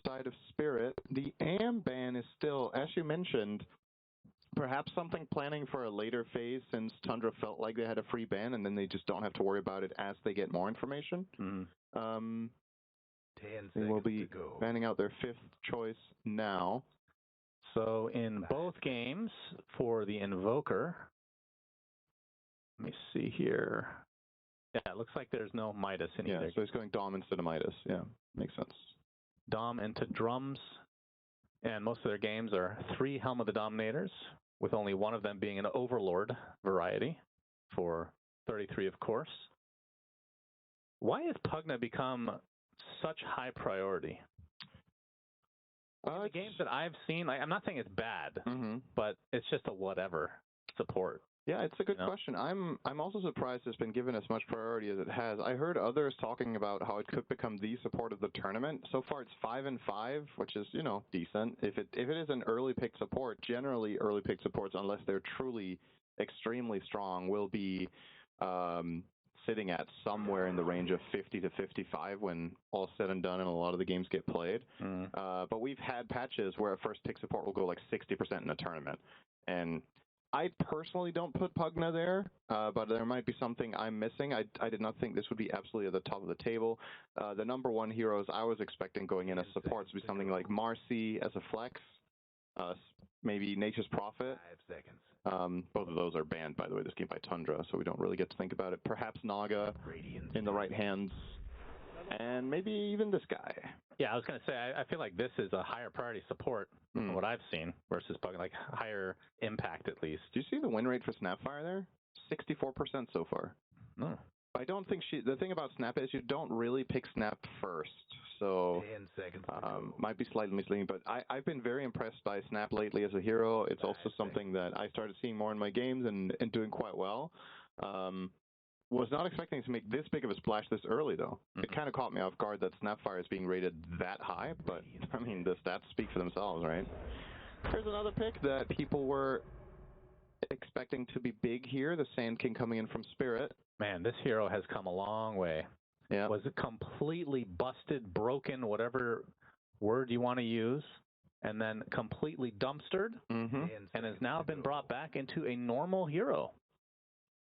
side of Spirit, the AM ban is still, as you mentioned, perhaps something planning for a later phase since Tundra felt like they had a free ban and then they just don't have to worry about it as they get more information. 10 they will be banning out their 5th choice now. So in both games for the Invoker, let me see here. Yeah, it looks like there's no Midas in either. Yeah, so he's going Dom instead of Midas. Yeah, makes sense. Dom into drums, and most of their games are 3 Helm of the Dominators, with only one of them being an Overlord variety for 33, of course. Why has Pugna become such high priority? In the games that I've seen, I'm not saying it's bad, but it's just a whatever support. Yeah, it's a good question. I'm also surprised it's been given as much priority as it has. I heard others talking about how it could become the support of the tournament. So far, it's 5 and 5, which is decent. If it is an early pick support, generally early pick supports, unless they're truly extremely strong, will be sitting at somewhere in the range of 50 to 55 when all said and done, and a lot of the games get played. But we've had patches where a first pick support will go like 60% in a tournament, and I personally don't put Pugna there, but there might be something I'm missing. I did not think this would be absolutely at the top of the table. The number 1 heroes I was expecting going in as supports would be something like Marcy as a flex, maybe Nature's Prophet. 5 seconds. Both of those are banned, by the way, this game by Tundra, so we don't really get to think about it. Perhaps Naga in the right hands, and maybe even this guy. Yeah, I was going to say, I feel like this is a higher priority support from what I've seen versus Pugna, like higher impact at least. Do you see the win rate for Snapfire there? 64% so far. I don't think the thing about Snap is you don't really pick Snap first, so 10 seconds might be slightly misleading, but I've been very impressed by Snap lately as a hero. It's also something that I started seeing more in my games and doing quite well. Was not expecting to make this big of a splash this early, though. It kind of caught me off guard that Snapfire is being rated that high, but, I mean, the stats speak for themselves, right? Here's another pick that people were expecting to be big here, the Sand King coming in from Spirit. Man, this hero has come a long way. Yeah. Was it completely busted, broken, whatever word you want to use, and then completely dumpstered, and has now been brought back into a normal hero.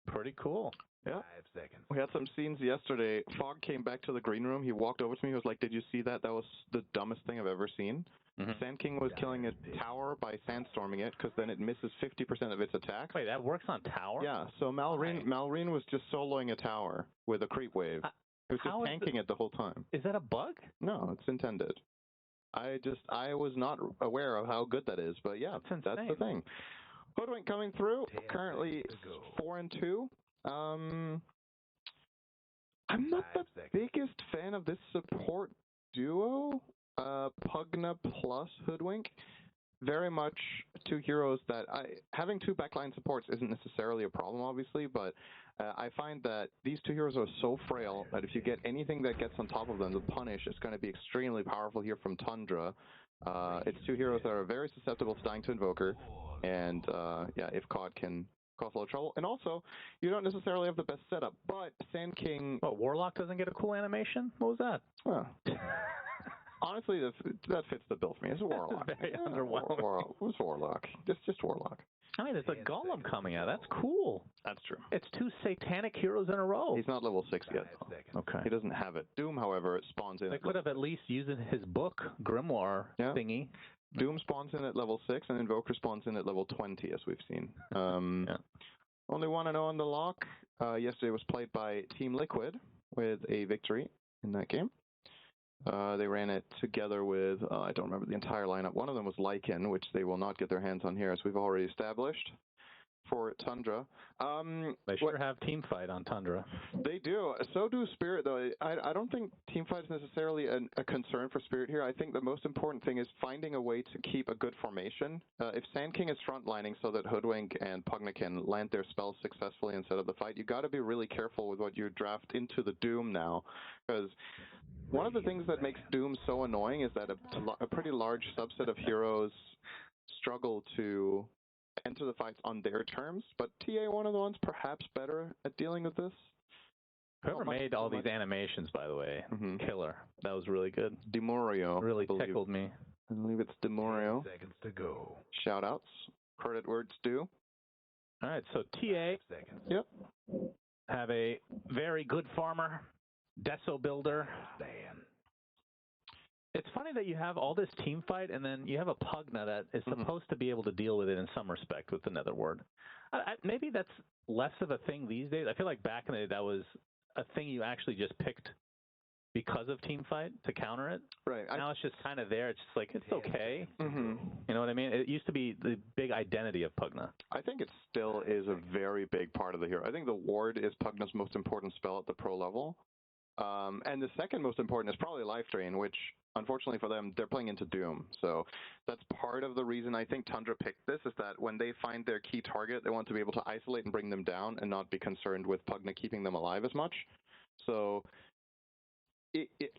Pretty cool. Yeah. 5 seconds. We had some scenes yesterday. Fog came back to the green room. He walked over to me. He was like, "Did you see that? That was the dumbest thing I've ever seen." Sand King was killing a tower by sandstorming it because then it misses 50% of its attacks. Wait, that works on tower? Yeah. So Malrine was just soloing a tower with a creep wave. He was just tanking it the whole time. Is that a bug? No, it's intended. I was not aware of how good that is, but yeah, that's the thing. Hoodwink coming through. Currently 4 and 2. I'm not the biggest fan of this support duo, Pugna plus Hoodwink. Very much 2 heroes that having 2 backline supports isn't necessarily a problem, obviously, but I find that these 2 heroes are so frail that if you get anything that gets on top of them, the punish is going to be extremely powerful here from Tundra. It's 2 heroes that are very susceptible to dying to Invoker, and yeah, if caught, can cause a lot of trouble. And also, you don't necessarily have the best setup, but Sand King... What, Warlock doesn't get a cool animation? What was that? Well, honestly, that fits the bill for me. It's a Warlock. Very underwhelming. It's Warlock. It's just Warlock. I mean, there's a Golem coming out. That's cool. That's true. It's 2 satanic heroes in a row. He's not level 6 yet. Okay. He doesn't have it. Doom, however, it spawns in. They could have at least used his book, Grimoire thingy. Doom spawns in at level 6, and Invoker spawns in at level 20, as we've seen. Only 1-0 on the lock. Yesterday was played by Team Liquid with a victory in that game. They ran it together with, I don't remember the entire lineup. One of them was Lycan, which they will not get their hands on here, as we've already established, for Tundra. They sure have Teamfight on Tundra. They do. So do Spirit, though. I don't think Teamfight is necessarily a concern for Spirit here. I think the most important thing is finding a way to keep a good formation. If Sand King is frontlining so that Hoodwink and Pugna can land their spells successfully and set up the fight, you got to be really careful with what you draft into the Doom now, because one of the things that makes Doom so annoying is that a pretty large subset of heroes struggle to enter the fights on their terms, but TA one of the ones perhaps better at dealing with this. Whoever made all these animations, by the way, killer. That was really good. DeMario. Really tickled me. I believe it's DeMario. 10 seconds to go. Shout outs. Credit where it's due. All right, so TA Yep. have a very good farmer, Deso builder. It's funny that you have all this team fight, and then you have a Pugna that is supposed to be able to deal with it in some respect with the Nether Ward. Maybe that's less of a thing these days. I feel like back in the day, that was a thing you actually just picked because of team fight to counter it. Right. Now it's just kind of there. It's just like, it's okay. You know what I mean? It used to be the big identity of Pugna. I think it still is a very big part of the hero. I think the Ward is Pugna's most important spell at the pro level. And the second most important is probably Life Drain, which, unfortunately for them, they're playing into Doom. So that's part of the reason I think Tundra picked this, is that when they find their key target, they want to be able to isolate and bring them down and not be concerned with Pugna keeping them alive as much. So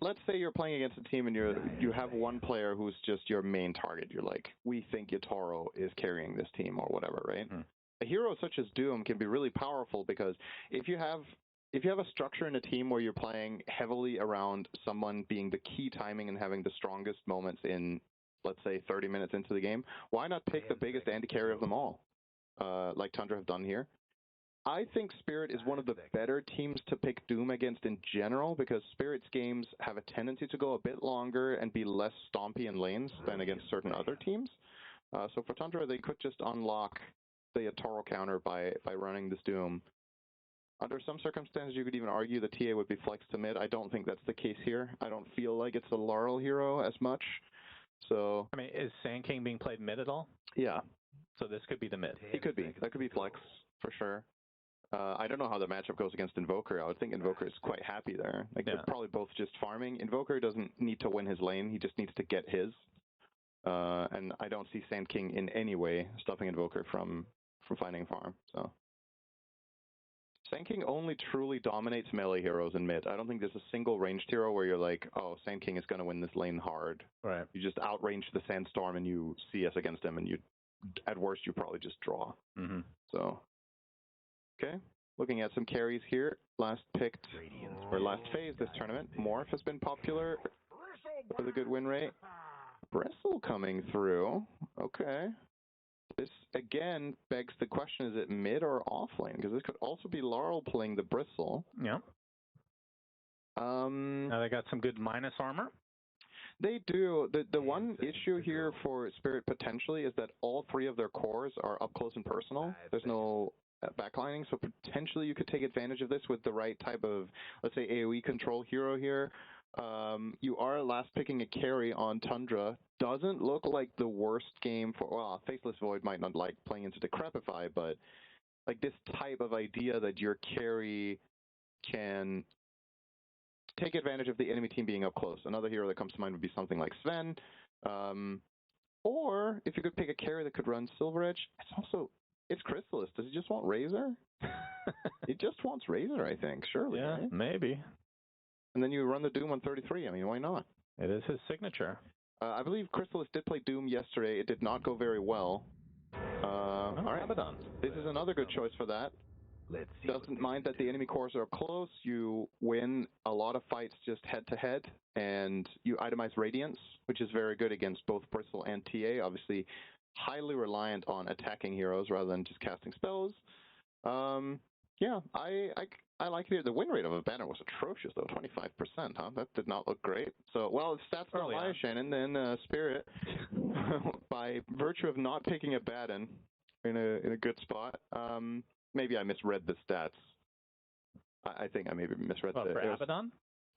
let's say you're playing against a team and you have one player who's just your main target. You're like, we think Yatoro is carrying this team or whatever, right? A hero such as Doom can be really powerful because if you have a structure in a team where you're playing heavily around someone being the key timing and having the strongest moments in, let's say, 30 minutes into the game, why not pick the biggest anti-carry of them all, like Tundra have done here? I think Spirit is one of the better teams to pick Doom against in general because Spirit's games have a tendency to go a bit longer and be less stompy in lanes than against certain other teams. So for Tundra, they could just unlock the Yatoro counter by running this Doom. Under some circumstances, you could even argue the TA would be flexed to mid. I don't think that's the case here. I don't feel like it's a Laurel hero as much. So I mean, is Sand King being played mid at all? Yeah. So this could be the mid. He could be. That could be flex for sure. I don't know how the matchup goes against Invoker. I would think Invoker is quite happy there. Like they're probably both just farming. Invoker doesn't need to win his lane. He just needs to get his. And I don't see Sand King in any way stopping Invoker from finding farm. So Sand King only truly dominates melee heroes in mid. I don't think there's a single ranged hero where you're like, oh, Sand King is going to win this lane hard. Right. You just outrange the Sandstorm and you CS against him, and you, at worst, you probably just draw. So. Okay, looking at some carries here. Last picked, or last phase this tournament, Morph has been popular with a good win rate. Bristle coming through. Okay. This, again, begs the question, is it mid or off lane? Because this could also be Laurel playing the Bristle. Yeah. Now they got some good minus armor. They do. The one issue here for Spirit potentially is that all three of their cores are up close and personal. There's no backlining, so potentially you could take advantage of this with the right type of, let's say, AoE control hero here. You are last picking a carry on Tundra. Doesn't look like the worst game for, well, Faceless Void might not like playing into Decrepify, but like this type of idea that your carry can take advantage of the enemy team being up close. Another hero that comes to mind would be something like Sven. Or if you could pick a carry that could run Silver Edge, it's Chrysalis. Does he just want Razor? He just wants Razor, I think. Surely. Yeah, right? maybe. And then you run the Doom on 33. I mean, why not? It is his signature. I believe Chrysalis did play Doom yesterday. It did not go very well. All right. Abaddon. This is another good choice for that. Doesn't mind that the enemy cores are close. You win a lot of fights just head-to-head, and you itemize Radiance, which is very good against both Bristle and TA. Obviously, highly reliant on attacking heroes rather than just casting spells. Yeah, I like it here. The win rate of Abaddon was atrocious, though, 25%, huh? That did not look great. So, well, if stats don't lie, Shannon, then Spirit, by virtue of not picking Abaddon in a good spot, maybe I misread the stats. I think I maybe misread the... For Abaddon?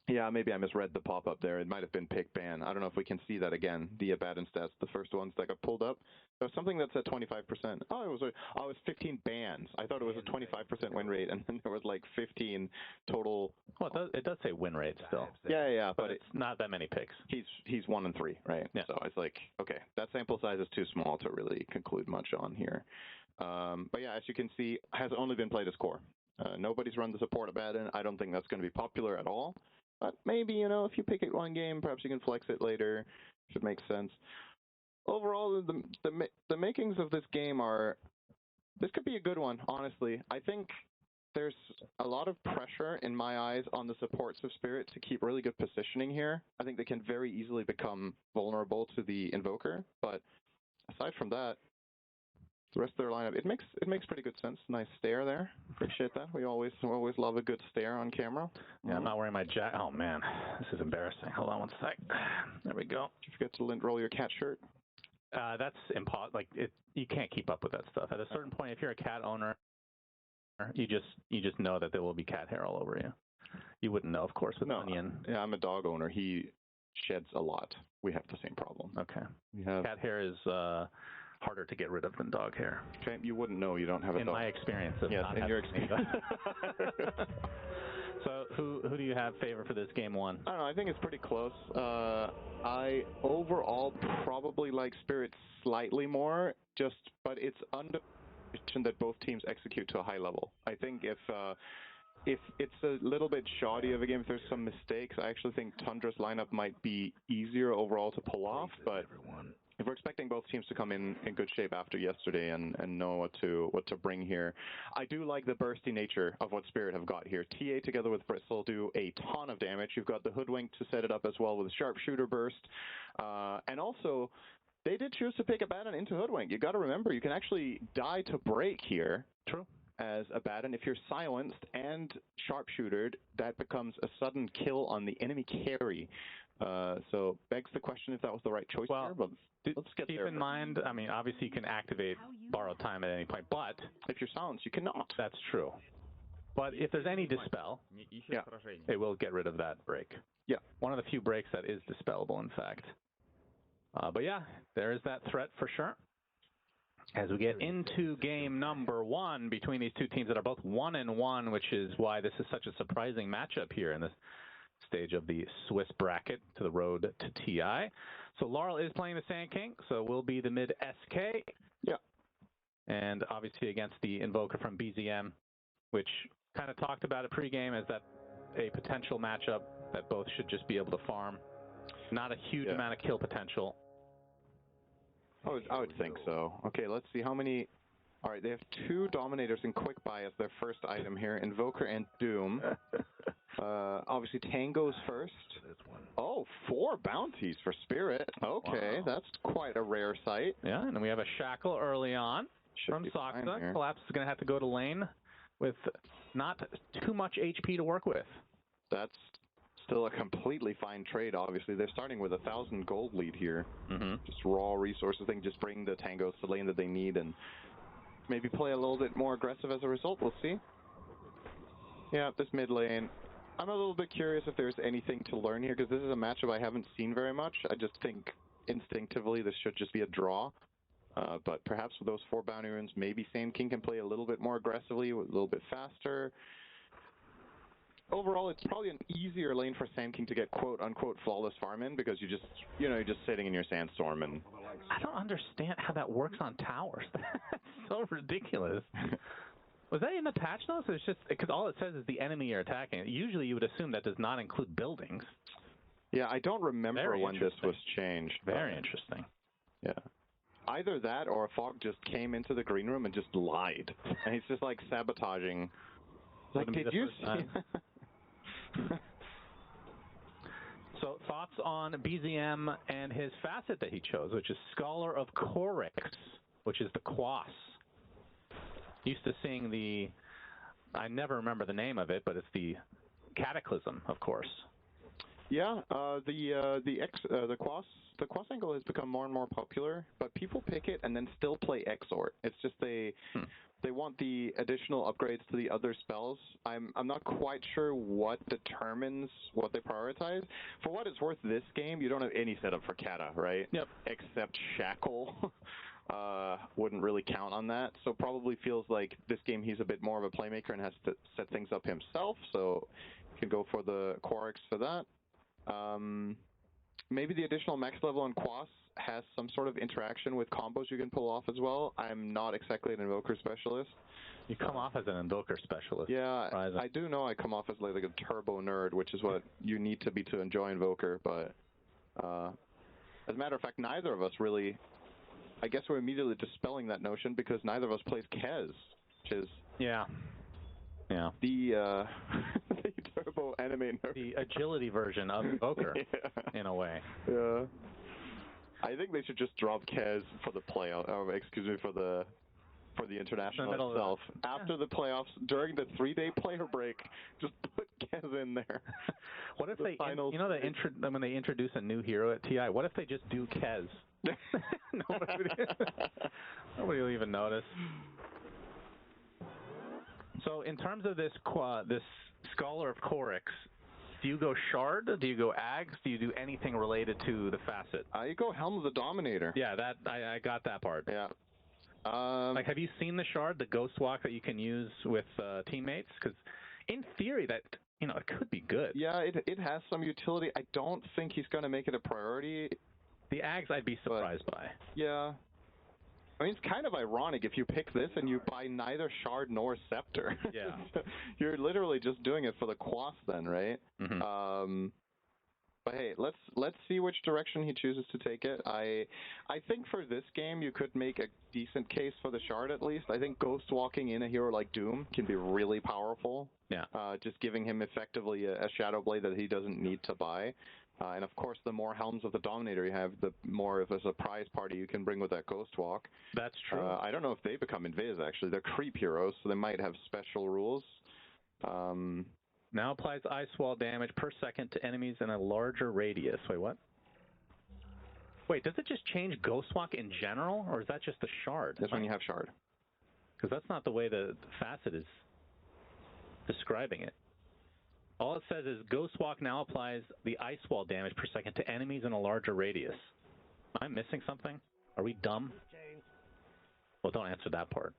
Yeah, maybe I misread the pop-up there. It might have been pick ban. I don't know if we can see that again, the Abaddon stats, the first ones that got pulled up. There was something that's at 25%. Oh, it was 15 bans. I thought it was a 25% win rate, and then there was like 15 total. Well, it does say win rate still. Yeah, but it's not that many picks. He's 1 and 3, right? Yeah. So it's like, okay, that sample size is too small to really conclude much on here. But yeah, as you can see, has only been played as core. Nobody's run the support Abaddon. I don't think that's going to be popular at all. But maybe, if you pick it one game, perhaps you can flex it later. Should make sense. Overall, the makings of this game are, this could be a good one, honestly. I think there's a lot of pressure in my eyes on the supports of Spirit to keep really good positioning here. I think they can very easily become vulnerable to the Invoker, but aside from that, the rest of their lineup, it makes pretty good sense. Nice stare there. Appreciate that. We always love a good stare on camera. Yeah, I'm not wearing my jacket. Oh man, this is embarrassing. Hold on one sec. There we go. Did you forget to lint roll your cat shirt? That's impossible. Like you can't keep up with that stuff. At a certain point, if you're a cat owner, you just know that there will be cat hair all over you. You wouldn't know, of course, with Onion. Yeah, I'm a dog owner. He sheds a lot. We have the same problem. Okay. Cat hair is harder to get rid of than dog hair. Okay, you wouldn't know. You don't have a dog. In my experience. Yes, in your experience. So who do you have favor for this game one? I don't know. I think it's pretty close. I overall probably like Spirit slightly more, but it's under that both teams execute to a high level. I think if it's a little bit shoddy of a game, if there's some mistakes, I actually think Tundra's lineup might be easier overall to pull off, but if we're expecting both teams to come in good shape after yesterday and know what to bring here, I do like the bursty nature of what Spirit have got here. TA together with Bristle do a ton of damage. You've got the Hoodwink to set it up as well with a Sharpshooter burst, and also they did choose to pick Abaddon into Hoodwink. You got to remember, you can actually die to break here. True. As Abaddon, if you're silenced and sharpshootered, that becomes a sudden kill on the enemy carry. So begs the question if that was the right choice here, but let's get there. Keep in mind, I mean, obviously you can activate borrowed time at any point, but if you're silenced, you cannot. That's true. But if there's any dispel, it will get rid of that break. Yeah. One of the few breaks that is dispellable, in fact. But yeah, there is that threat for sure. As we get into game number one between these two teams that are both 1-1, which is why this is such a surprising matchup here in this stage of the Swiss bracket to the road to TI. So Laurel is playing the Sand King, so will be the mid SK. Yeah. And obviously against the Invoker from BZM, which kind of talked about it pregame as that a potential matchup that both should just be able to farm. Not a huge amount of kill potential. I would think so. Okay, let's see how many. All right, they have two Dominators in Quick Buy as their first item here, Invoker and Doom. Obviously, Tango's first. Oh, 4 bounties for Spirit. Okay, wow. That's quite a rare sight. Yeah, and then we have a Shackle early on from Soxa. Collapse is going to have to go to lane with not too much HP to work with. That's still a completely fine trade, obviously. They're starting with 1,000 gold lead here. Just raw resources. They can just bring the Tangos to lane that they need and maybe play a little bit more aggressive as a result. We'll see. Yeah, this mid lane. I'm a little bit curious if there's anything to learn here, because this is a matchup I haven't seen very much. I just think instinctively this should just be a draw. But perhaps with those 4 bounty runes, maybe Sand King can play a little bit more aggressively, a little bit faster. Overall, it's probably an easier lane for Sand King to get quote-unquote flawless farm in, because you're just sitting in your Sandstorm and... I don't understand how that works on towers. That's so ridiculous. Was that in the patch notes? It's just because all it says is the enemy you're attacking. Usually you would assume that does not include buildings. Yeah, I don't remember when this was changed. Very interesting. Yeah. Either that or Fog just came into the green room and just lied. And he's just like sabotaging. Like, did you see? So thoughts on BZM and his facet that he chose, which is Scholar of Korix, which is the Quas. Used to seeing the, I never remember the name of it, but it's the Cataclysm, of course. Yeah, the Quas angle has become more and more popular, but people pick it and then still play Exort. It's just they want the additional upgrades to the other spells. I'm not quite sure what determines what they prioritize. For what it's worth, this game you don't have any setup for Kata, right? Yep. Except Shackle. Wouldn't really count on that. So probably feels like this game he's a bit more of a playmaker and has to set things up himself. So you can go for the Korix for that. Maybe the additional max level on Quas has some sort of interaction with combos you can pull off as well. I'm not exactly an Invoker specialist. You come off as an Invoker specialist. Yeah, I do know I come off as like a turbo nerd, which is what you need to be to enjoy Invoker, but as a matter of fact, neither of us really, I guess we're immediately dispelling that notion because neither of us plays Kez, which is... Yeah. Yeah. The the turbo animate nerf. The agility version of Invoker, Yeah. in a way. Yeah. I think they should just drop Kez for the playoff. Excuse me, for the international itself. After the playoffs, during the 3-day player break, just put Kez in there. What if they, when they introduce a new hero at TI, what if they just do Kez? Nobody will even notice. So in terms of this Scholar of Korix, do you go Shard? Do you go Ags? Do you do anything related to the facet? You go Helm of the Dominator. Yeah, that I got that part. Yeah. Like, have you seen the Shard, the Ghost Walk that you can use with teammates? Because in theory, that it could be good. Yeah, it has some utility. I don't think he's going to make it a priority. The Ags, I'd be surprised by. Yeah. I mean, it's kind of ironic if you pick this and you buy neither Shard nor Scepter. Yeah. You're literally just doing it for the Quas then, right? Mm-hmm. But hey, let's see which direction he chooses to take it. I think for this game you could make a decent case for the Shard at least. I think Ghost Walking in a hero like Doom can be really powerful. Yeah. Just giving him effectively a Shadow Blade that he doesn't need to buy. And of course, the more Helms of the Dominator you have, the more of a surprise party you can bring with that Ghost Walk. That's true. I don't know if they become Invis, actually. They're creep heroes, so they might have special rules. Now applies ice wall damage per second to enemies in a larger radius. Wait, what? Wait, does it just change Ghost Walk in general, or is that just the Shard? That's when you have Shard. Because that's not the way the facet is describing it. All it says is Ghost Walk now applies the ice wall damage per second to enemies in a larger radius. Am I missing something? Are we dumb? Well, don't answer that part.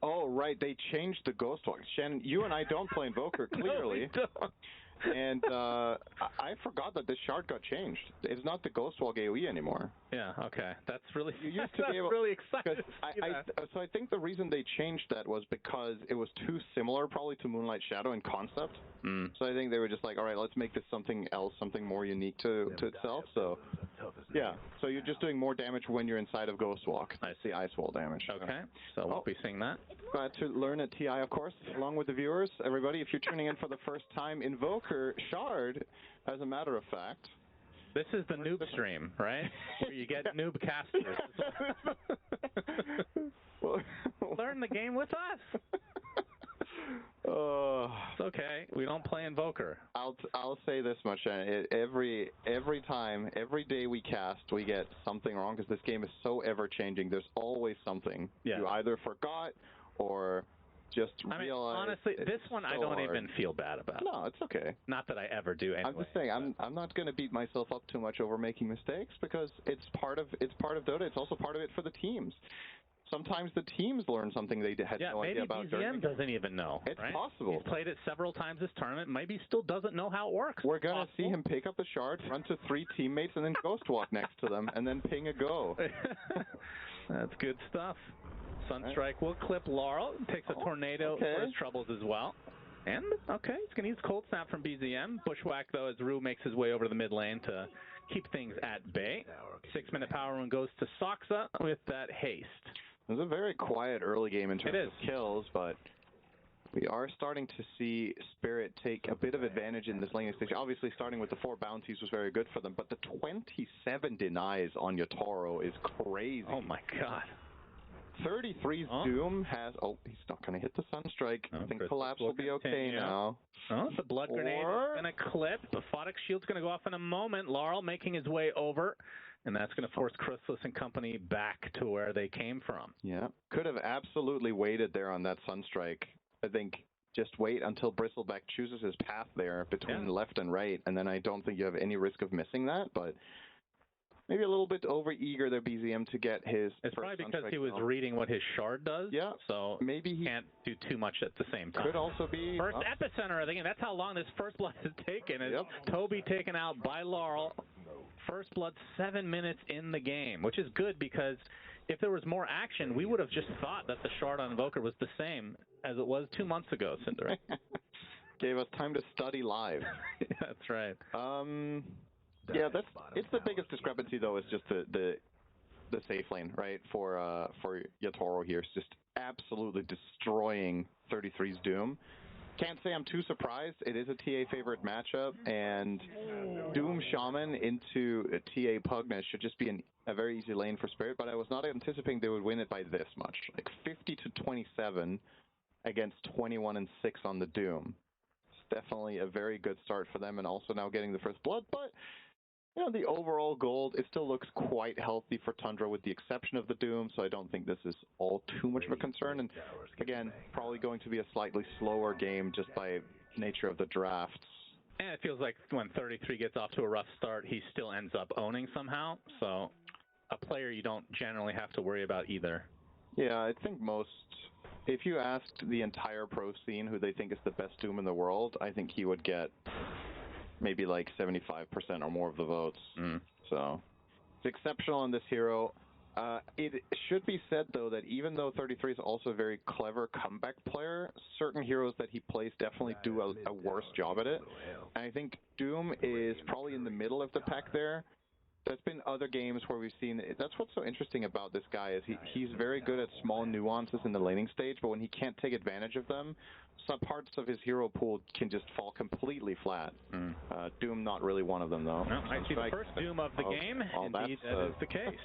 Oh, right. They changed the Ghost Walk. Shannon, you and I don't play Invoker, clearly. No, we don't. And I forgot that this Shard got changed. It's not the Ghost Walk AoE anymore. Yeah, okay. That's really, you used to be able, really exciting. So I think the reason they changed that was because it was too similar probably to Moonlight Shadow in concept. So I think they were just like, all right, let's make this something else, something more unique to itself. So yeah, so you're just doing more damage when you're inside of Ghost Walk. That's the ice wall damage. Okay, so we'll be seeing that. Glad to learn at TI, of course, along with the viewers. Everybody, if you're tuning in for the first time, Invoker Shard, as a matter of fact. This is the noob stream, right? Where you get noob casters. Learn the game with us. It's okay. We don't play Invoker. I'll say this much, every time, every day we cast, we get something wrong because this game is so ever changing. There's always something you either forgot or just realize. Honestly, this one I don't even feel bad about. No, it's okay. Not that I ever do anyway. I'm just saying I'm not going to beat myself up too much over making mistakes because it's part of Dota. It's also part of it for the teams. Sometimes the teams learn something they had no idea about. Maybe BZM doesn't even know. It's possible. He's played it several times this tournament. Maybe he still doesn't know how it works. We're going to see him pick up the Shard, run to 3 teammates, and then Ghost Walk next to them, and then ping a go. That's good stuff. Sunstrike will clip Laurel. Takes a tornado for his troubles as well. And, okay, he's going to use Cold Snap from BZM. Bushwhack, though, as Rue makes his way over to the mid lane to keep things at bay. 6-minute power rune goes to Soxa with that haste. It was a very quiet early game in terms of kills, but we are starting to see Spirit take a bit of advantage in this laning stage. Obviously, starting with the 4 bounties was very good for them, but the 27 denies on Yotaro is crazy. Oh my god. 33's Doom has... Oh, he's not going to hit the Sunstrike. I think Collapse will be okay now. Oh, the Blood Grenade is going to clip. The Photic Shield's going to go off in a moment. Laurel making his way over. And that's going to force Chrysalis and company back to where they came from. Yeah. Could have absolutely waited there on that Sunstrike. I think just wait until Bristleback chooses his path there between left and right, and then I don't think you have any risk of missing that, but maybe a little bit over-eager there, BZM, to get his It's probably because he was reading what his Shard does, so maybe he can't do too much at the same time. Could also be... First epicenter of the game. That's how long this first blood has taken. Toby taken out by Laurel. First blood 7 minutes in the game, which is good because if there was more action, we would have just thought that the Shard on Invoker was the same as it was 2 months ago, Cinder. Gave us time to study live. That's right. Yeah, it's the biggest discrepancy though. Is just the safe lane, right? For Yotaro here, it's just absolutely destroying 33's Doom. Can't say I'm too surprised. It is a TA favorite matchup, and Doom Shaman into a TA Pugna should just be a very easy lane for Spirit, but I was not anticipating they would win it by this much. Like 50-27 against 21-6 on the Doom. It's definitely a very good start for them, and also now getting the first blood, but you know, the overall gold, it still looks quite healthy for Tundra with the exception of the Doom, so I don't think this is all too much of a concern. And again, probably going to be a slightly slower game just by nature of the drafts. And it feels like when 33 gets off to a rough start, he still ends up owning somehow. So a player you don't generally have to worry about either. Yeah, I think if you asked the entire pro scene who they think is the best Doom in the world, I think he would get maybe like 75% or more of the votes. So it's exceptional in this hero. It should be said, though, that even though 33 is also a very clever comeback player, certain heroes that he plays definitely do a worse job at it. And I think Doom is probably in the middle of the pack there. There's been other games where we've seen, that's what's so interesting about this guy, is he's very good at small nuances in the laning stage, but when he can't take advantage of them, some parts of his hero pool can just fall completely flat. Doom not really one of them, though. Well, I see the first Doom of the game. Indeed, that is the case.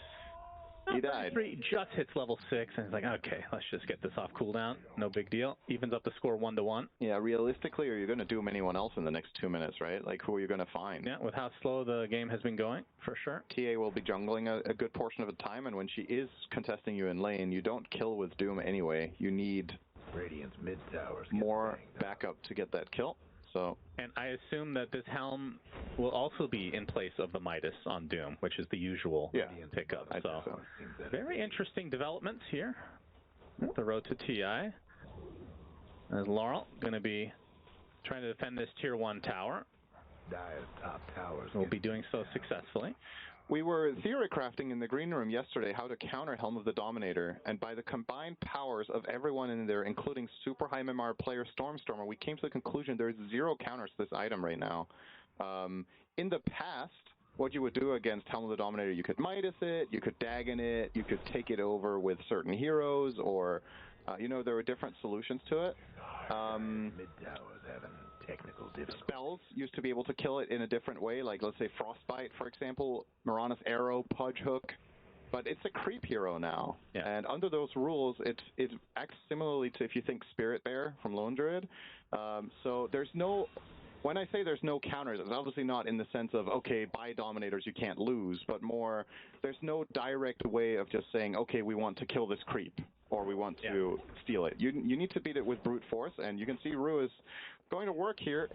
He died. 33 just hits level 6, and he's like, okay, let's just get this off cooldown. No big deal. Evens up the score 1-1. Yeah, realistically, are you going to Doom anyone else in the next 2 minutes, right? Like, who are you going to find? Yeah, with how slow the game has been going, for sure. TA will be jungling a good portion of the time, and when she is contesting you in lane, you don't kill with Doom anyway. You need more backup to get that kill. So, and I assume that this helm will also be in place of the Midas on Doom, which is the usual pickup. So, very interesting developments here. The road to TI. As Laurel going to be trying to defend this tier 1 tower. Top towers will be doing so successfully. We were theory crafting in the green room yesterday how to counter Helm of the Dominator, and by the combined powers of everyone in there, including super high MMR player Stormstormer, we came to the conclusion there's 0 counters to this item right now. In the past, what you would do against Helm of the Dominator, you could Midas it, you could Dagon it, you could take it over with certain heroes, or, you know, there were different solutions to it. Spells used to be able to kill it in a different way, like let's say Frostbite, for example, Mirana's Arrow, Pudge Hook, but it's a creep hero now. And under those rules, it acts similarly to, if you think, Spirit Bear from Lone Druid. So there's no, when I say there's no counters, it's obviously not in the sense of, okay, by Dominators you can't lose, but more, there's no direct way of just saying, okay, we want to kill this creep, or we want to steal it. You need to beat it with brute force, and you can see Rue is going to work here,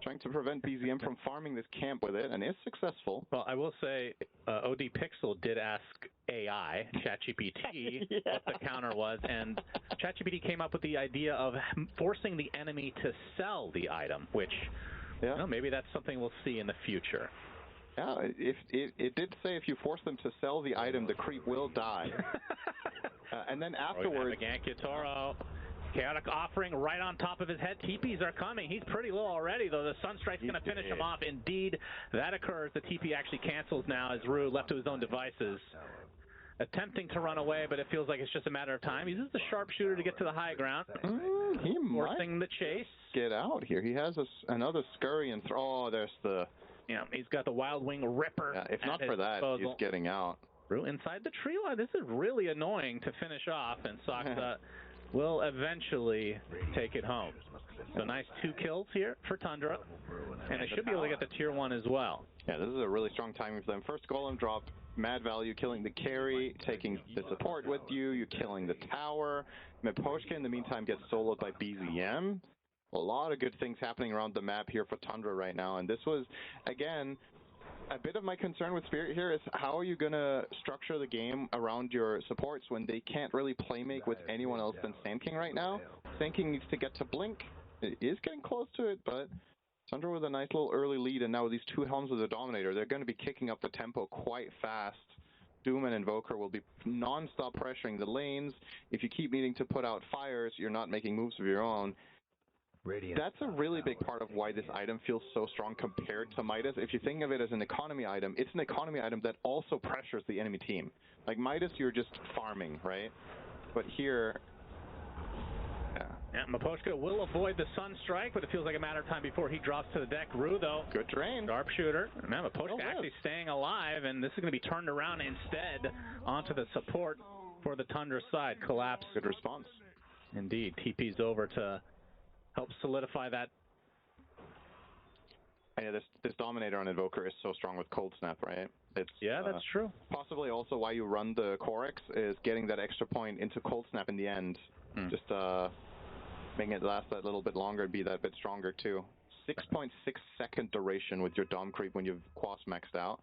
trying to prevent BZM from farming this camp with it, and is successful. Well, I will say, OD Pixel did ask AI, ChatGPT, what the counter was, and ChatGPT came up with the idea of forcing the enemy to sell the item, which, you know, maybe that's something we'll see in the future. Yeah, it did say if you force them to sell the item, the creep will die. And then afterwards... Toro. Chaotic offering right on top of his head. TPs are coming. He's pretty low already, though. The Sunstrike's going to finish him off. Indeed, that occurs. The TP actually cancels now as Rue, left to his own devices, attempting to run away, but it feels like it's just a matter of time. He uses the sharpshooter to get to the high ground. He forcing the chase. Get out here. He has another scurry and throw. Oh, there's the... Yeah, he's got the Wild Wing Ripper. Yeah, if not for that, he's getting out. Rue inside the tree line. This is really annoying to finish off, and Saksa will eventually take it home. So nice 2 kills here for Tundra, and they should be able to get the tier 1 as well. Yeah, this is a really strong timing for them. First golem drop, mad value, killing the carry, taking the support with you, you're killing the tower. Miposhka in the meantime gets soloed by BZM. A lot of good things happening around the map here for Tundra right now, and this was, again, a bit of my concern with Spirit here is how are you going to structure the game around your supports when they can't really playmake with anyone else than Sand King right now? Sand King needs to get to Blink. It is getting close to it, but Tundra with a nice little early lead, and now with these 2 Helms of the Dominator, they're going to be kicking up the tempo quite fast. Doom and Invoker will be non-stop pressuring the lanes. If you keep needing to put out fires, you're not making moves of your own. That's a really big part of why this item feels so strong compared to Midas. If you think of it as an economy item, it's an economy item that also pressures the enemy team. Like Midas, you're just farming, right? But here, Yeah, Miposhka will avoid the sun strike, but it feels like a matter of time before he drops to the deck. Rue, though, good drain. sharpshooter. Man, Miposhka actually staying alive, and this is going to be turned around instead onto the support for the Tundra side. Collapse. Good response. Indeed. TP's over to help solidify that. Yeah, this Dominator on Invoker is so strong with Cold Snap, right? Yeah, that's true. Possibly also why you run the Corex is getting that extra point into Cold Snap in the end. Just making it last that little bit longer and be that bit stronger too. 6.6 second duration with your Dom creep when you've Quas maxed out.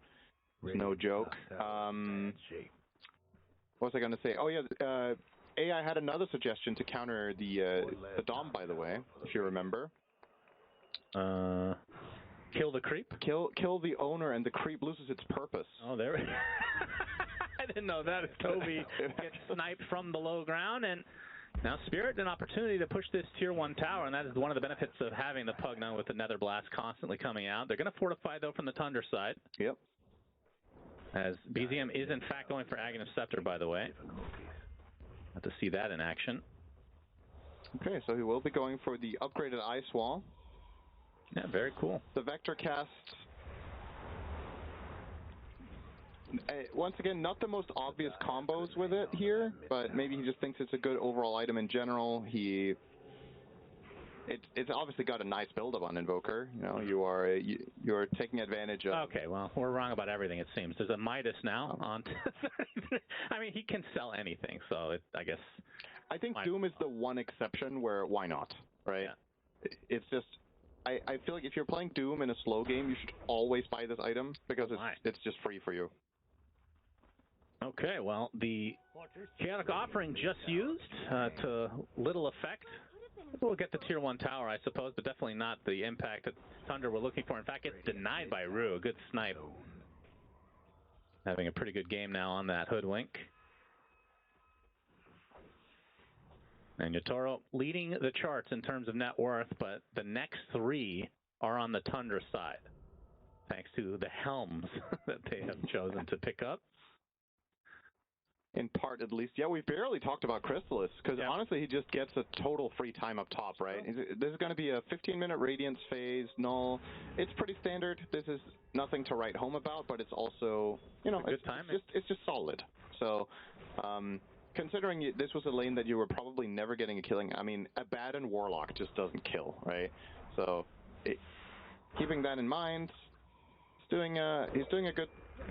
No joke. What was I going to say? Oh yeah, AI had another suggestion to counter the Dom, by the way, if you remember. Kill the creep? Kill the owner and the creep loses its purpose. Oh, there we I didn't know that. Toby gets sniped from the low ground, and now Spirit an opportunity to push this tier 1 tower, and that is one of the benefits of having the Pugna with the Nether Blast constantly coming out. They're going to fortify, though, from the Tundra side. Yep. As BZM is, in fact, going for Aghanim Scepter, by the way. Have to see that in action. Okay, so he will be going for the upgraded Ice Wall. Yeah, very cool. The Vector Cast, once again, not the most obvious combos with it here, but maybe he just thinks it's a good overall item in general. It's obviously got a nice build-up on Invoker. You know, you're taking advantage of. Okay, well, we're wrong about everything, it seems. There's a Midas now on. I mean, he can sell anything, so I guess. I think Doom is the one exception where why not, right? Yeah. It's just. I feel like if you're playing Doom in a slow game, you should always buy this item because it's just free for you. Okay, well, the Chaotic Offering just used to little effect. We'll get the tier 1 tower, I suppose, but definitely not the impact that Thunder were looking for. In fact, it's denied by Rue. A good snipe. Having a pretty good game now on that Hoodwink. And Yatoro leading the charts in terms of net worth, but the next 3 are on the Tundra side, thanks to the helms that they have chosen to pick up. In part, at least. Yeah, we barely talked about Crystallis, because honestly, he just gets a total free time up top, right? This is going to be a 15-minute Radiance phase, null. It's pretty standard. This is nothing to write home about, but it's also, you know, it's just solid. So, considering this was a lane that you were probably never getting a killing, I mean, Abaddon Warlock just doesn't kill, right? So, keeping that in mind, he's doing a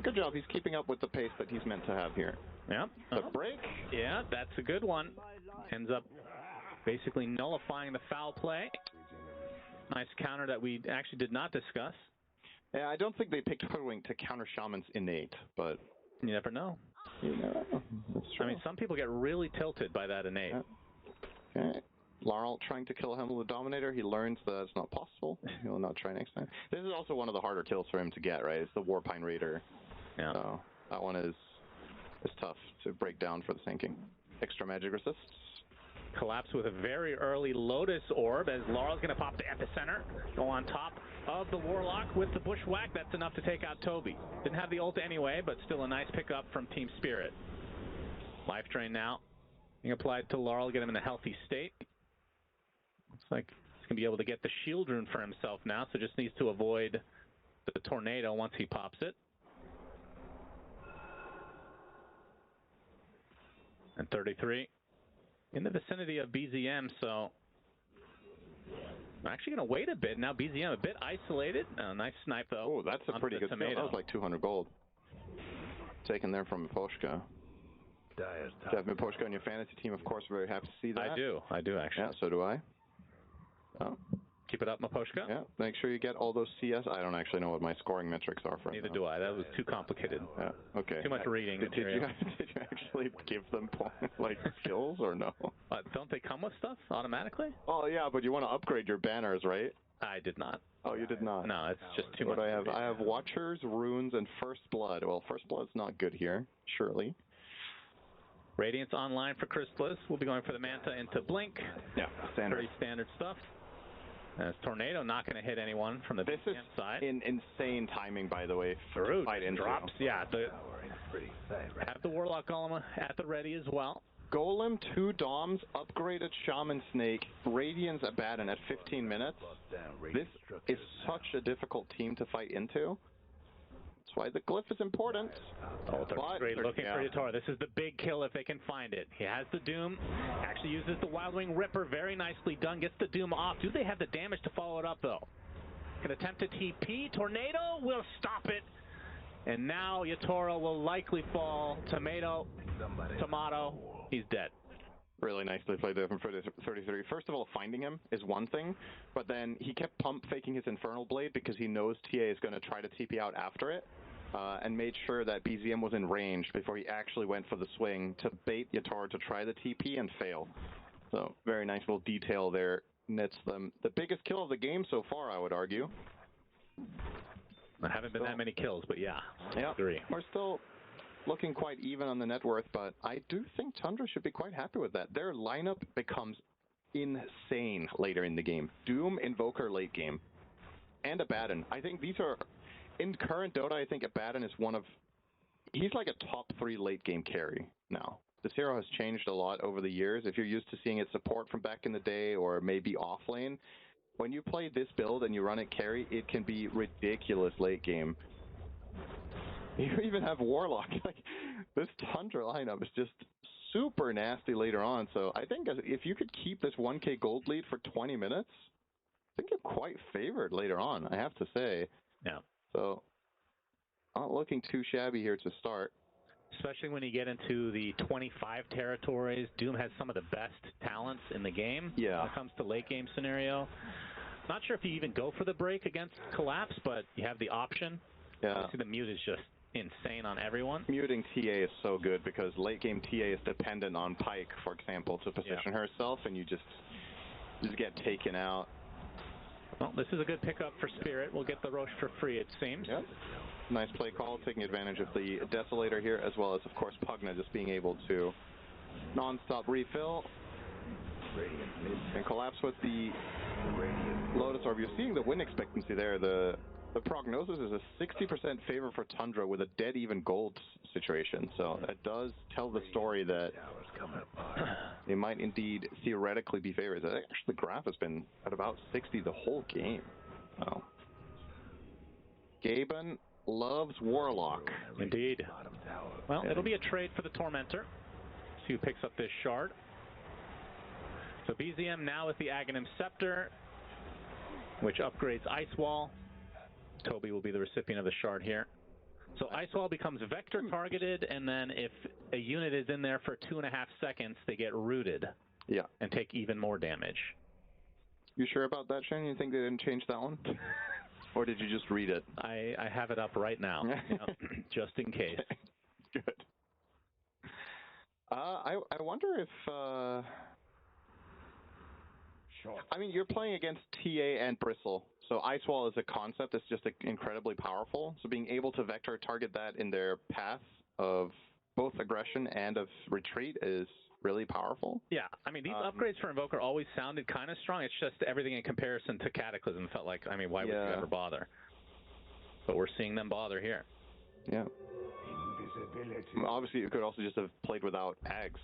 good job. He's keeping up with the pace that he's meant to have here. Yeah. The break. Yeah, that's a good one. Ends up basically nullifying the foul play. Nice counter that we actually did not discuss. Yeah, I don't think they picked Hoodwink to counter Shaman's innate, but you never know. You never know. That's true. I mean, some people get really tilted by that innate. Yeah. Okay. Laurel trying to kill him with the Dominator. He learns that it's not possible. He will not try next time. This is also one of the harder kills for him to get, right? It's the Warpine Raider. Yeah. So that one is tough to break down for the sinking. Extra magic resists. Collapse with a very early Lotus Orb as Laurel's going to pop the Epicenter. Go on top of the Warlock with the Bushwhack. That's enough to take out Toby. Didn't have the ult anyway, but still a nice pickup from Team Spirit. Life Drain now being applied to Laurel, get him in a healthy state. Looks like he's going to be able to get the Shield Rune for himself now, so just needs to avoid the Tornado once he pops it. And 33 in the vicinity of BZM, so I'm actually going to wait a bit. Now BZM a bit isolated. Nice snipe, though. Oh, that's a pretty good kill. That was like 200 gold. Taken there from Miposhka. To have Miposhka on your fantasy team, of course, very happy to see that. I do actually. Yeah, so do I. Oh. Keep it up, Miposhka. Yeah, make sure you get all those CS. I don't actually know what my scoring metrics are for. Neither do I. That was too complicated. Yeah, okay. Too much reading Did material. you actually give them like skills or no? Don't they come with stuff automatically? Oh yeah, but you want to upgrade your banners, right? I did not. Oh, you did not? No, it's just too much. I have Watchers, Runes, and First Blood. Well, First Blood's not good here, surely. Radiance online for Crystallis. We'll be going for the Manta into Blink. Yeah, standard. Pretty standard stuff. As Tornado not going to hit anyone from the side. This is insane timing, by the way. Farouk drops. Yeah, have the Warlock Golem at the ready as well. Golem, 2 Doms, upgraded Shaman Snake, Radiance Abaddon at 15 minutes. This is such a difficult team to fight into. That's why the glyph is important. Oh, great looking for Yatoro. This is the big kill if they can find it. He has the Doom, actually uses the Wild Wing Ripper, very nicely done, gets the Doom off. Do they have the damage to follow it up though? Can attempt a TP, Tornado will stop it. And now Yatoro will likely fall. Tomato, he's dead. Really nicely played there from 33. First of all, finding him is one thing, but then he kept pump faking his Infernal Blade because he knows TA is going to try to TP out after it, and made sure that BZM was in range before he actually went for the swing to bait Yatoro to try the TP and fail. So very nice little detail there. Nets them the biggest kill of the game so far, I would argue. There haven't been that many kills, but yeah, I agree. We're still looking quite even on the net worth, but I do think Tundra should be quite happy with that. Their lineup becomes insane later in the game. Doom, Invoker late game, and Abaddon. I think these are, in current Dota, I think Abaddon is he's like a top 3 late game carry now. This hero has changed a lot over the years. If you're used to seeing its support from back in the day or maybe off lane, when you play this build and you run it carry, it can be ridiculous late game. You even have Warlock. Like, this Tundra lineup is just super nasty later on. So I think if you could keep this 1k gold lead for 20 minutes, I think you're quite favored later on, I have to say. Yeah. So not looking too shabby here to start. Especially when you get into the 25 territories. Doom has some of the best talents in the game when it comes to late game scenario. Not sure if you even go for the break against Collapse, but you have the option. Yeah. Obviously the mute is just insane on everyone. Muting TA is so good because late game TA is dependent on Pyke, for example, to position herself, and you just get taken out. Well, this is a good pickup for Spirit. We'll get the Roche for free, it seems. Yep. Nice play call, taking advantage of the Desolator here, as well as, of course, Pugna just being able to non-stop refill. And Collapse with the Lotus Orb. You're seeing the win expectancy there. The prognosis is a 60% favor for Tundra with a dead even gold situation. So it does tell the story that they might indeed theoretically be favored. Actually, the graph has been at about 60 the whole game. So Gaben loves Warlock. Indeed. Well, it'll be a trade for the Tormentor. See who picks up this shard. So BZM now with the Aghanim Scepter, which upgrades Ice Wall. Toby will be the recipient of the shard here. So Ice Wall becomes vector targeted, and then if a unit is in there for 2.5 seconds, they get rooted. Yeah. And take even more damage. You sure about that, Shane? You think they didn't change that one? Or did you just read it? I have it up right now, just in case. Good. I wonder if... I mean, you're playing against TA and Bristle, so Ice Wall as a concept is just incredibly powerful. So being able to vector target that in their path of both aggression and of retreat is really powerful. Yeah, I mean, these upgrades for Invoker always sounded kind of strong. It's just everything in comparison to Cataclysm felt like, I mean, why would you ever bother? But we're seeing them bother here. Yeah. Obviously, you could also just have played without Ags.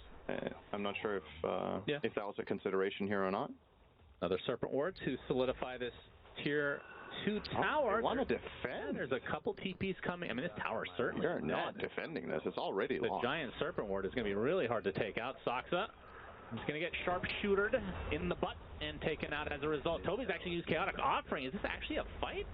I'm not sure if that was a consideration here or not. Another Serpent Ward to solidify this tier 2 tower. They want to defend. There's a couple TPs coming. I mean, this tower certainly They're not defending this. It's already lost. The giant Serpent Ward is going to be really hard to take out. Saksa is going to get sharpshootered in the butt and taken out as a result. Toby's actually used Chaotic Offering. Is this actually a fight?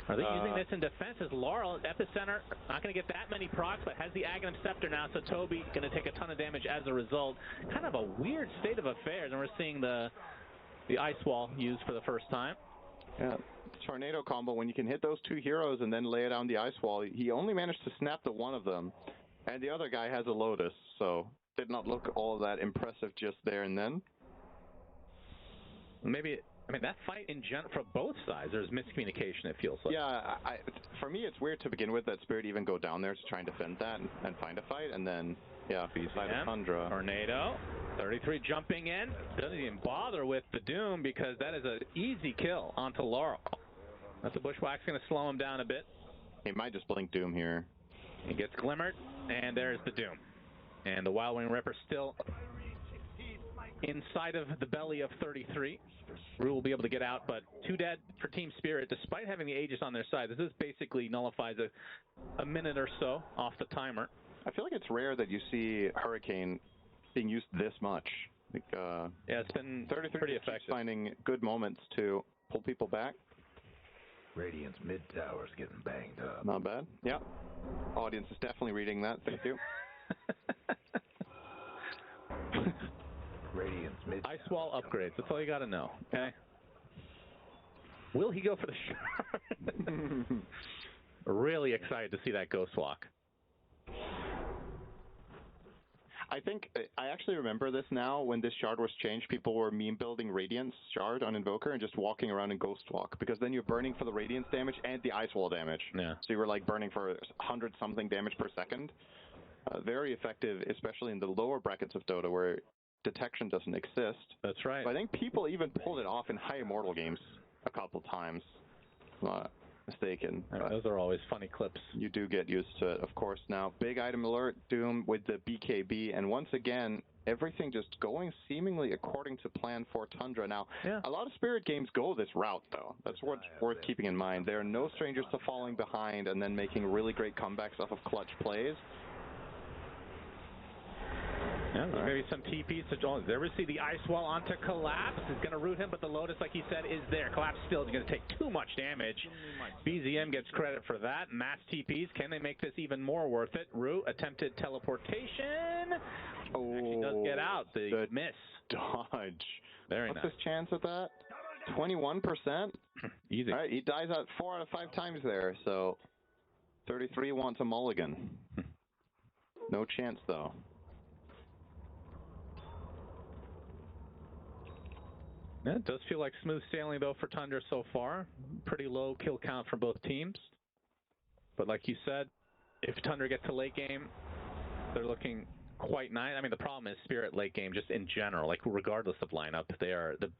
Are they using this in defense? As Laurel, Epicenter, not going to get that many procs, but has the Aghanim Scepter now, so Toby going to take a ton of damage as a result. Kind of a weird state of affairs, and we're seeing the Ice Wall used for the first time. Yeah, Tornado combo, when you can hit those 2 heroes and then lay down the Ice Wall, he only managed to snap the one of them, and the other guy has a Lotus, so did not look all that impressive just there and then. Maybe... I mean, that fight in general, for both sides, there's miscommunication, it feels like. Yeah, for me, it's weird to begin with that Spirit even go down there to try and defend that and find a fight, and then, beside the Tundra. Tornado, 33 jumping in, doesn't even bother with the Doom because that is an easy kill onto Laurel. That's the Bushwhack's going to slow him down a bit. He might just blink Doom here. He gets glimmered, and there's the Doom. And the Wild Wing Ripper still inside of the belly of 33. Rue will be able to get out, but 2 dead for Team Spirit, despite having the Aegis on their side. This is basically nullifies a minute or so off the timer. I feel like it's rare that you see Hurricane being used this much. Like, yeah, it's been 33 pretty effective. Finding good moments to pull people back. Radiant's mid tower's getting banged up. Not bad. Yeah. Audience is definitely reading that. Thank you. Radiant's mid Ice wall upgrades. That's all you got to know. Okay. Will he go for the shard? Really excited to see that Ghost Walk. I think, I actually remember this now, when this shard was changed, people were meme building Radiance shard on Invoker and just walking around in Ghost Walk, because then you're burning for the Radiance damage and the Ice Wall damage. Yeah. So you were like burning for 100-something damage per second. Very effective, especially in the lower brackets of Dota where detection doesn't exist. That's right. But I think people even pulled it off in high Immortal games a couple times. Not mistaken. Those are always funny clips. You do get used to it, of course. Now, big item alert, Doom with the BKB, and once again, everything just going seemingly according to plan for Tundra. Now, a lot of Spirit games go this route, though. That's what's worth keeping in mind. They are no strangers to falling behind and then making really great comebacks off of clutch plays. Yeah, maybe some TPs to Jones. There we see the Ice Wall onto Collapse. Is going to root him, but the Lotus, like he said, is there. Collapse still is going to take too much damage. BZM gets credit for that. Mass TPs. Can they make this even more worth it? Root attempted teleportation. Oh, actually does get out. The miss. Dodge. Very What's nice. his chance at that? 21%? Easy. All right, he dies out 4 out of 5 times there, so 33 wants a mulligan. No chance, though. Yeah, it does feel like smooth sailing, though, for Tundra so far. Pretty low kill count for both teams. But like you said, if Tundra gets to late game, they're looking quite nice. I mean, the problem is Spirit late game, just in general, like regardless of lineup, they are the.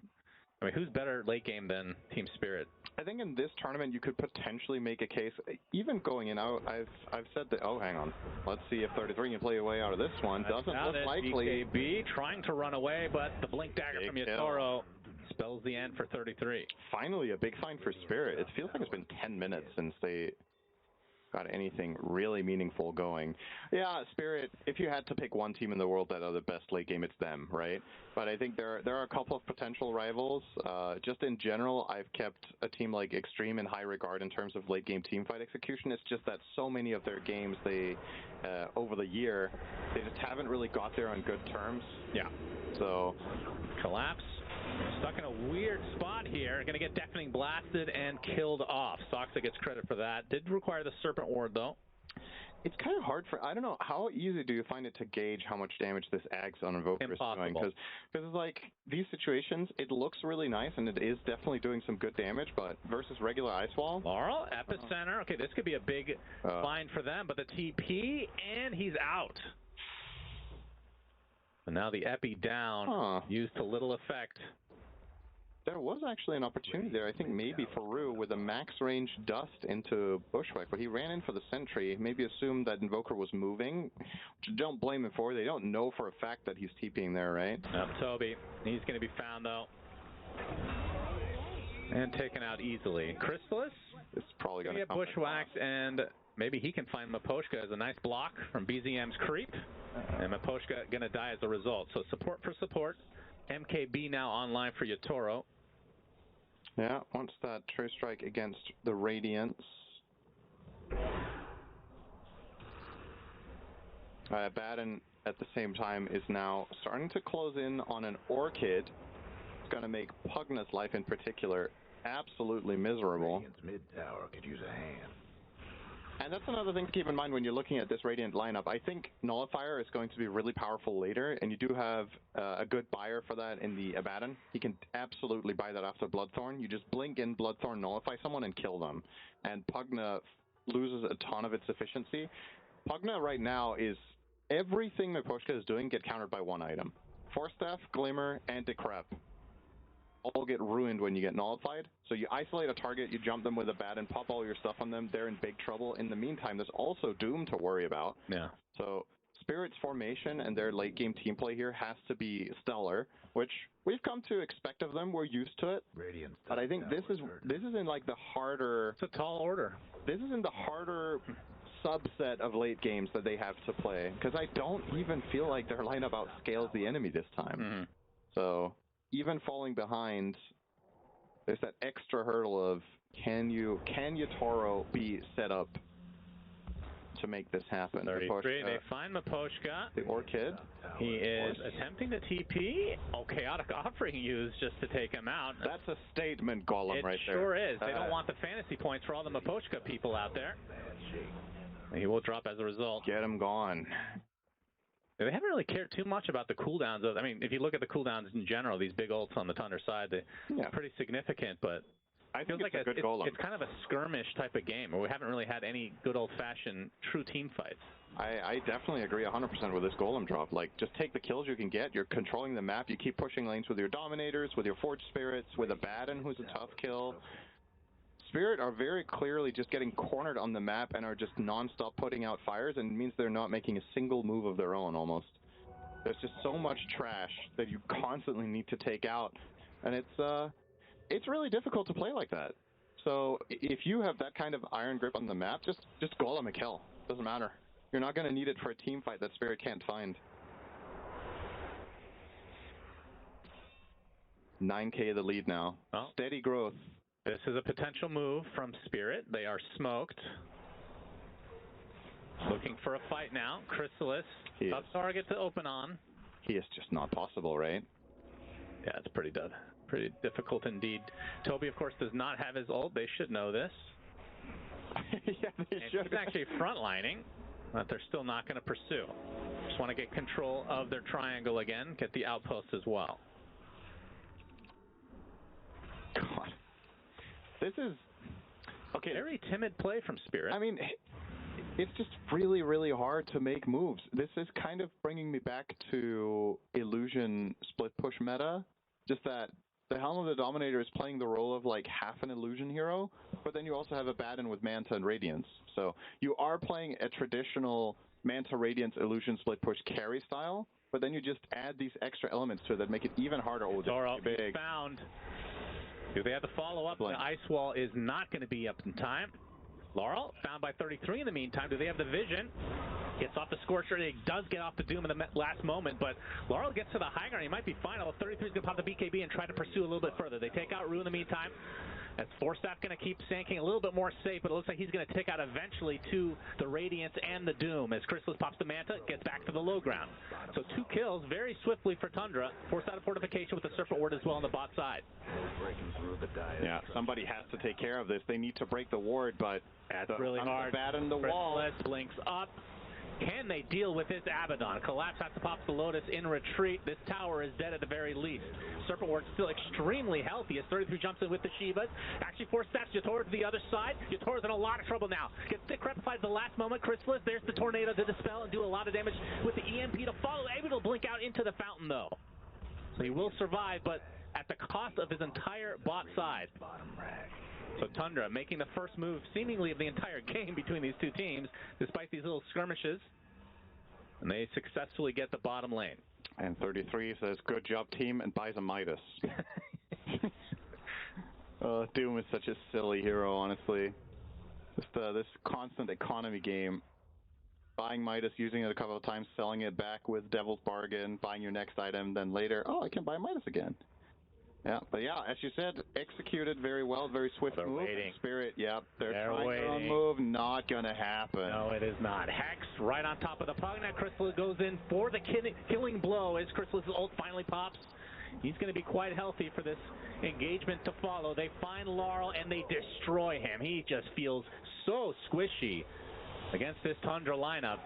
I mean, who's better late game than Team Spirit? I think in this tournament you could potentially make a case, even going in out. I've said that. Oh, hang on. Let's see if 33 can play a way out of this one. Doesn't look likely. BKB trying to run away, but the blink dagger from Yatoro spells the end for 33. Finally, a big find for Spirit. It feels like it's been 10 minutes since they got anything really meaningful going. Yeah, Spirit, if you had to pick one team in the world that are the best late game, it's them, right? But I think there are a couple of potential rivals. Just in general, I've kept a team like Extreme in high regard in terms of late game teamfight execution. It's just that so many of their games, they over the year, they just haven't really got there on good terms. Yeah. So, Collapse. Stuck in a weird spot here. Going to get Deafening Blasted and killed off. Soxa gets credit for that. Did require the Serpent Ward, though. It's kind of hard for, I don't know, how easy do you find it to gauge how much damage this Axe on Invoker is doing? Because it's like, these situations, it looks really nice, and it is definitely doing some good damage, but versus regular Ice Wall? Laurel, Epicenter. Okay, this could be a big find for them, but the TP, and he's out. And now the Epi down, used to little effect. There was actually an opportunity there, I think maybe for Rue, with a max range dust into Bushwhack, but he ran in for the sentry, maybe assumed that Invoker was moving, which don't blame him for. They don't know for a fact that he's TPing there, right? Nope, Toby. He's going to be found, though. And taken out easily. Chrysalis? It's probably going to get Bushwhacked, and maybe he can find Miposhka as a nice block from BZM's creep. And Miposhka going to die as a result. So support for support. MKB now online for Yatoro. Yeah, wants that True Strike against the Radiance. Baden, at the same time, is now starting to close in on an Orchid. It's going to make Pugna's life in particular absolutely miserable. Radiant's mid tower could use a hand. And that's another thing to keep in mind when you're looking at this Radiant lineup. I think Nullifier is going to be really powerful later, and you do have a good buyer for that in the Abaddon. He can absolutely buy that after Bloodthorn. You just blink in Bloodthorn, nullify someone, and kill them. And Pugna loses a ton of its efficiency. Pugna right now is everything Miposhka is doing get countered by one item. Force Staff, Glimmer, and Decrep all get ruined when you get nullified. So you isolate a target, you jump them with a bat and pop all your stuff on them, they're in big trouble. In the meantime, there's also Doom to worry about. Yeah. So Spirit's formation and their late game team play here has to be stellar, which we've come to expect of them. We're used to it. But I think this is in like the harder. It's a tall order. This is in the harder subset of late games that they have to play, because I don't even feel like their lineup outscales the enemy this time. So even falling behind, there's that extra hurdle of can Toro be set up to make this happen? 33, they find Miposhka. The Orchid. He is attempting to TP. Oh, Chaotic Offering used just to take him out. That's a statement golem right there. It sure is. They don't want the fantasy points for all the Miposhka people out there. He will drop as a result. Get him gone. They haven't really cared too much about the cooldowns. I mean, if you look at the cooldowns in general, these big ults on the Tundra side, they're pretty significant, but I think it's a good golem. It's kind of a skirmish type of game, where we haven't really had any good old-fashioned true team fights. I definitely agree 100% with this golem drop. Like, just take the kills you can get. You're controlling the map. You keep pushing lanes with your Dominators, with your Forge Spirits, with a Baden who's a tough kill. Spirit are very clearly just getting cornered on the map and are just non-stop putting out fires, and it means they're not making a single move of their own almost. There's just so much trash that you constantly need to take out, and it's really difficult to play like that. So if you have that kind of iron grip on the map, just golem a kill. Doesn't matter. You're not going to need it for a team fight that Spirit can't find. 9K the lead now. Oh. Steady growth. This is a potential move from Spirit. They are smoked. Looking for a fight now. Chrysalis, tough target to open on. He is just not possible, right? Yeah, it's pretty difficult indeed. Toby, of course, does not have his ult. They should know this. Yeah, they should. He's actually frontlining, but they're still not going to pursue. Just want to get control of their triangle again, get the outpost as well. God. This is okay. Very timid play from Spirit. I mean, it's just really, really hard to make moves. This is kind of bringing me back to Illusion split push meta. Just that the Helm of the Dominator is playing the role of like half an Illusion hero, but then you also have a Baden with Manta and Radiance. So you are playing a traditional Manta Radiance Illusion split push carry style, but then you just add these extra elements to it that make it even harder. Oh, Toro found. Do they have the follow-up? The ice wall is not going to be up in time. Laurel found by 33 in the meantime. Do they have the vision? Gets off the Scorcher. He does get off the Doom in the last moment, but Laurel gets to the high ground. He might be final. 33 is going to pop the BKB and try to pursue a little bit further. They take out Rue in the meantime. As Forstaff going to keep sinking a little bit more safe, but it looks like he's going to tick out eventually to the Radiance and the Doom. As Chrysalis pops the Manta, gets back to the low ground. So 2 kills very swiftly for Tundra. Forced out of fortification with the Serpent Ward as well on the bot side. Yeah, somebody has to take care of this. They need to break the ward, but that's really hard. Baden the wall. Chrysalis blinks up. Can they deal with this Abaddon? Collapse has to pop the Lotus in retreat. This tower is dead at the very least. Serpent Ward still extremely healthy as 33 jumps in with the Shivas. Actually force steps Yator to the other side. Yator's in a lot of trouble now. Gets decrepified at the last moment. Chrysalis, there's the Tornado to dispel and do a lot of damage with the EMP to follow. Able to blink out into the fountain though. So he will survive, but at the cost of his entire bot side. So Tundra making the first move seemingly of the entire game between these two teams, despite these little skirmishes. And they successfully get the bottom lane. And 33 says, good job team, and buys a Midas. Doom is such a silly hero, honestly. Just this constant economy game. Buying Midas, using it a couple of times, selling it back with Devil's Bargain, buying your next item, then later, oh, I can buy Midas again. Yeah, but yeah, as you said, executed very well, very swift move. Waiting. Spirit, yep, they're trying their own move, not gonna happen. No, it is not. Hex right on top of the puck. Now Chrysalis goes in for the killing blow as Chrysalis' ult finally pops. He's going to be quite healthy for this engagement to follow. They find Laurel and they destroy him. He just feels so squishy against this Tundra lineup.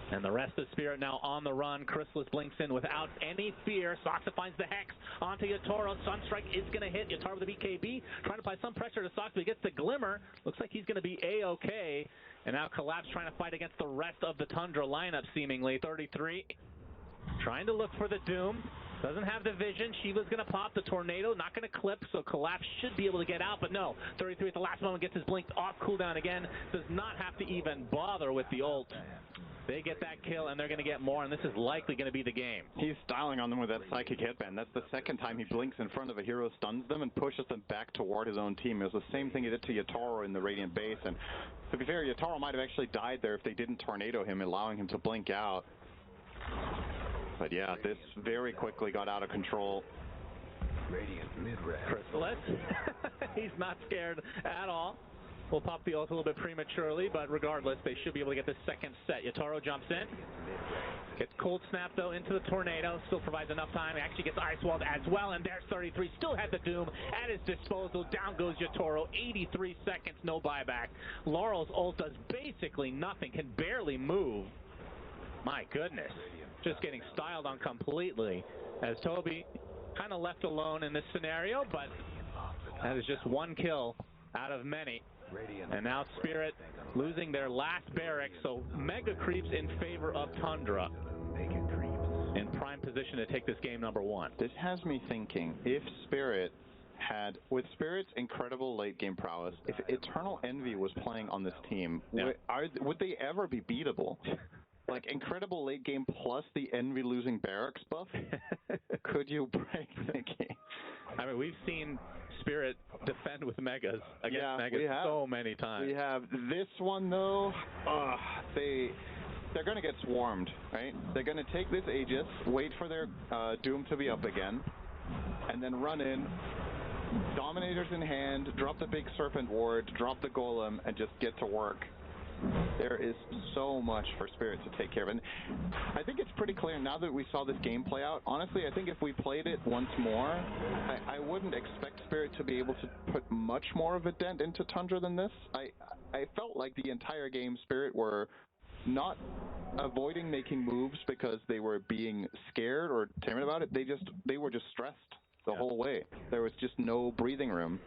And the rest of Spirit now on the run. Chrysalis blinks in without any fear. Soxa finds the Hex onto Yatoro. Sunstrike is going to hit Yatoro with the BKB. Trying to apply some pressure to Soxa, but he gets the Glimmer. Looks like he's going to be A-okay. And now Collapse trying to fight against the rest of the Tundra lineup, seemingly. 33 trying to look for the Doom. Doesn't have the vision. Shiva's going to pop the Tornado. Not going to clip, so Collapse should be able to get out. But no, 33 at the last moment gets his blink off cooldown again. Does not have to even bother with the ult. They get that kill, and they're going to get more, and this is likely going to be the game. He's styling on them with that psychic headband. That's the second time he blinks in front of a hero, stuns them, and pushes them back toward his own team. It was the same thing he did to Yatoro in the Radiant base, and to be fair, Yatoro might have actually died there if they didn't tornado him, allowing him to blink out. But yeah, this very quickly got out of control. Radiant mid-range. Chrysalis, he's not scared at all. We'll pop the ult a little bit prematurely, but regardless, they should be able to get the second set. Yatoro jumps in. Gets cold snap, though, into the tornado. Still provides enough time. Actually gets ice walled as well, and there's 33. Still has the Doom at his disposal. Down goes Yatoro. 83 seconds, no buyback. Laurel's ult does basically nothing. Can barely move. My goodness. Just getting styled on completely. As Toby kind of left alone in this scenario, but that is just one kill out of many. And now Spirit losing their last barracks, so mega creeps in favor of Tundra. In prime position to take this game number 1. This has me thinking, if Spirit had, with Spirit's incredible late game prowess, if Eternal Envy was playing on this team, would they ever be beatable? Like incredible late game plus the Envy losing barracks buff? Could you break the game? I mean, we've seen Spirit defend with megas against megas so many times. We have this one though. They're gonna get swarmed, right? They're gonna take this Aegis, wait for their Doom to be up again, and then run in, Dominators in hand, drop the big Serpent Ward, drop the Golem, and just get to work. There is so much for Spirit to take care of. And I think it's pretty clear now that we saw this game play out. Honestly, I think if we played it once more, I wouldn't expect Spirit to be able to put much more of a dent into Tundra than this. I felt like the entire game Spirit were not avoiding making moves because they were being scared or timid about it. They were just stressed the whole way. There was just no breathing room.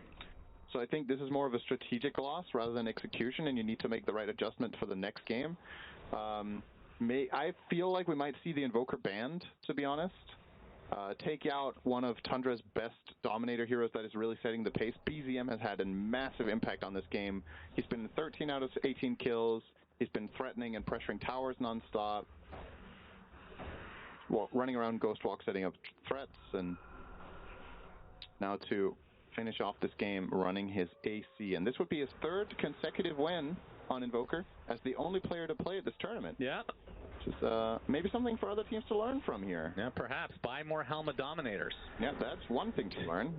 So I think this is more of a strategic loss rather than execution, and you need to make the right adjustment for the next game. I feel like we might see the Invoker banned, to be honest. Take out one of Tundra's best Dominator heroes that is really setting the pace. BZM has had a massive impact on this game. He's been 13 out of 18 kills. He's been threatening and pressuring towers nonstop. Well, running around Ghost Walk setting up threats, and now to finish off this game running his AC. And this would be his 3rd consecutive win on Invoker as the only player to play at this tournament. Yeah. Which is maybe something for other teams to learn from here. Yeah, perhaps. Buy more Helmet Dominators. Yeah, that's one thing to learn.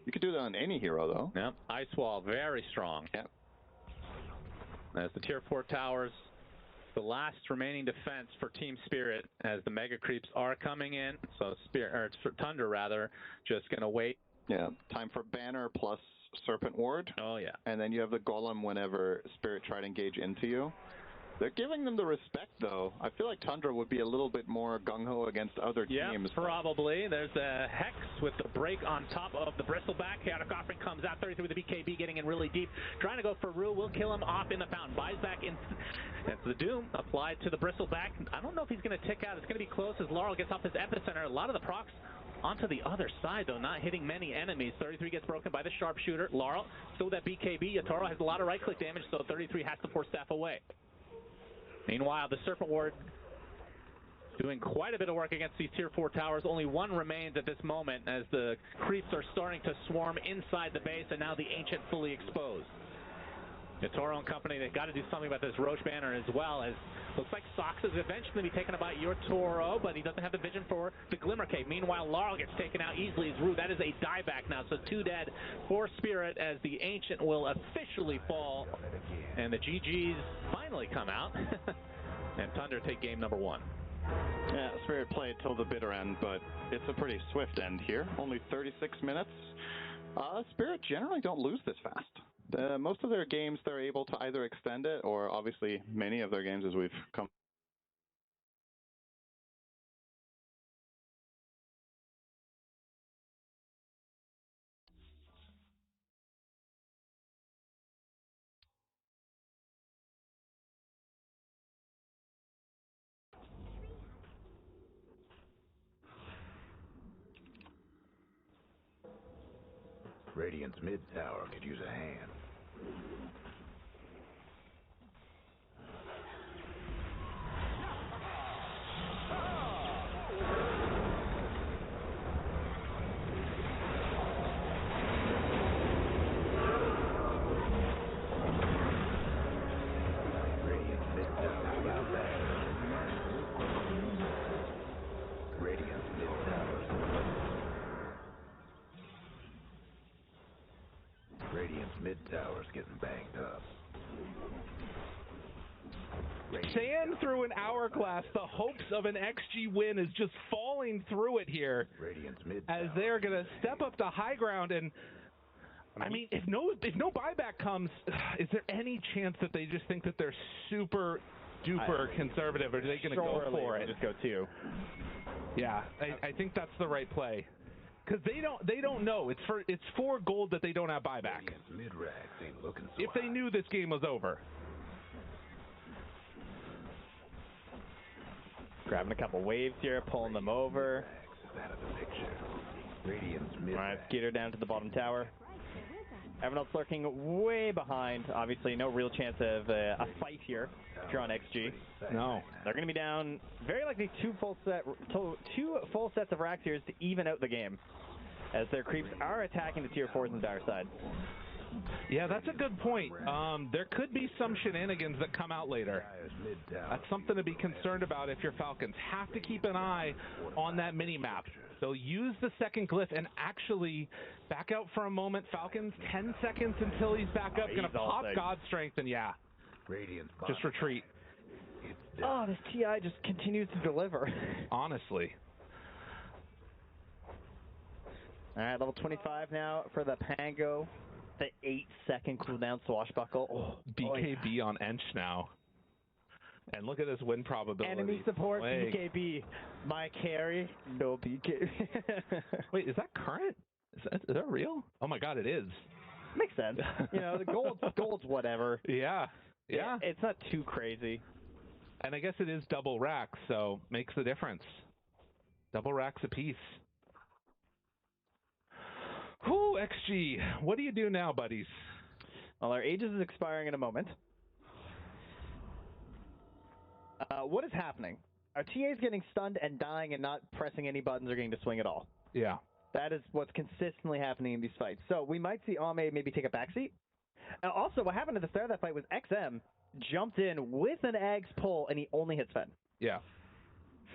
You could do that on any hero, though. Yeah, Ice Wall, very strong. Yeah. As the Tier 4 towers, the last remaining defense for Team Spirit as the Mega Creeps are coming in. So Tundra, rather, just going to wait. Yeah, time for Banner plus Serpent Ward. Oh, yeah. And then you have the Golem whenever Spirit try to engage into you. They're giving them the respect, though. I feel like Tundra would be a little bit more gung-ho against other teams. Yeah, probably. There's a Hex with the break on top of the Bristleback. Chaotic Offering comes out. 33 with the BKB getting in really deep. Trying to go for Rue. Will kill him off in the fountain. Buys back in. That's the Doom applied to the Bristleback. I don't know if he's going to tick out. It's going to be close as Laurel gets off his epicenter. A lot of the procs onto the other side, though, not hitting many enemies. 33 gets broken by the Sharpshooter. Laurel, still with that BKB. Yatoro has a lot of right-click damage, so 33 has to force staff away. Meanwhile, the Serpent Ward doing quite a bit of work against these Tier 4 towers. Only one remains at this moment as the creeps are starting to swarm inside the base, and now the Ancient fully exposed. Yatoro and company, they've got to do something about this Roche banner as well, as looks like Sox is eventually be taken about Yatoro, but he doesn't have the vision for the Glimmer Cave. Meanwhile, Laurel gets taken out easily as Rue. That is a dieback now, so 2 dead for Spirit as the Ancient will officially fall, and the GGs finally come out, and Tundra take game number 1. Yeah, Spirit played till the bitter end, but it's a pretty swift end here. Only 36 minutes. Spirit generally don't lose this fast. Most of their games, they're able to either extend it, or obviously many of their games, as we've come. Radiant's mid tower could use a hand. mid-tower's getting banged up. Sand through an hourglass. The hopes of an XG win is just falling through it here. Radiant's mid As they're going to step up to high ground. And, I mean, if no buyback comes, is there any chance that they just think that they're super duper conservative, or are they going to go for it? Just go 2. Yeah, I think that's the right play. Because they don't know. It's for gold that they don't have buyback. Mid-rags ain't looking so If they knew this game was over. Grabbing a couple waves here, pulling them over. out of the picture. Radiant's mid. All right, Skeeter down to the bottom tower. Everyone else lurking way behind. Obviously, no real chance of a fight here if you're on XG. No. They're going to be down very likely two full sets of racks here to even out the game, as their creeps are attacking the tier 4s on the dire side. Yeah, that's a good point. There could be some shenanigans that come out later. That's something to be concerned about if you're Falcons. Have to keep an eye on that mini-map. So use the second glyph and actually back out for a moment. Falcons, 10 seconds until he's back up. Going to pop God Strength, and yeah, just retreat. Oh, this TI just continues to deliver. Honestly. All right, level 25 now for the Pango. The 8-second cooldown swashbuckle. Oh, BKB on Ench now. And look at this win probability. Enemy support, BKB. My carry, no BKB. Wait, is that current? Is that real? Oh my god, it is. Makes sense. You know, the gold's whatever. Yeah. Yeah. It's not too crazy. And I guess it is double racks, so makes the difference. Double racks apiece. Whew, XG. What do you do now, buddies? Well, our Aegis is expiring in a moment. What is happening? Our TA is getting stunned and dying and not pressing any buttons or getting to swing at all. Yeah. That is what's consistently happening in these fights. So we might see Ame maybe take a backseat. Also, what happened at the start of that fight was XM jumped in with an Ags pull, and he only hit Sven. Yeah.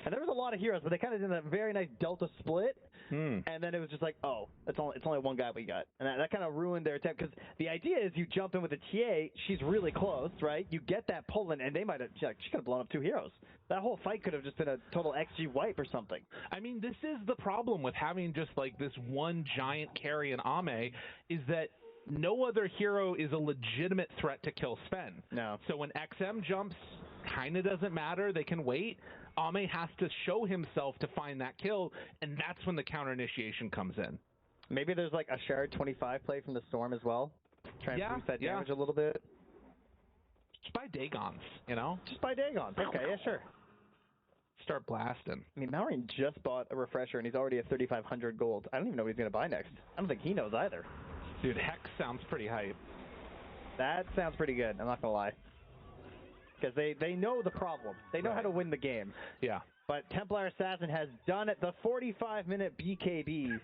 And there was a lot of heroes, but they kind of did a very nice Delta split. And then it was just like, oh, it's only one guy we got. And that kind of ruined their attempt, because the idea is you jump in with a TA, she's really close, right? You get that pull in, and they might have, she could have blown up 2 heroes. That whole fight could have just been a total XG wipe or something. I mean, this is the problem with having just like this one giant carry in Ame, is that no other hero is a legitimate threat to kill Sven. No. So when XM jumps, kind of doesn't matter. They can wait. Ame has to show himself to find that kill, and that's when the counter initiation comes in. Maybe there's like a shared 25 play from the Storm as well. Try and boost that damage a little bit. Just buy Dagons, you know? Just buy Dagons. Okay, yeah, sure. Start blasting. I mean, Mallory just bought a refresher, and he's already at 3,500 gold. I don't even know what he's going to buy next. I don't think he knows either. Dude, Hex sounds pretty hype. That sounds pretty good, I'm not going to lie. Because they know the problem. They know how to win the game. Yeah. But Templar Assassin has done it. The 45-minute BKB.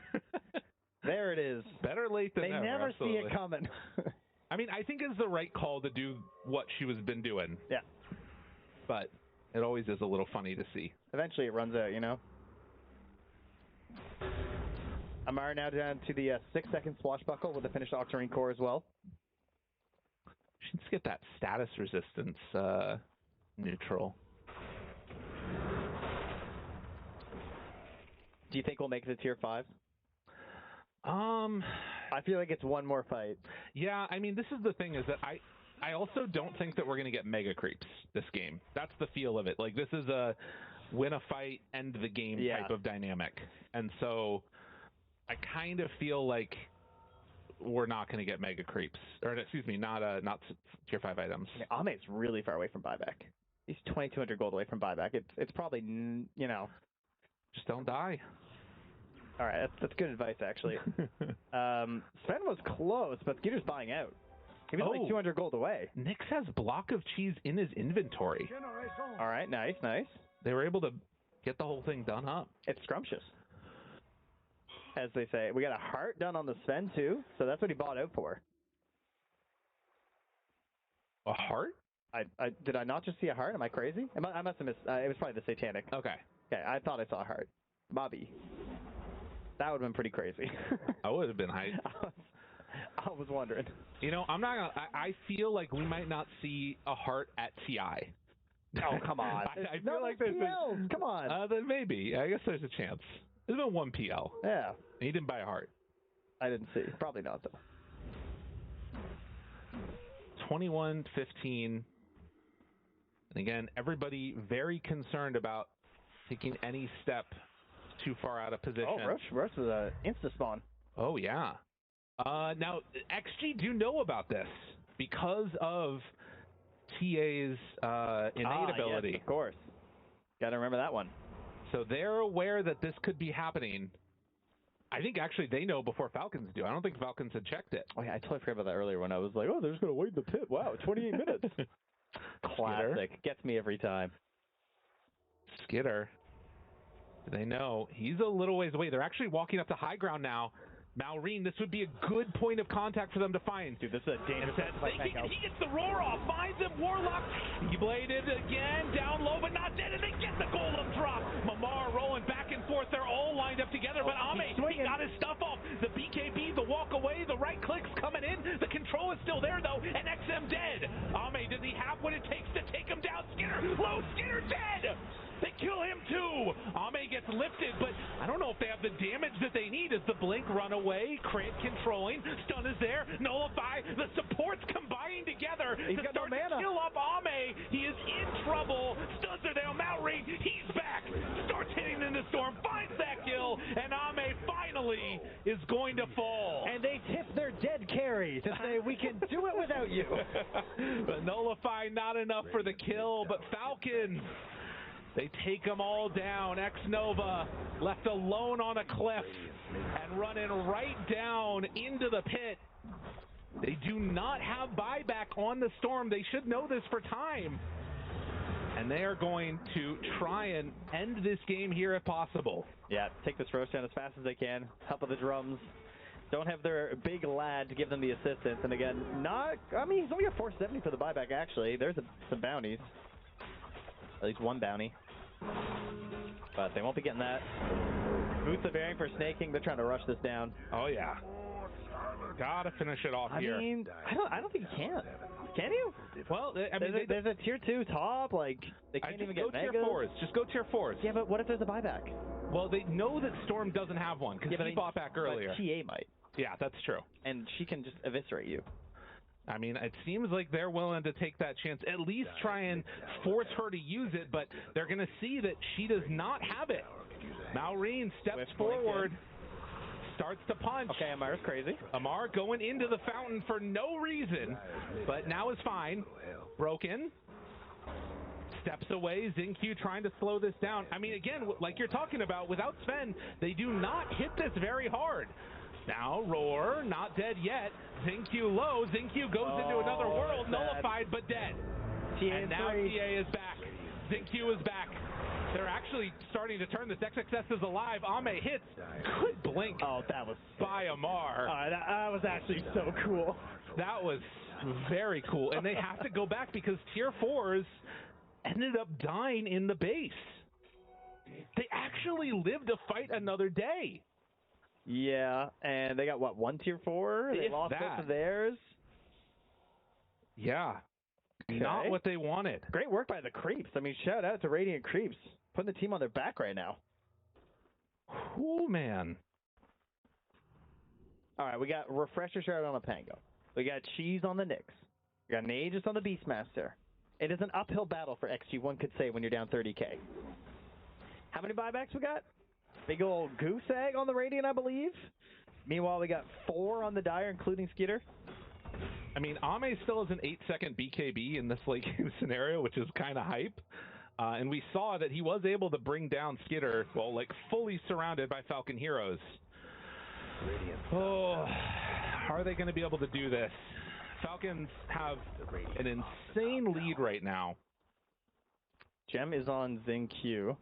There it is. Better late than never. They never see it coming. I mean, I think it's the right call to do what she was been doing. Yeah. But it always is a little funny to see. Eventually it runs out, you know? Amara now down to the 6-second swashbuckle with a finished Octarine core as well. She needs to get that status resistance neutral. Do you think we'll make it to tier 5? I feel like it's one more fight. Yeah, I mean, this is the thing, is that I also don't think that we're going to get mega creeps this game. That's the feel of it. Like, this is a win a fight, end the game type of dynamic. And so I kind of feel like we're not going to get mega creeps. Or, excuse me, not tier 5 items. I mean, Ame's really far away from buyback. He's 2,200 gold away from buyback. It's probably, you know. Just don't die. All right, that's good advice, actually. Sven was close, but Skeeter's buying out. He was only 200 gold away. Nyx has block of cheese in his inventory. All right, nice, nice. They were able to get the whole thing done up. It's scrumptious, as they say. We got a heart done on the Sven, too, so that's what he bought out for. A heart? Did I not just see a heart? Am I crazy? I must have missed. It was probably the satanic. Okay. Okay, I thought I saw a heart. Bobby. That would have been pretty crazy. I would have been hyped. I was wondering. You know, I'm not gonna. I feel like we might not see a heart at TI. Oh, come on. I feel like there's PLs. Come on. Then maybe. I guess there's a chance. There's been one PL. Yeah. He didn't buy a heart. I didn't see. Probably not, though. 21-15. And again, everybody very concerned about taking any step too far out of position. Oh, Roche was an insta-spawn. Oh, yeah. Now, XG do know about this because of TA's innate ability. Yes, of course. Got to remember that one. So they're aware that this could be happening. I think actually they know before Falcons do. I don't think Falcons had checked it. Oh, yeah, I totally forgot about that earlier when I was like, oh, they're just going to wait in the pit. Wow, 28 minutes. Classic. Gets me every time. Skitter. They know. He's a little ways away. They're actually walking up to high ground now. Maureen, this would be a good point of contact for them to find. Dude, this is a dangerous he gets the roar off, finds him, Warlock. He bladed again, down low, but not dead, and they get the golem drop. Mamar rolling back and forth. They're all lined up together, but Ame, he got his stuff off. The BKB, the walk away, the right clicks coming in. The control is still there, though, and XM dead. Ame, does he have what it takes to take him down? Skitter, low, Skitter dead. They kill him too. Ame gets lifted, but I don't know if they have the damage that they need. As the blink run away, Krant controlling, stun is there, nullify. The supports combining together to start to kill off Ame. He is in trouble. Stuns are there. Maori, he's back. Starts hitting in the storm, finds that kill, and Ame finally is going to fall. And they tip their dead carry to say, we can do it without you. But nullify not enough for the kill, but Falcons, they take them all down. X-Nova left alone on a cliff and running right down into the pit. They do not have buyback on the storm. They should know this for time. And they are going to try and end this game here if possible. Yeah, take this roast down as fast as they can. Help with the drums. Don't have their big lad to give them the assistance. And again, he's only got 470 for the buyback, actually. There's some bounties. At least one bounty. But they won't be getting that. Boots of Bearing for snaking. They're trying to rush this down. Oh, yeah. Gotta finish it off here. I mean, I don't think you can. Can you? Well, I mean, there's a tier 2 top. Like, they can't even get megas. Tier 4s. Just go tier 4s. Yeah, but what if there's a buyback? Well, they know that Storm doesn't have one because he bought back earlier. But TA might. Yeah, that's true. And she can just eviscerate you. I mean, it seems like they're willing to take that chance, at least try and force her to use it, but they're going to see that she does not have it. Maureen steps forward, starts to punch. Okay, Amar's crazy. Amar going into the fountain for no reason, but now is fine. Broken. Steps away. Zinq trying to slow this down. I mean, again, like you're talking about, without Sven, they do not hit this very hard. Now, Roar, not dead yet. Zinq low. Zinq goes into another world, nullified but dead. And now TA is back. Zinq is back. They're actually starting to turn this. XXS is alive. Ame hits. Good blink. Oh, that was by Amar. That was actually so cool. That was very cool. And they have to go back because tier 4s ended up dying in the base. They actually lived to fight another day. Yeah, and they got, what, 1 tier 4? They lost both of theirs? Yeah. Okay. Not what they wanted. Great work by the Creeps. I mean, shout out to Radiant Creeps. Putting the team on their back right now. Oh, man. All right, we got Refresher Shard on the Pango. We got Cheese on the Nyx. We got an Aegis on the Beastmaster. It is an uphill battle for XG, one could say, when you're down 30K. How many buybacks we got? Big old goose egg on the Radiant, I believe. Meanwhile, we got 4 on the Dire, including Skitter. I mean, Ame still has an 8-second BKB in this late game scenario, which is kind of hype. And we saw that he was able to bring down Skitter, well, like fully surrounded by Falcon heroes. Oh, are they going to be able to do this? Falcons have an insane lead right now. Gem is on Zinq.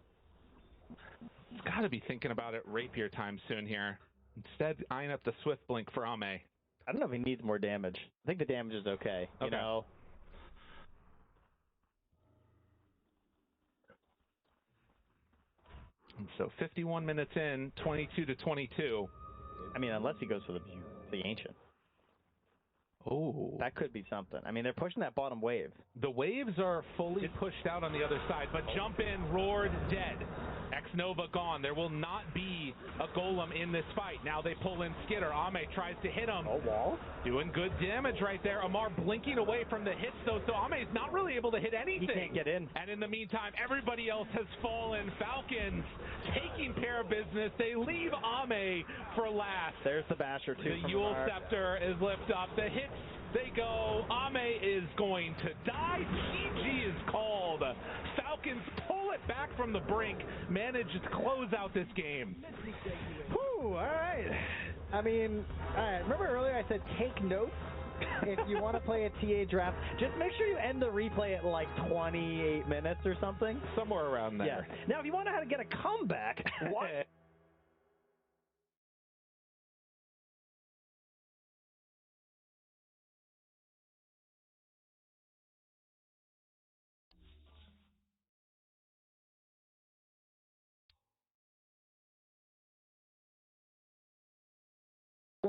It's got to be thinking about it rapier time soon here. Instead, eyeing up the Swift Blink for Ame. I don't know if he needs more damage. I think the damage is okay. You know? And so 51 minutes in, 22-22. I mean, unless he goes for the Ancient. Oh. That could be something. I mean, they're pushing that bottom wave. The waves are fully pushed out on the other side, but jump in, roared, dead. X-Nova gone. There will not be a golem in this fight. Now they pull in Skitter. Ame tries to hit him. Oh, wall. Doing good damage right there. Amar blinking away from the hits, though, so Ame's not really able to hit anything. He can't get in. And in the meantime, everybody else has fallen. Falcons taking care of business. They leave Ame for last. There's the basher, too. The Yule Scepter is lifted up. The hits, they go. Ame is going to die. GG is called. Falcons pull it back from the brink. Manage to close out this game. Whew, all right. I mean, all right. Remember earlier I said take notes? If you want to play a TA draft, just make sure you end the replay at like 28 minutes or something. Somewhere around there. Yeah. Now, if you want to know how to get a comeback, what?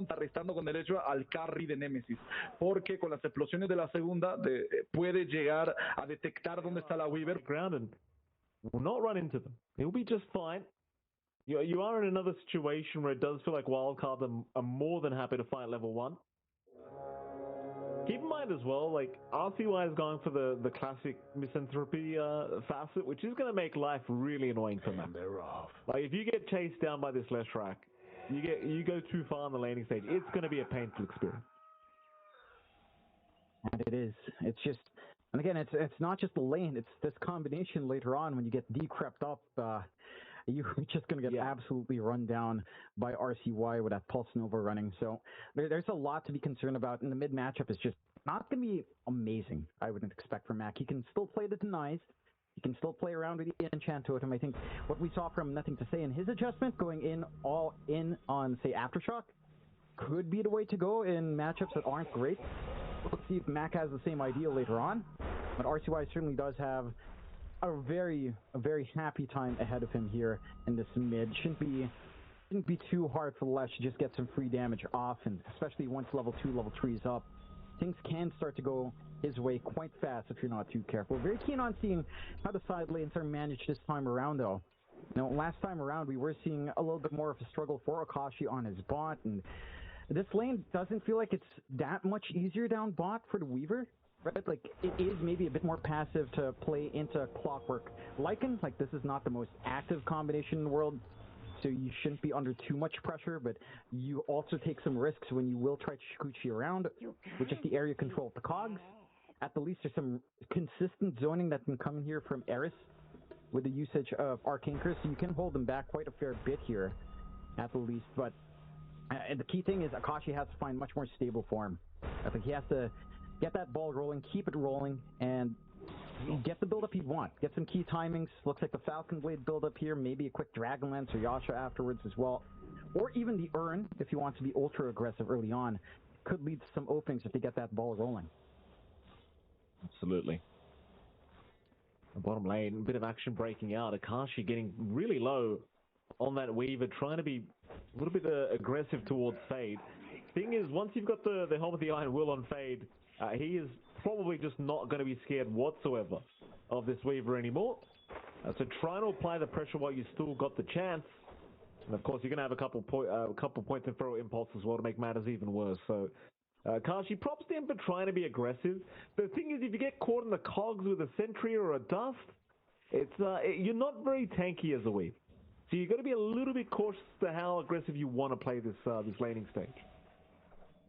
contrarrestando con derecho al carry de Nemesis, porque con las explosiones de la segunda puede llegar a detectar dónde está la Weaver. Ground and will not run into them. He'll be just fine. You are in another situation where it does feel like wildcards are more than happy to fight level 1. Keep in mind as well, like, RCY is going for the classic misanthropy facet, which is going to make life really annoying for them. Like, if you get chased down by this Leshrac, you go too far on the laning stage, it's going to be a painful experience. And it is. It's just, and again, it's not just the lane, it's this combination later on when you get decrept up. You're just going to get absolutely run down by RCY with that Pulse Nova running. So there's a lot to be concerned about. And the mid matchup is just not going to be amazing, I wouldn't expect from Mac. He can still play the denies. He can still play around with the enchant totem. I think what we saw from Nothing to Say in his adjustment, going in all in on, say, Aftershock, could be the way to go in matchups that aren't great. Let's see if Mac has the same idea later on. But RCY certainly does have a very happy time ahead of him here in this mid. Shouldn't be too hard for Lesh to just get some free damage off, and especially once level 2, level 3 is up, things can start to go his way quite fast if you're not too careful. Very keen on seeing how the side lanes are managed this time around, though. You know, last time around we were seeing a little bit more of a struggle for Akashi on his bot, and this lane doesn't feel like it's that much easier down bot for the Weaver. Right? Like, it is maybe a bit more passive to play into Clockwork Lycan. Like, this is not the most active combination in the world, so you shouldn't be under too much pressure, but you also take some risks when you will try to Shikuchi around, with just the area control of the cogs. At the least, there's some consistent zoning that can come in here from Eris with the usage of Arcane Curse, so you can hold them back quite a fair bit here, at the least. But and the key thing is Akashi has to find much more stable form. I think he has to get that ball rolling, keep it rolling, and get the build-up you want. Get some key timings. Looks like the Falcon Blade build-up here, maybe a quick Dragonlance or Yasha afterwards as well. Or even the Urn, if you want to be ultra-aggressive early on. Could lead to some openings if they get that ball rolling. Absolutely. The bottom lane, a bit of action breaking out. Akashi getting really low on that Weaver, trying to be a little bit aggressive towards Fade. Thing is, once you've got the Helm of the Iron Will on Fade, he is probably just not going to be scared whatsoever of this Weaver anymore. So try to apply the pressure while you still got the chance. And of course, you're going to have a couple points and throw impulse as well to make matters even worse. So Kashi, props to him for trying to be aggressive. The thing is, if you get caught in the cogs with a Sentry or a Dust, you're not very tanky as a Weave. So you've got to be a little bit cautious as to how aggressive you want to play this laning stage.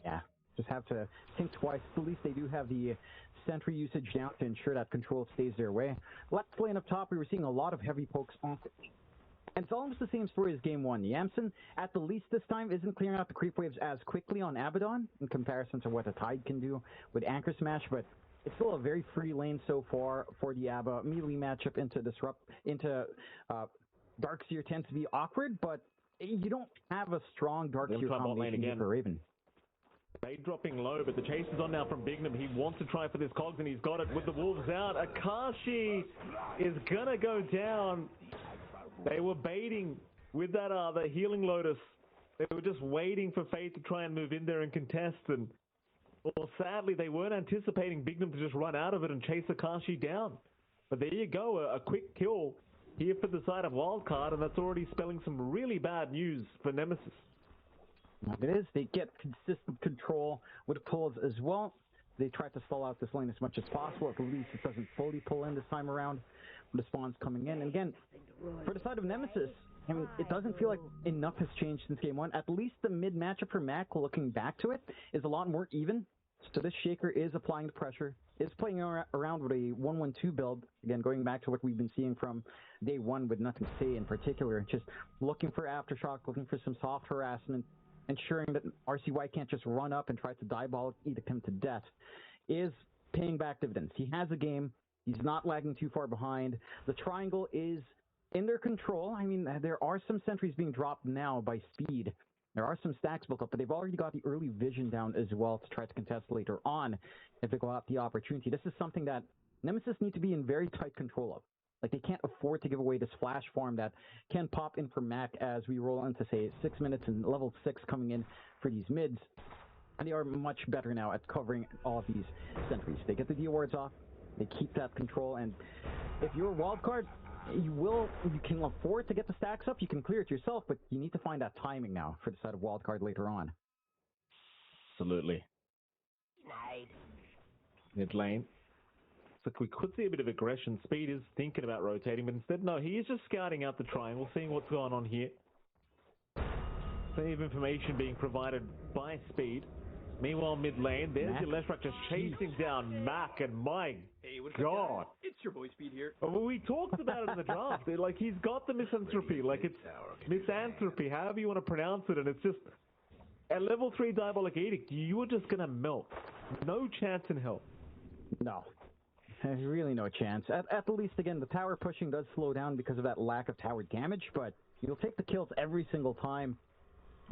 Yeah. Just have to think twice. At least they do have the Sentry usage down to ensure that control stays their way. Left lane up top, we were seeing a lot of heavy pokes on it. And it's almost the same story as game 1. Yamsen, at the least this time, isn't clearing out the creep waves as quickly on Abaddon in comparison to what the Tide can do with Anchor Smash, but it's still a very free lane so far for the Abba. Melee matchup into Darkseer tends to be awkward, but you don't have a strong Darkseer combination for Raven. Fade dropping low, but the chase is on now from Bignum. He wants to try for this Cogs, and he's got it with the Wolves out. Akashi is gonna go down. They were baiting with that the Healing Lotus. They were just waiting for Fade to try and move in there and contest, and Well, sadly, they weren't anticipating Bignum to just run out of it and chase Akashi down. But there you go, a quick kill here for the side of Wildcard, and that's already spelling some really bad news for Nemesis. It is. They get consistent control with pulls as well. They try to stall out this lane as much as possible. At least it doesn't fully pull in this time around with the spawns coming in. And again, for the side of Nemesis, I mean, it doesn't feel like enough has changed since game one. At least the mid matchup for Mac, looking back to it, is a lot more even. So this Shaker is applying the pressure, is playing around with a 1-1-2 build. Again, going back to what we've been seeing from day one with Nothing to Say in particular. Just looking for aftershock, looking for some soft harassment, ensuring that RCY can't just run up and try to diabolic eat him to death, is paying back dividends. He has a game. He's not lagging too far behind. The triangle is in their control. I mean, there are some sentries being dropped now by speed. There are some stacks built up, but they've already got the early vision down as well to try to contest later on if they go out the opportunity. This is something that Nemesis need to be in very tight control of. Like, they can't afford to give away this flash farm that can pop in for Mac as we roll into, say, 6 minutes and level 6 coming in for these mids. And they are much better now at covering all of these sentries. They get the D wards off, they keep that control, and if you're a wildcard, you can afford to get the stacks up, you can clear it yourself, but you need to find that timing now for the side of wildcard later on. Absolutely. Mid lane. So we could see a bit of aggression. Speed is thinking about rotating, but instead, no, he is just scouting out the triangle, seeing what's going on here. Plenty of information being provided by Speed. Meanwhile, mid lane, there's your left right just chasing down Mac, and my God. It's your boy Speed here. Well, we talked about it in the draft. Like, he's got the misanthropy. Like, it's misanthropy, however you want to pronounce it, and it's just, at level 3 Diabolic Edict, you were just going to melt. No chance in hell. No. Really no chance. At least, again, the tower pushing does slow down because of that lack of tower damage, but you'll take the kills every single time.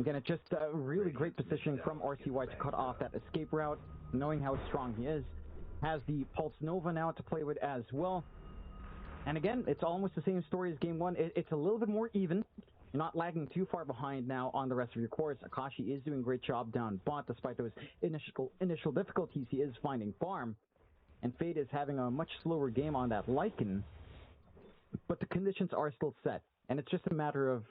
Again, it's just really great positioning from RCY to cut off that escape route, knowing how strong he is. Has the Pulse Nova now to play with as well. And again, it's almost the same story as game one. It's a little bit more even. You're not lagging too far behind now on the rest of your course. Akashi is doing a great job down bot, despite those initial difficulties he is finding farm. And Fade is having a much slower game on that Lycan. But the conditions are still set. And it's just a matter of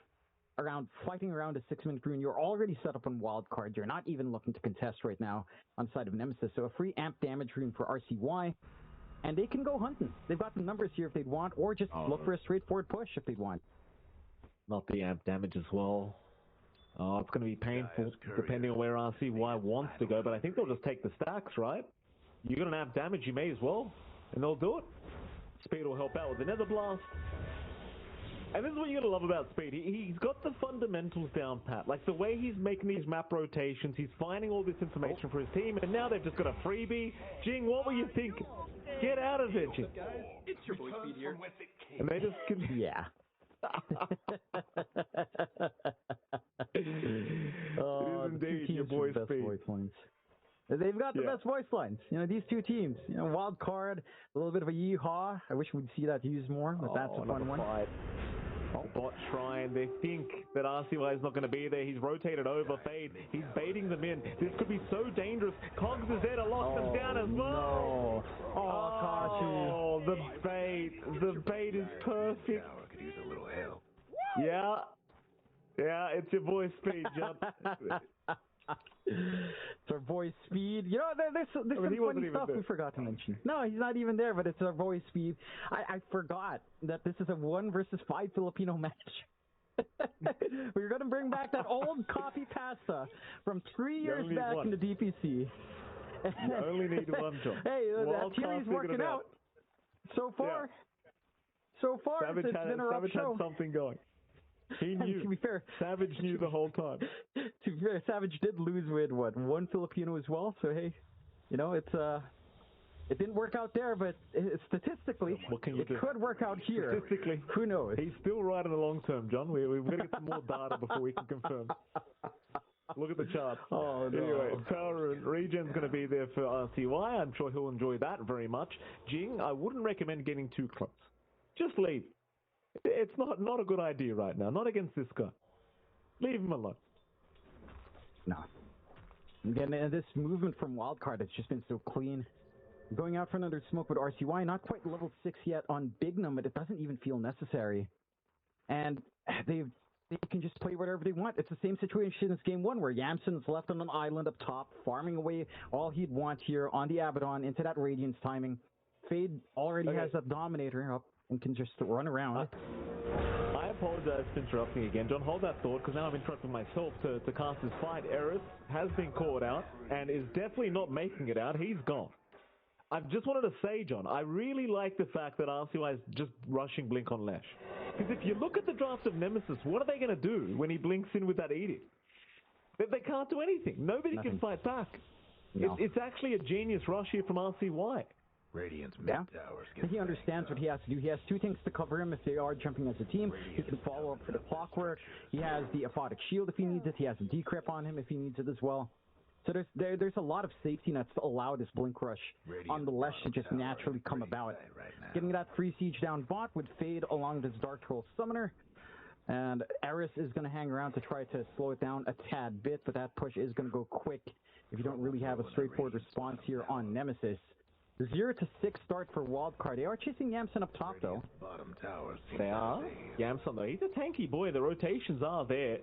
fighting around a 6-minute rune. You're already set up on wildcard. You're not even looking to contest right now on the side of Nemesis. So a free amp damage rune for RCY. And they can go hunting. They've got the numbers here if they'd want, or just look for a straightforward push if they'd want. Not the amp damage as well. Oh, it's going to be painful depending on where RCY wants to go, but I think they'll just take the stacks, right? You got an amp damage, you may as well, and they'll do it. Speed will help out with the Nether Blast. And this is what you gotta love about Speed. He's got the fundamentals down pat. Like the way he's making these map rotations, he's finding all this information for his team, and now they've just got a freebie. Jing, what were you thinking? Get out of there, Jing. It's your boy Speed here. And they just yeah. Oh, it is indeed your boy Speed. They've got the best voice lines. You know, these two teams. You know, wild card, a little bit of a yeehaw. I wish we'd see that used more, but that's a fun one. Bot Shrine, they think that RCY is not going to be there. He's rotated over Fade. He's baiting them in. This could be so dangerous. Cogs is there to lock them down as well. No. Oh, the bait. The bait is perfect. Could use a little help. Yeah. Yeah, it's your boy Speed, John. It's our boy Speed. You know, there's some funny stuff we forgot to mention. No, he's not even there, but it's our boy Speed. I forgot that this is a 1 versus 5 Filipino match. We're going to bring back that old coffee pasta from 3 years back in the DPC. You only need one, John. Hey, that theory's working out. So far, Savage it's been a rough show. Had something going. He knew. To be fair, Savage knew the whole time. To be fair, Savage did lose with what, 1 Filipino as well. So hey, you know, it didn't work out there, but statistically, it could work out here. Statistically, who knows? He's still right in the long term, John. We've got to get some more data before we can confirm. Look at the chart. Oh no. Anyway, Power and Regen's going to be there for RCY. I'm sure he'll enjoy that very much. Jing, I wouldn't recommend getting too close. Just leave. It's not a good idea right now. Not against this guy. Leave him alone. No. Again, this movement from Wildcard has just been so clean. Going out for another smoke with RCY, not quite level 6 yet on Bignum, but it doesn't even feel necessary. And they can just play whatever they want. It's the same situation as game 1, where Yamson's left on an island up top, farming away all he'd want here on the Abaddon into that Radiance timing. Fade already has that Dominator up and can just run around. I apologize for interrupting again. John, hold that thought, because now I'm interrupting myself to cast this fight. Eris has been caught out and is definitely not making it out. He's gone. I just wanted to say, John, I really like the fact that RCY is just rushing Blink on Lash. Because if you look at the draft of Nemesis, what are they going to do when he blinks in with that Edict? They can't do anything. Nobody can fight back. No. It's actually a genius rush here from RCY. Radiant's mid-towers He understands what he has to do. He has 2 things to cover him if they are jumping as a team. He can follow up for the clockwork. He has the Aphotic Shield if he needs it. He has a decrypt on him if he needs it as well. So there's a lot of safety nets to allow this Blink Rush on the Lesh to just naturally come about. Getting that free siege down bot would fade along this Dark Troll Summoner. And Eris is going to hang around to try to slow it down a tad bit, but that push is going to go quick if you don't really have a straightforward response here on Nemesis. 0 to 6 start for Wildcard. They are chasing Yamson up top, though. They are. Yamson, though, he's a tanky boy. The rotations are there.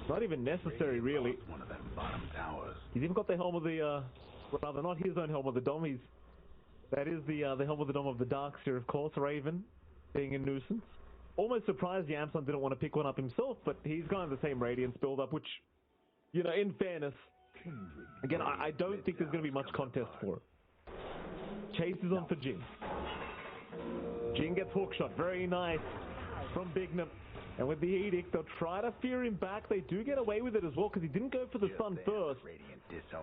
It's not even necessary, really. He's even got the helm of the, rather not his own helm of the Dom. That is the helm of the Dom of the Darkseer, of course, Raven, being a nuisance. Almost surprised Yamson didn't want to pick one up himself, but he's got the same Radiance build-up, which, you know, in fairness, again, I don't think there's going to be much contest for it. Chase is on for Jin. Jin gets hookshot. Very nice from Bignum. And with the Edict, they'll try to fear him back. They do get away with it as well, because he didn't go for the stun first.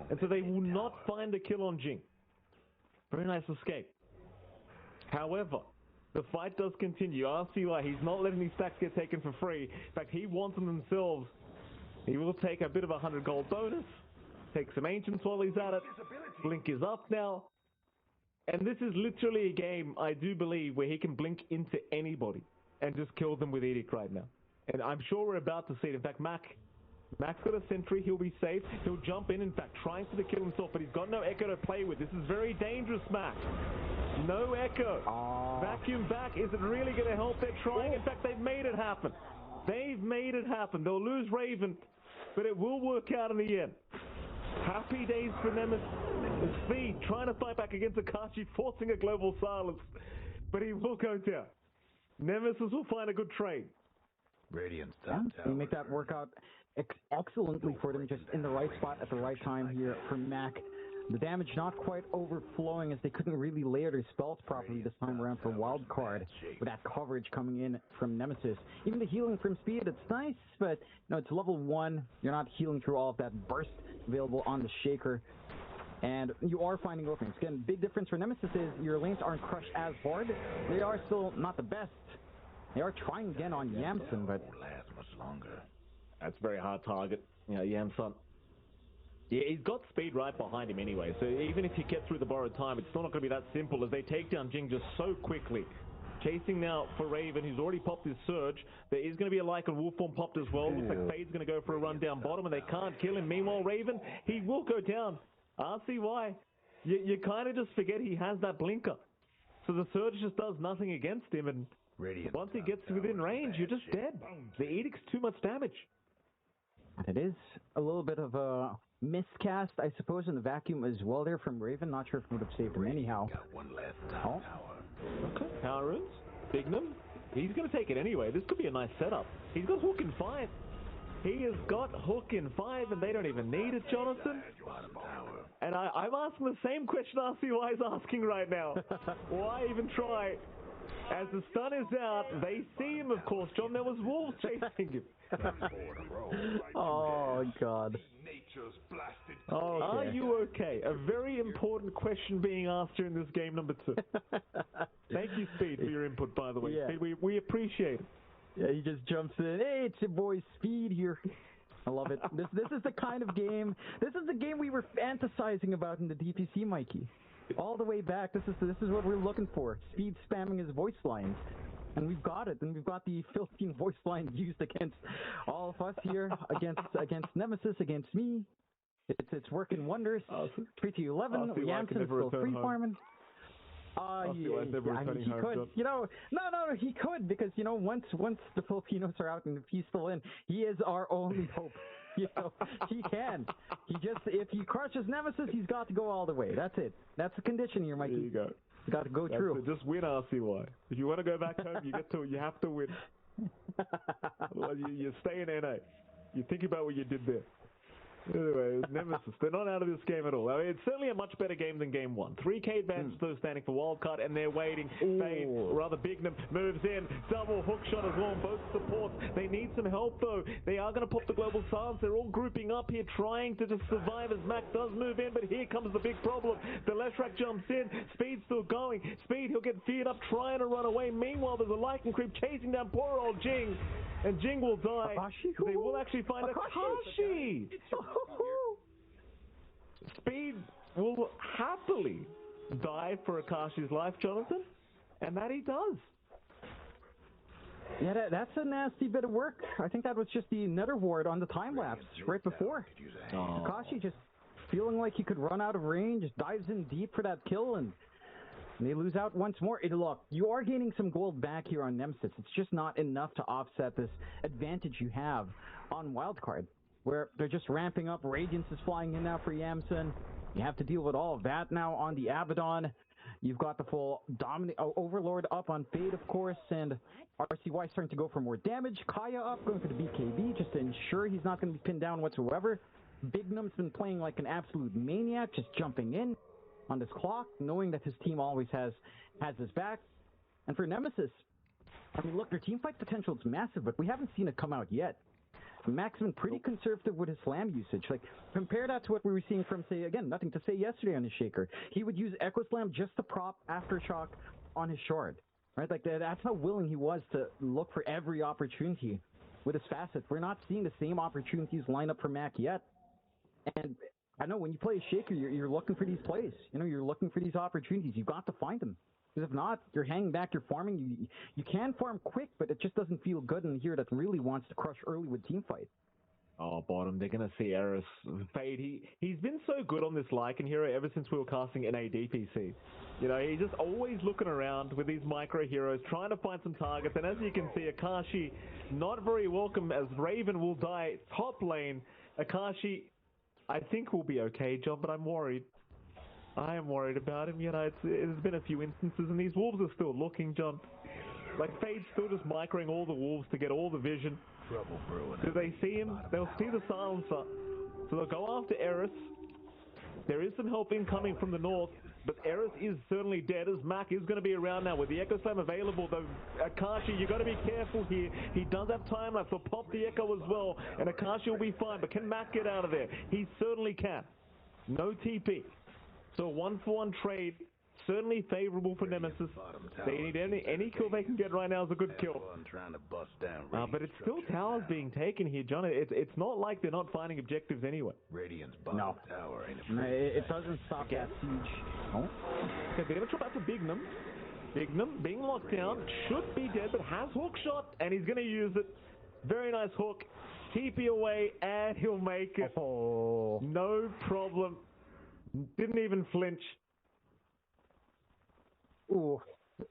And so they will not find the kill on Jin. Very nice escape. However, the fight does continue. RCY, he's not letting these stacks get taken for free. In fact, he wants them themselves. He will take a bit of a 100 gold bonus. Take some Ancients while he's at it. Blink is up now. And this is literally a game, I do believe, where he can blink into anybody and just kill them with Edict right now. And I'm sure we're about to see it. In fact, Mac's got a sentry. He'll be safe. He'll jump in fact, trying to kill himself, but he's got no Echo to play with. This is very dangerous, Mac. No Echo. Vacuum back. Is it really going to help? They're trying. In fact, they've made it happen. They've made it happen. They'll lose Raven, but it will work out in the end. Happy days for Nemesis. Speed trying to fight back against Akashi, forcing a global silence, but he will go down. Nemesis will find a good trade. Radiant's we make that work out excellently for them, just in the right spot at the right time here for Mac. The damage not quite overflowing as they couldn't really layer their spells properly this time around for Wildcard with that coverage coming in from Nemesis. Even the healing from Speed, it's nice, but no, it's level 1. You're not healing through all of that burst available on the Shaker. And you are finding openings. Again, big difference for Nemesis is your lanes aren't crushed as hard. They are still not the best. They are trying again on Yamson, but won't last much longer. That's a very hard target. You know, Yamson. Yeah, he's got Speed right behind him anyway, so even if you get through the borrowed time, it's still not going to be that simple as they take down Jing just so quickly. Chasing now for Raven, who's already popped his Surge. There is going to be a Lycan Wolf form popped as well. Looks like Fade's going to go for a run down bottom, and they can't kill him. Meanwhile, Raven, he will go down. RCY, you kind of just forget he has that blinker. So the Surge just does nothing against him, and once he gets within range, you're just dead. The Edict's too much damage. It is a little bit of a miscast, I suppose, in the vacuum as well there from Raven. Not sure if it would have saved him anyhow. Okay, Power Runes, Bignum, he's going to take it anyway. This could be a nice setup. He's got Hook in 5. He has got Hook in 5, and they don't even need it, Jonathan. And I'm asking the same question RCY is asking right now. Why even try? As the stun is out, they see him, of course. John, there was wolves chasing him. Oh, God. Okay. Are you okay? A very important question being asked here in this game number 2. Thank you, Speed, for your input, by the way. Yeah. Speed, we appreciate it. Yeah, he just jumps in. Hey, it's your boy Speed here. I love it. This is the kind of game. This is the game we were fantasizing about in the DPC, Mikey. All the way back. This is what we're looking for. Speed spamming his voice lines, and we've got it. And we've got the Philippine voice line used against all of us here, against Nemesis, against me. It's working wonders. 3 to 11. RCY can Yamson never still return free home. farming. RCY is never returning he home, could. John. No, he could because once the Filipinos are out and if he's still in, he is our only hope. He can. If he crushes Nemesis, he's got to go all the way. That's it. That's the condition here, Mikey. There you go. You got to go through. It. Just win RCY. If you want to go back home, you have to win. Otherwise, you stay in NA. You think about what you did there. Anyway, Nemesis, they're not out of this game at all. I mean, it's certainly a much better game than game one. 3K advantage still standing for wildcard, and they're waiting. Fade, rather Bignum moves in. Double hook shot as well on both supports. They need some help, though. They are going to pop the global silence. They're all grouping up here, trying to just survive as Mac does move in, but here comes the big problem. The Leshrac jumps in. Speed's still going. Speed, he'll get feared up, trying to run away. Meanwhile, there's a Lycan creep chasing down poor old Jing, and Jing will die. They will actually find Akashi. Speed will happily die for Akashi's life, Jonathan, and that he does. Yeah, that's a nasty bit of work. I think that was just the nether ward on the time lapse right before. Akashi just feeling like he could run out of range, dives in deep for that kill, and they lose out once more. Look, you are gaining some gold back here on Nemesis. It's just not enough to offset this advantage you have on Wildcard, where they're just ramping up. Radiance is flying in now for Yamson. You have to deal with all of that now on the Abaddon. You've got the full Overlord up on Fade, of course, and RCY starting to go for more damage. Kaya up, going for the BKB just to ensure he's not going to be pinned down whatsoever. Bignum's been playing like an absolute maniac, just jumping in on this clock, knowing that his team always has his back. And for Nemesis, I mean, look, their team fight potential is massive, but we haven't seen it come out yet. Mac's been pretty conservative with his slam usage. Like, compare that to what we were seeing from, say, again, nothing to say yesterday on his Shaker. He would use Echo Slam just to prop Aftershock on his shard. Right? Like, that's how willing he was to look for every opportunity with his facets. We're not seeing the same opportunities line up for Mac yet. And I know when you play a Shaker, you're looking for these plays. You're looking for these opportunities. You've got to find them. Because if not, you're hanging back, you're farming. You can farm quick, but it just doesn't feel good in here that really wants to crush early with teamfight. Oh, bottom, they're going to see Eris. Fade, he's been so good on this Lycan hero ever since we were casting in Day56. He's just always looking around with these micro heroes, trying to find some targets. And as you can see, Akashi not very welcome as Raven will die top lane. Akashi, I think will be okay, John, but I'm worried. I am worried about him. There's been a few instances, and these wolves are still looking, John. Like, Fade's still just microing all the wolves to get all the vision. Do they see him? They'll see the silencer. So they'll go after Eris. There is some help incoming from the north, but Eris is certainly dead, as Mac is going to be around now with the Echo Slam available, though. Akashi, you've got to be careful here. He does have time left, so pop the Echo as well, and Akashi will be fine, but can Mac get out of there? He certainly can. No TP. So a 1-for-1 trade, certainly favorable for Nemesis. They need any kill they can get right now is a good kill. But it's still towers being taken here, John. It's not like they're not finding objectives anyway. No. It doesn't stop that siege. Oh. Okay, they're going to drop out to Bignum. Bignum being locked down, should be dead, but has hook shot, and he's going to use it. Very nice hook. TP away, and he'll make it. Oh. No problem. Didn't even flinch. Ooh,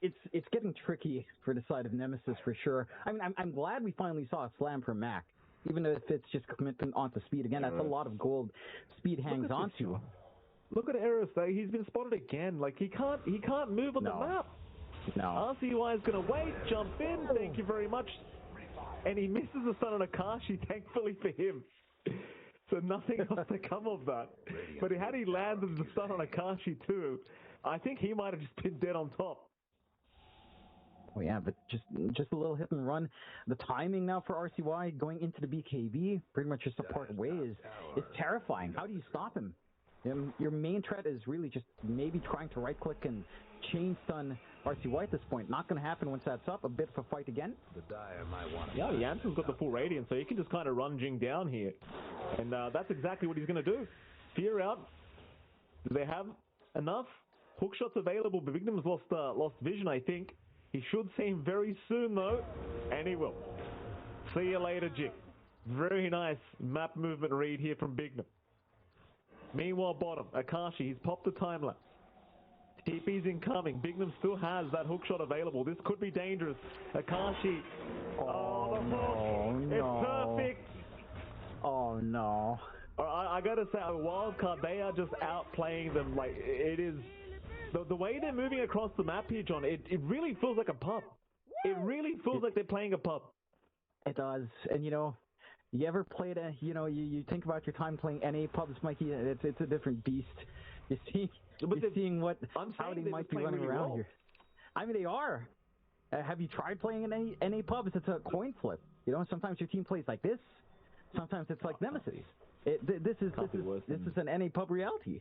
it's getting tricky for the side of Nemesis for sure. I mean, I'm glad we finally saw a slam from Mac, even if it's just commitment onto speed. Again, that's a lot of gold Speed hangs onto. Look at Eris though. He's been spotted again. Like he can't move on the map. No. RCY is gonna wait, jump in. Thank you very much. And he misses the stun on Akashi. Thankfully for him. So nothing else to come of that. But had he landed the stun on Akashi too, I think he might have just been dead on top. Oh yeah, but just a little hit and run. The timing now for RCY going into the BKB, pretty much just a part way, is terrifying. How do you stop him? Your main threat is really just maybe trying to right click and chain stun RCY at this point. Not going to happen once that's up. A bit of a fight again. Yeah, Janssen's got the full radiance, so he can just kind of run Jing down here. And that's exactly what he's going to do. Fear out. Do they have enough? Hook shots available, but Bignum's lost vision, I think. He should see him very soon, though. And he will. See you later, Jing. Very nice map movement read here from Bignum. Meanwhile, bottom, Akashi, he's popped the time lapse. TP's incoming. Bignum still has that hook shot available. This could be dangerous. Akashi. Oh, the hook. No. It's perfect. Oh, no. I gotta say, Wildcard, they are just outplaying them. Like, it is... The way they're moving across the map here, John, it really feels like a pub. It really feels like they're playing a pub. It does. And, you know, you ever played a... You know, you think about your time playing NA pubs, Mikey, it's a different beast. You see... You're seeing how they might be running around here. I mean, they are. Have you tried playing in any pubs? It's a coin flip. You know, sometimes your team plays like this. Sometimes it's like Nemesis. This is an NA pub reality.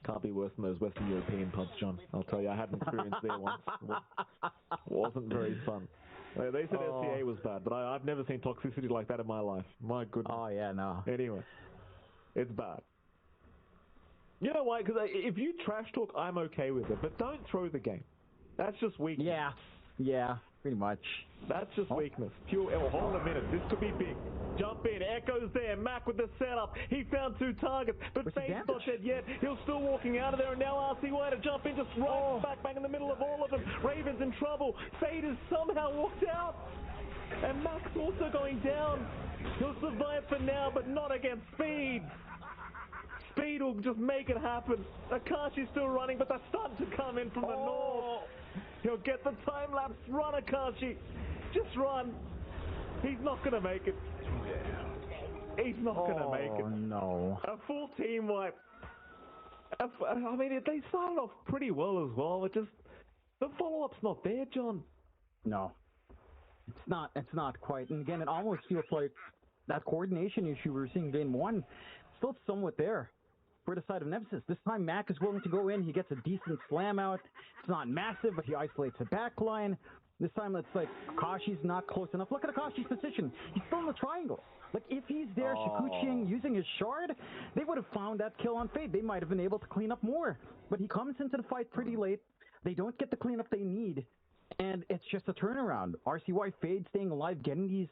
Can't be worse than those Western European pubs, John. I'll tell you, I had an experience there once. Wasn't very fun. They said SCA was bad, but I've never seen toxicity like that in my life. My goodness. Oh, yeah, no. Anyway, it's bad. You know why? Because if you trash talk, I'm okay with it, but don't throw the game. That's just weakness. Yeah, pretty much. That's just weakness. Pure. Hold on a minute. This could be big. Jump in. Echo's there. Mac with the setup. He found 2 targets, but Fade's not dead yet. He's still walking out of there, and now RCY to jump in, just right back in the middle of all of them. Raven's in trouble. Fade has somehow walked out, and Mac's also going down. He'll survive for now, but not against Speed. Speed will just make it happen. Akashi's still running, but they're starting to come in from the north. He'll get the time-lapse. Run, Akashi. Just run. He's not going to make it. He's not going to make it. Oh, no. A full team wipe. I mean, they started off pretty well as well. It just... The follow-up's not there, John. No. It's not quite. And again, it almost feels like that coordination issue we were seeing game 1 still somewhat there for the side of Nemesis. This time Mac is willing to go in. He gets a decent slam out. It's not massive, but he isolates the back line. This time it's like Akashi's not close enough. Look at Akashi's position. He's still in the triangle. Like, if he's there Shikuchiing using his shard, they would have found that kill on Fade. They might have been able to clean up more. But he comes into the fight pretty late. They don't get the cleanup they need. And it's just a turnaround. RCY Fade staying alive, getting these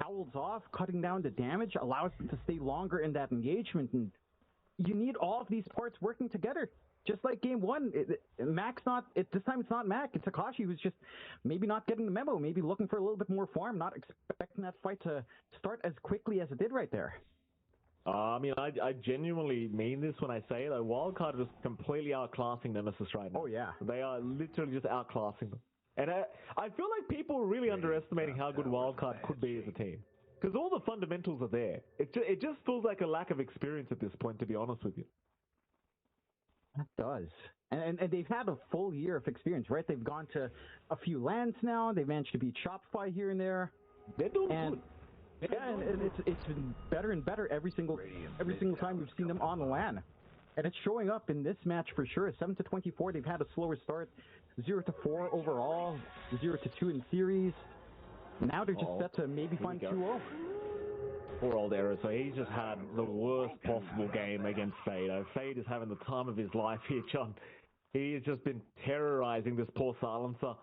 owls off, cutting down the damage, allows them to stay longer in that engagement. And you need all of these parts working together. Just like game 1, Mac's not, this time it's not Mac, it's Akashi who's just maybe not getting the memo, maybe looking for a little bit more farm, not expecting that fight to start as quickly as it did right there. I mean, I genuinely mean this when I say it. Wildcard is completely outclassing Nemesis right now. Oh, yeah. They are literally just outclassing them. And I feel like people are really underestimating how good Wildcard could be as a team. Because all the fundamentals are there. It just feels like a lack of experience at this point, to be honest with you. It does. And they've had a full year of experience, right? They've gone to a few lands now. They've managed to beat Shopify here and there. They're doing good. Yeah, and it's been better and better every single time we've seen them on the LAN. And it's showing up in this match for sure. 7-24, they've had a slower start. 0-4 overall, 0-2 in series. Now they're just set to maybe find 2-0. Poor old Era, so he's just had the worst possible game against Fade. Fade is having the time of his life here, John. He has just been terrorizing this poor silencer.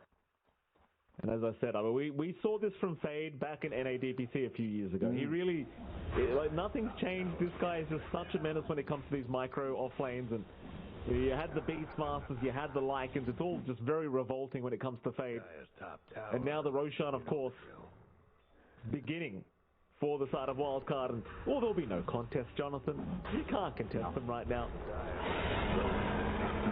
And as I said, I mean, we saw this from Fade back in NADPC a few years ago. He really, like, nothing's changed. This guy is just such a menace when it comes to these micro off lanes. And you had the Beastmasters, you had the Lycans. It's all just very revolting when it comes to Fade. And now the Roshan, of course, beginning for the side of Wildcard. And, there'll be no contest, Jonathan. You can't contest them right now.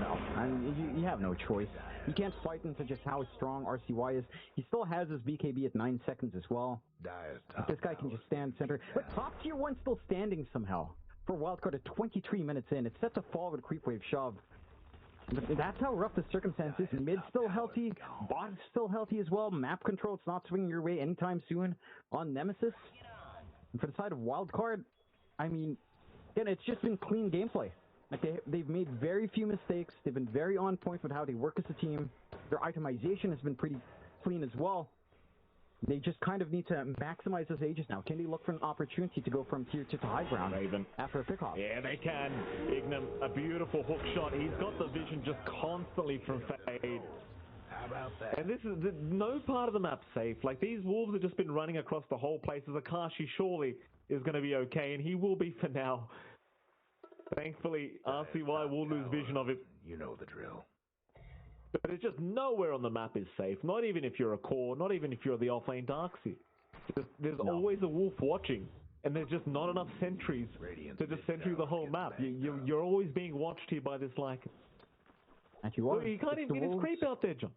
No, I mean, you have no choice. You can't fight into just how strong RCY is. He still has his BKB at 9 seconds as well. This guy can just stand center. But top tier 1 still standing somehow. For Wildcard at 23 minutes in. It's set to fall with a creep wave shove. But that's how rough the circumstance is. Mid's still healthy. Bot's still healthy as well. Map control, it's not swinging your way anytime soon on Nemesis. And for the side of Wildcard, I mean, again, it's just been clean gameplay. Like they've made very few mistakes. They've been very on point with how they work as a team. Their itemization has been pretty clean as well. They just kind of need to maximize those ages now. Can they look for an opportunity to go from tier 2 to high ground after a pickoff? Yeah, they can. Ignam, a beautiful hook shot. He's got the vision just constantly from Fade. How about that? And this is no part of the map safe. Like, these wolves have just been running across the whole place. Akashi surely is going to be okay, and he will be for now. Thankfully, RCY will lose vision of it. You know the drill. But it's just nowhere on the map is safe. Not even if you're a core, not even if you're the offlane Darkseid. There's always a wolf watching. And there's just not enough sentries to just sentry the whole map. You're always being watched here by this Lycan. And you are. You can't even get his creep out there, John.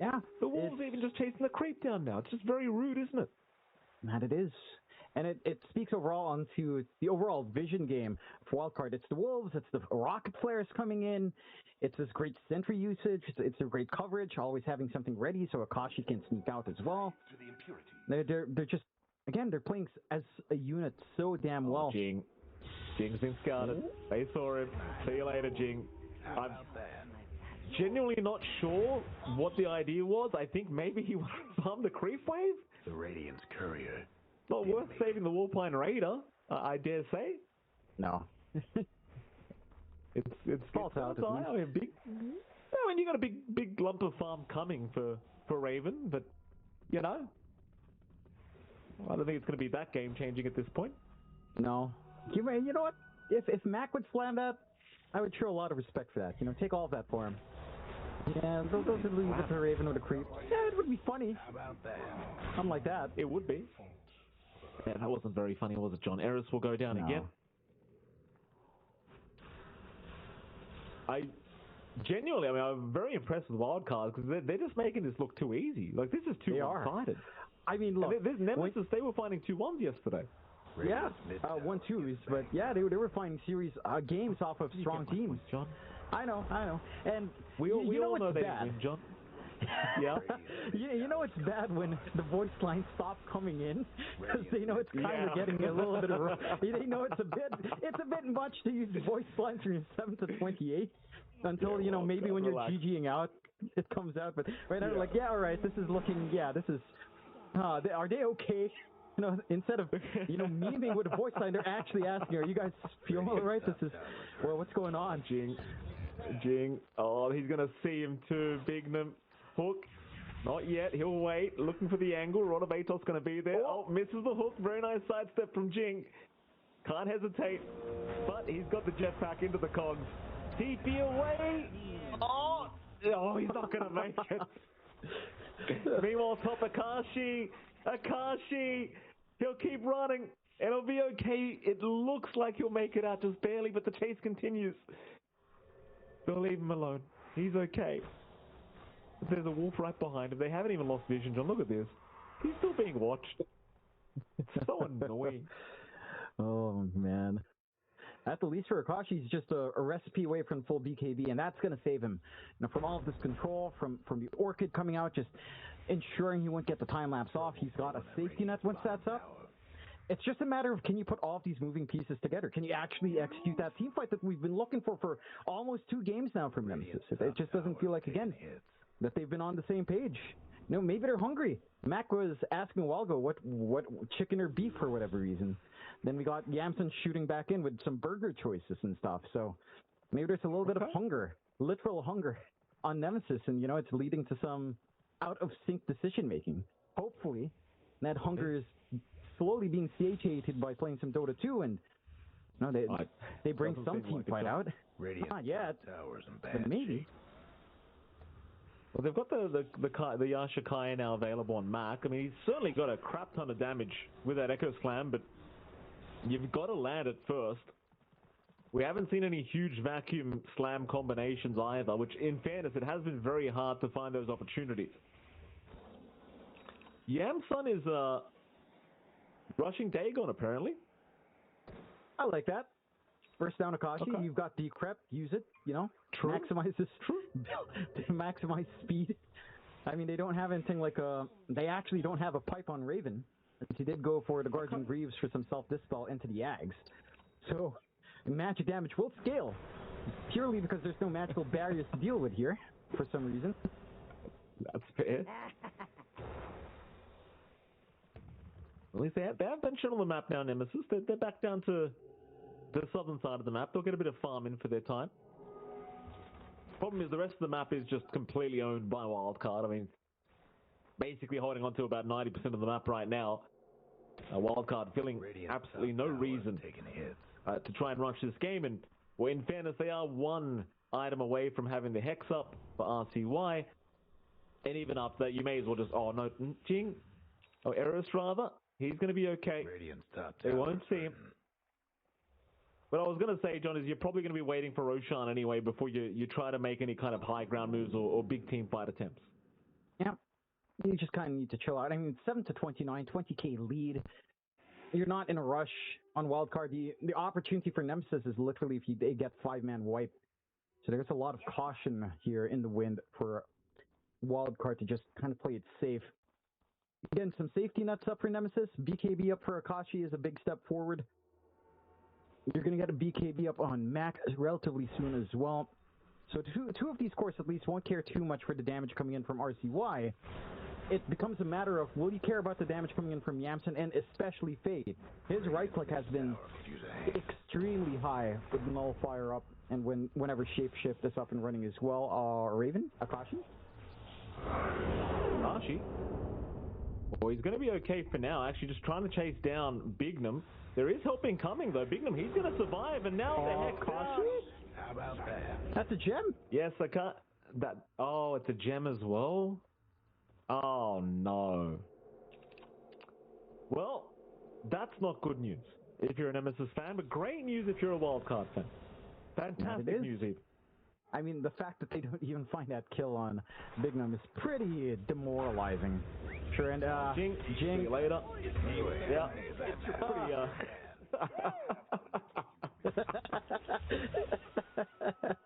Yeah. The wolves even just chasing the creep down now. It's just very rude, isn't it? Man, it is. And it speaks overall onto the overall vision game for Wildcard. It's the wolves, it's the rocket flares coming in, it's this great sentry usage, it's a great coverage, always having something ready so Akashi can sneak out as well. They're just, again, they're playing as a unit so damn well. Jing. Jing's been scouted. They saw him. See you later, Jing. I'm genuinely not sure what the idea was. I think maybe he wanted to farm the creep wave. The Radiance Courier. Not worth saving the Warplane Raider, I dare say. No. it's false out. I mean, you got a big lump of farm coming for Raven, but you know, I don't think it's going to be that game changing at this point. No. You know what? If Mac would slam that, I would show a lot of respect for that. You know, take all of that for him. Yeah, those would leave it to Raven with a creep. Yeah, it would be funny. How about that? Something like that. It would be. Yeah, that wasn't very funny, was it, John? Eris will go down again. Genuinely, I'm very impressed with Wildcards because they're just making this look too easy. Like, this is too one-sided. I mean, look. This Nemesis, they were finding 2-1s yesterday. Yeah, 1-2s, but yeah, they were finding series games off of strong teams. John. I know, and we all know they win, John. Yeah. You know it's bad when the voice lines stop coming in because they know it's kind of getting a little bit of. They know it's a bit much to use voice lines from 7 to 28 until maybe when you're GGing out it comes out. But right now, like, all right, this is looking. Yeah, this is. Are they okay? Instead of memeing with a voice line, they're actually asking, "Are you guys feeling all right?" This is what's going on? Jing. Oh, he's gonna see him too. Bignum. Hook. Not yet. He'll wait. Looking for the angle. Rotobatos going to be there. Oh, misses the hook. Very nice sidestep from Jing. Can't hesitate. But he's got the jetpack into the cogs. TP away. Oh, he's not going to make it. Meanwhile, top Akashi. He'll keep running. It'll be okay. It looks like he'll make it out just barely, but the chase continues. They'll leave him alone. He's okay. There's a wolf right behind him. They haven't even lost vision, John. Look at this. He's still being watched. It's so annoying. Oh, man. At the least for Akashi, he's just a recipe away from full BKB, and that's going to save him from all of this control, from the Orchid coming out, just ensuring he won't get the time-lapse off. He's got a safety net once that's up. It's just a matter of, can you put all of these moving pieces together? Can you actually execute that team fight that we've been looking for almost 2 games now from Nemesis? It just doesn't feel like, again, that they've been on the same page. Maybe they're hungry. Mac was asking a while ago what chicken or beef for whatever reason. Then we got Yamson shooting back in with some burger choices and stuff. So maybe there's a little bit of hunger, literal hunger on Nemesis, and it's leading to some out of sync decision making. Hopefully, that hunger is slowly being satiated by playing some Dota 2, and they bring some team fight out. Not yet, but maybe. Well, they've got the Yasha Kaya now available on Mac. I mean, he's certainly got a crap ton of damage with that Echo Slam, but you've got to land it first. We haven't seen any huge vacuum slam combinations either, which, in fairness, it has been very hard to find those opportunities. Yamsun is rushing Dagon, apparently. I like that. First down Akashi, you've got Decrep, use it, True. Maximize this, maximize speed. I mean, they don't have anything like they actually don't have a pipe on Raven. He did go for the Guardian Greaves for some self-dispel into the Ags. So, magic damage will scale, purely because there's no magical barriers to deal with here, for some reason. That's fair. At least they have ventured on the map now, Nemesis. They're back down to the southern side of the map. They'll get a bit of farm in for their time. Problem is the rest of the map is just completely owned by Wildcard. I mean, basically holding on to about 90% of the map right now. Wildcard feeling absolutely no reason to try and rush this game. And well, in fairness, they are one item away from having the Hex up for RCY. And even after that, you may as well just, Jing, Eris rather, he's going to be okay. They won't see him. What I was going to say, John, is you're probably going to be waiting for Roshan anyway before you try to make any kind of high ground moves or big team fight attempts. Yeah, you just kind of need to chill out. I mean, 7-29, 20k lead. You're not in a rush on wildcard. The opportunity for Nemesis is literally if they get 5-man wipe. So there's a lot of caution here in the wind for wildcard to just kind of play it safe. Again, some safety nets up for Nemesis. BKB up for Akashi is a big step forward. You're going to get a BKB up on Mac relatively soon as well. So two of these cores at least won't care too much for the damage coming in from RCY. It becomes a matter of will you care about the damage coming in from Yamsen and especially Fade. His right click has been extremely high with Nullifier up and whenever Shapeshift is up and running as well. Raven? Akashi? Akashi? Well, he's going to be okay for now. Actually, just trying to chase down Bignum. There is help incoming, though. Bignum, he's going to survive, and now the Hex down. How about that? That's a gem? Yes, I can't... it's a gem as well? Oh, no. Well, that's not good news if you're a Nemesis fan, but great news if you're a Wildcard fan. Fantastic news, even. I mean, the fact that they don't even find that kill on Bignum is pretty demoralizing. Sure, and Jing. See you later. Yeah. Pretty,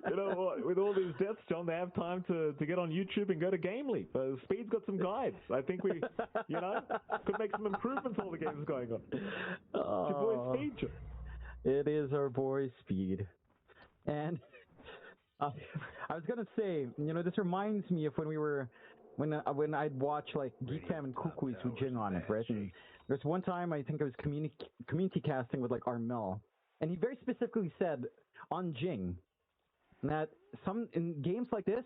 You know what? With all these deaths, John, they have time to get on YouTube and go to Game Leap. Speed's got some guides. I think we, could make some improvements all the games going on. It's your boy Speed, John. It is our boy Speed. And I was gonna say, this reminds me of when I'd watch like Geek Cam and Kukuis with Jing on it, right? And there's one time I think I was community casting with like Armel, and he very specifically said on Jing that in games like this,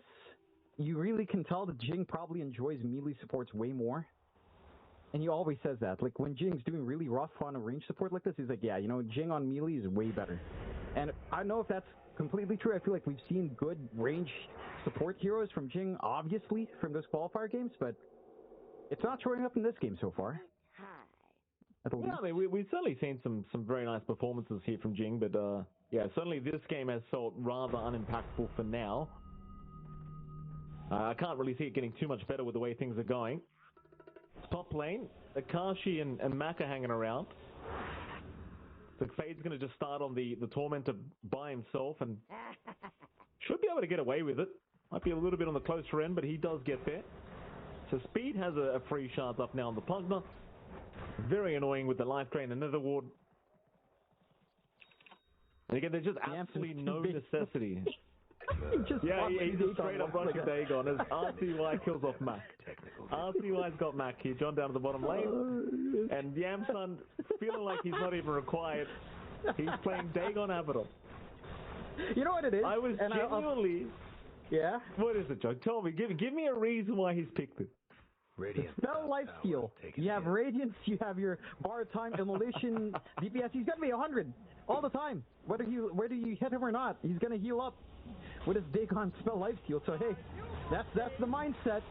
you really can tell that Jing probably enjoys melee supports way more. And he always says that. Like when Jing's doing really rough on a range support like this, he's like, yeah, Jing on melee is way better. And I don't know if that's completely true. I feel like we've seen good range support heroes from Jing, obviously, from those qualifier games, but it's not showing up in this game so far. Yeah, I mean, we've certainly seen some very nice performances here from Jing, but yeah, certainly this game has felt rather unimpactful for now. I can't really see it getting too much better with the way things are going. Top lane, Akashi and Mac are hanging around. So Fade's going to just start on the Tormentor by himself and should be able to get away with it. Might be a little bit on the closer end, but he does get there. So Speed has a free shard up now on the Pugna. Very annoying with the life drain and Nether Ward. And again, there's just absolutely no necessity. He's just straight up rushing Dagon as RCY kills off Mac. RCY's got Mac here, John down to the bottom lane. And Yamsun, feeling like he's not even required, he's playing Dagon Abaddon. You know what it is? I was genuinely... Yeah? What is it, John? Tell me, give me a reason why he's picked it. Spell lifesteal. You have Radiance, you have your bar time, Immolation, DPS. He's gonna be 100 all the time. Whether you hit him or not, he's gonna heal up with his Dagon spell lifesteal. So hey, that's the mindset.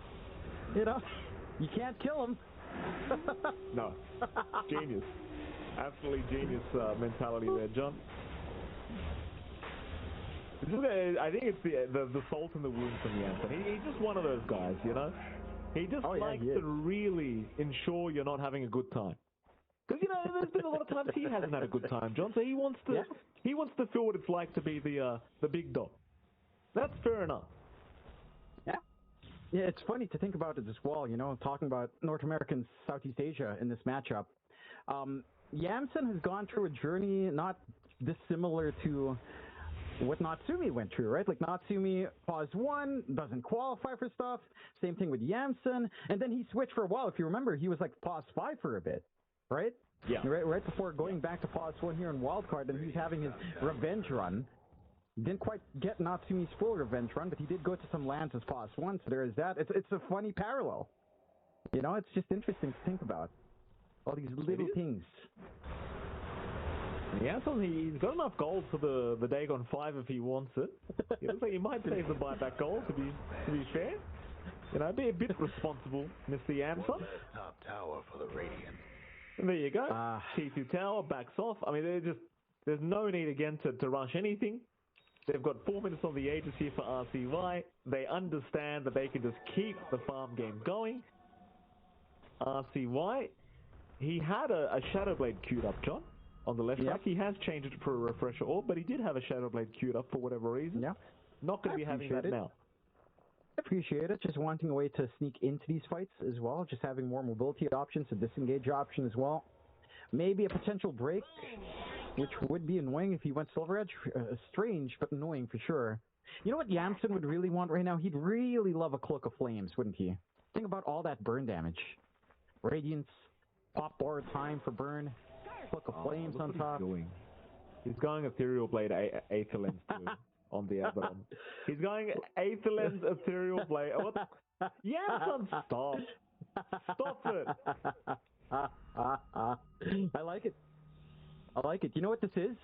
You can't kill him. No, genius, absolutely genius mentality there, John. I think it's the salt in the wound from Yamsen. He's just one of those guys, He just likes to really ensure you're not having a good time. Because there's been a lot of times he hasn't had a good time, John. So he wants to feel what it's like to be the big dog. That's fair enough. Yeah. Yeah, it's funny to think about it as well. Talking about North America and Southeast Asia in this matchup. Yamsen has gone through a journey not dissimilar to what Natsumi went through, right? Like Natsumi pause 1, doesn't qualify for stuff. Same thing with Yamsen, and then he switched for a while. If you remember, he was like pause 5 for a bit, right? Yeah. Right before going back to pause 1 here in Wildcard, and he's having his revenge run. Didn't quite get Natsumi's full revenge run, but he did go to some lands as pause 1, so there is that. It's a funny parallel. It's just interesting to think about all these little things. Yeah, so he's got enough gold for the Dagon 5 if he wants it. It looks like he might save the buyback gold, to be fair. You know, be a bit responsible, Mr. Yamson. Top tower for the Radiant. And there you go. T2 tower backs off. I mean, there's no need again to rush anything. They've got 4 minutes on the Aegis here for RCY. They understand that they can just keep the farm game going. RCY, he had a Shadow Blade queued up, John, on the left track. He has changed it for a Refresher Orb, but he did have a Shadow Blade queued up for whatever reason. Yeah. Not going to be having that now. I appreciate it. Just wanting a way to sneak into these fights as well. Just having more mobility options, a disengage option as well. Maybe a potential break, which would be annoying if he went Silver Edge. Strange, but annoying for sure. You know what Yamson would really want right now? He'd really love a Cloak of Flames, wouldn't he? Think about all that burn damage. Radiance, pop borrowed time for burn, Cloak of Flames on top. He's going Ethereal Blade Aether Lens too. On the Abaddon. He's going Aether Lens Ethereal Blade. What? Yamson, stop. Stop it. I like it. I like it. You know what this is?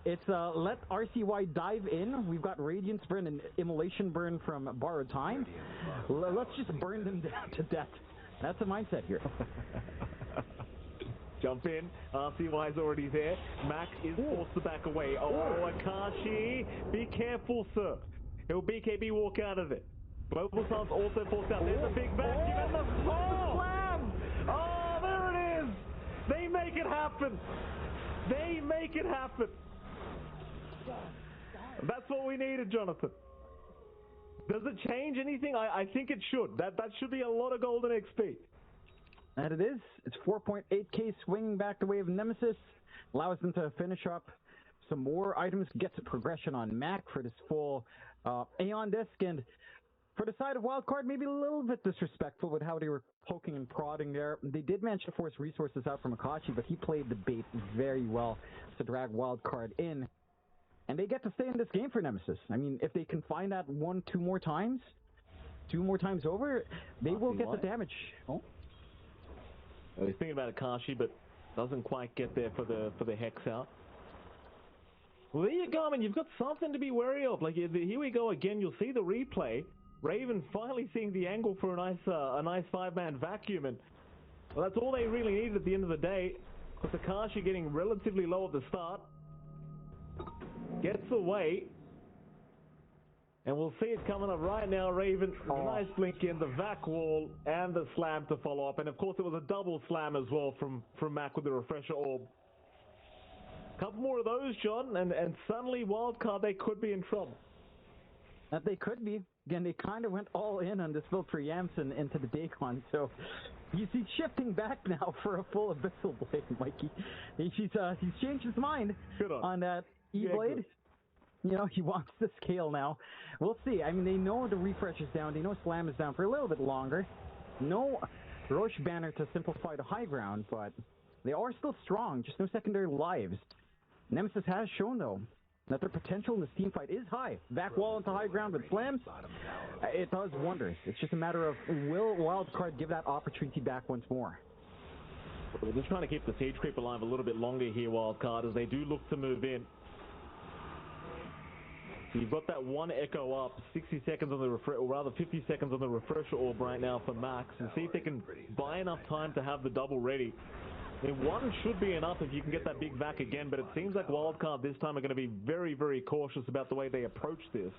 It's let RCY dive in. We've got Radiance Burn and Immolation Burn from Borrowed Time. Let's just burn them down to death. That's the mindset here. Jump in. RCY's already there. Max is forced to back away. Oh, Akashi. Be careful, sir. He'll BKB walk out of it. Global Sun's also forced out. There's a big vacuum and the slam! Oh, there it is! They make it happen! They make it happen! That's what we needed, Jonathan. Does it change anything? I think it should. That should be a lot of golden XP. And it is. It's 4.8k swinging back the way of Nemesis. Allows them to finish up some more items. Gets a progression on Mac for this full Aeon disc. And for the side of Wildcard, maybe a little bit disrespectful with how they were poking and prodding there. They did manage to force resources out from Akashi, but he played the bait very well to drag Wildcard in. And they get to stay in this game for Nemesis. I mean, if they can find that 2 more times over, they will get the damage. Oh. He's thinking about Akashi, but doesn't quite get there for the Hex out. Well, there you go. I mean, you've got something to be wary of. Like, here we go again. You'll see the replay. Raven finally seeing the angle for a nice 5-man vacuum, and well, that's all they really needed at the end of the day. With Akashi getting relatively low at the start, gets away, and we'll see it coming up right now. Raven, nice blink in, the vac wall, and the slam to follow up, and of course it was a double slam as well from Mac with the Refresher Orb. Couple more of those, John, and suddenly Wildcard, they could be in trouble. That they could be. Again, they kind of went all in on this build for Yamson into the Dagon, so he's shifting back now for a full Abyssal Blade, Mikey. He's changed his mind on that E-Blade. You know, he wants to scale now. We'll see. I mean, they know the refresh is down. They know Slam is down for a little bit longer. No Roche Banner to simplify the high ground, but they are still strong. Just no secondary lives. Nemesis has shown, though, that their potential in this team fight is high. Back wall into high ground with slams, it does wonders. It's just a matter of, will Wildcard give that opportunity back once more? We're just trying to keep the siege creep alive a little bit longer here, Wildcard, as they do look to move in. So you've got that one echo up, 60 seconds on the or rather 50 seconds on the Refresher Orb right now for Max, and see if they can buy enough time to have the double ready. I mean, one should be enough if you can get that big vac again, but it seems like Wildcard this time are going to be very, very cautious about the way they approach this.